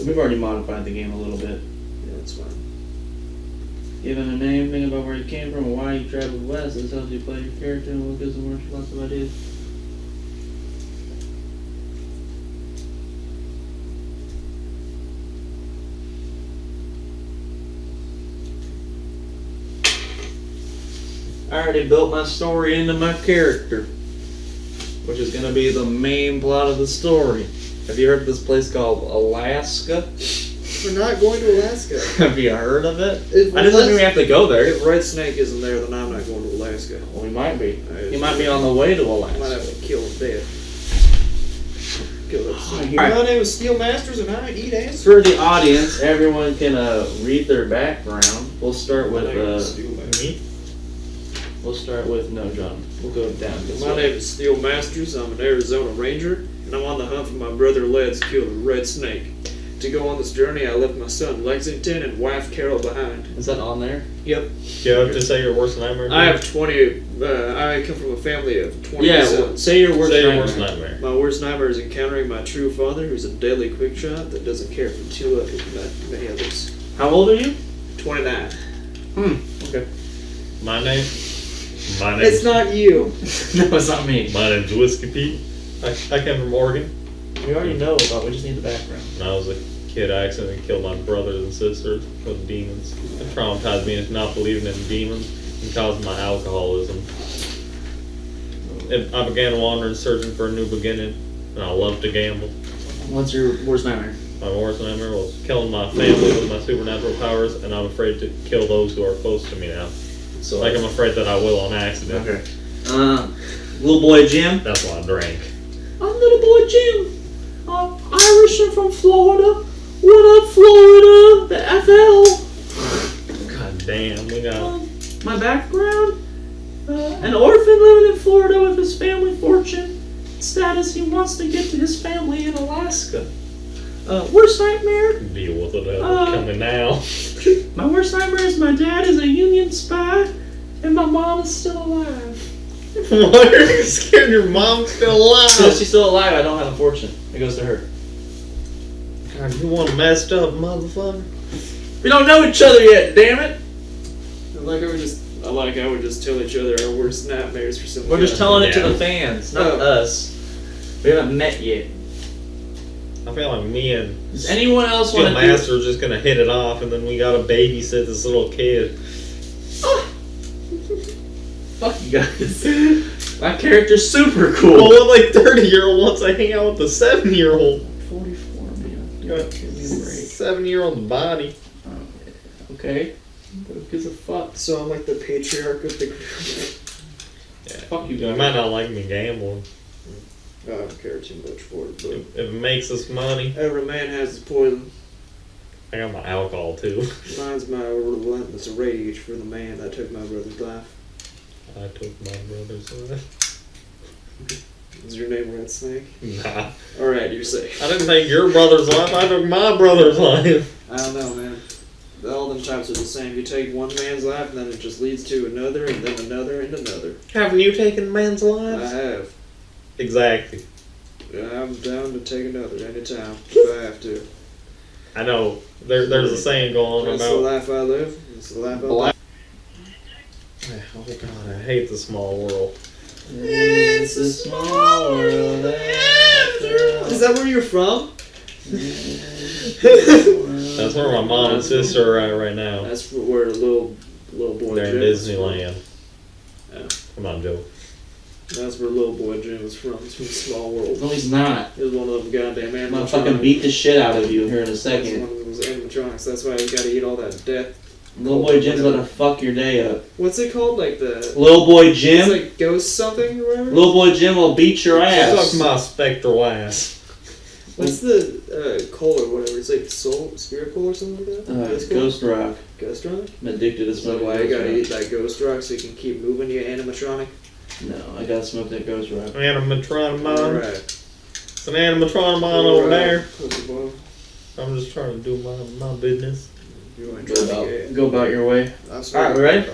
We've already modified the game a little bit. Yeah, that's fine. Given a name, think about where you came from and why you traveled west. This helps you play your character and what gives the martial lots of ideas. I already built my story into my character, which is going to be the main plot of the story. Have you heard of this place called Alaska? We're not going to Alaska. Have you heard of it? If I didn't think we have to go there. If Red Snake isn't there, then I'm not going to Alaska. Well, we might be. I He might be on the way to I might have Alaska. to kill him dead. Kill that snake. Alright. My name is Steel Masters and I eat ass. For the audience, everyone can read their background. We'll start with Me? we'll start with no, John. We'll go down this My way. name is Steel Masters. I'm an Arizona Ranger, and I'm on the hunt for my brother Led's kill the Red Snake. To go on this journey, I left my son Lexington and wife Carol behind. Is that on there? Yep. Do you have to say your worst nightmare? I have 20. I come from a family of 20 Yeah. sons. Say your worst Say your nightmare. worst nightmare. My worst nightmare is encountering my true father, who's a deadly quick shot that doesn't care for many others. How old are you? 29. Okay. My name? My It's name's, not you. No, it's not me. my name's Whiskey Pete. I came from Oregon. We already know about. We just need the background. When I was a kid, I accidentally killed my brothers and sisters with demons. It traumatized me into not believing in demons and caused my alcoholism. I began wandering, searching for a new beginning, and I loved to gamble. What's your worst nightmare? My worst nightmare was killing my family with my supernatural powers, and I'm afraid to kill those who are close to me now. So Like I'm afraid that I will on accident. Okay. Little boy Jim. That's why I drank. I'm little boy Jim. I'm Irish and from Florida. What up, Florida? The FL. God damn, we got. My background? An orphan living in Florida with his family fortune. Status, he wants to get to his family in Alaska. Worst nightmare? Deal with it. Coming now. My worst nightmare is my dad is a Union spy and my mom is still alive. Why are you scared your mom's still alive? So she's still alive, I don't have a fortune. It goes to her. God, you one messed up motherfucker. We don't know each other yet, damn it! I like how we just tell each other our worst nightmares for some We're just reason. telling it to Yeah. the fans, not Oh. us. We haven't met yet. I feel like me and Does anyone else Steel want to Master are just gonna hit it off, and then we gotta babysit this little kid. Fuck you guys. My character's super Well, cool. what like 30-year-old wants to hang out with the 7-year-old? 44, man. Got Give me a break. 7-year-old's body. Okay. Who gives a fuck? So I'm like the patriarch of the group. Yeah. Fuck you You guys. might not like me gambling. I don't care too much for it, but If it makes us money, every man has his poison. I got my alcohol too. Mine's my relentless rage for the man that took my brother's life. I took my brother's life. Is your name Red Snake? Nah. Alright, you're safe. I didn't take your brother's life, I took my brother's life. I don't know, man. All them types are the same. You take one man's life, and then it just leads to another, and then another, and another. Haven't you taken man's I lives? have. Exactly. Yeah, I'm down to take another anytime if I have to. I know. There's a saying going on That's the about. life I live. That's the life I live. Black. Oh god, I hate the small world. It's a small world after all. Is that where you're from? That's where my mom and sister are at right now. That's where little boy They're in Jim is Disneyland. Yeah. Come on, Joe. from. That's where little boy Jim is from. He's from Small World. No, he's not. He was one of them goddamn I'm gonna animatronics. fucking beat the shit out of you here in a That's second. one of those animatronics. That's why you gotta eat all that death. Little boy Jim's gonna fuck your day up. What's it called? Like the... Little boy It's Jim. like ghost something or whatever? Little boy Jim will beat your ass. Suck my spectral ass. What's the coal or whatever? It's like soul, spirit coal or something like that? Ghost coal? Ghost rock. Ghost rock? I'm addicted to So smoking why you ghost gotta rock. eat that ghost rock so you can keep moving your animatronic? No, I gotta smoke that ghost rock. Animatronic mine. Alright. It's an animatronic mine over there. Pussy boy. I'm just trying to do my business. You ain't trying to get... Go about your way. That's Alright, right. we ready?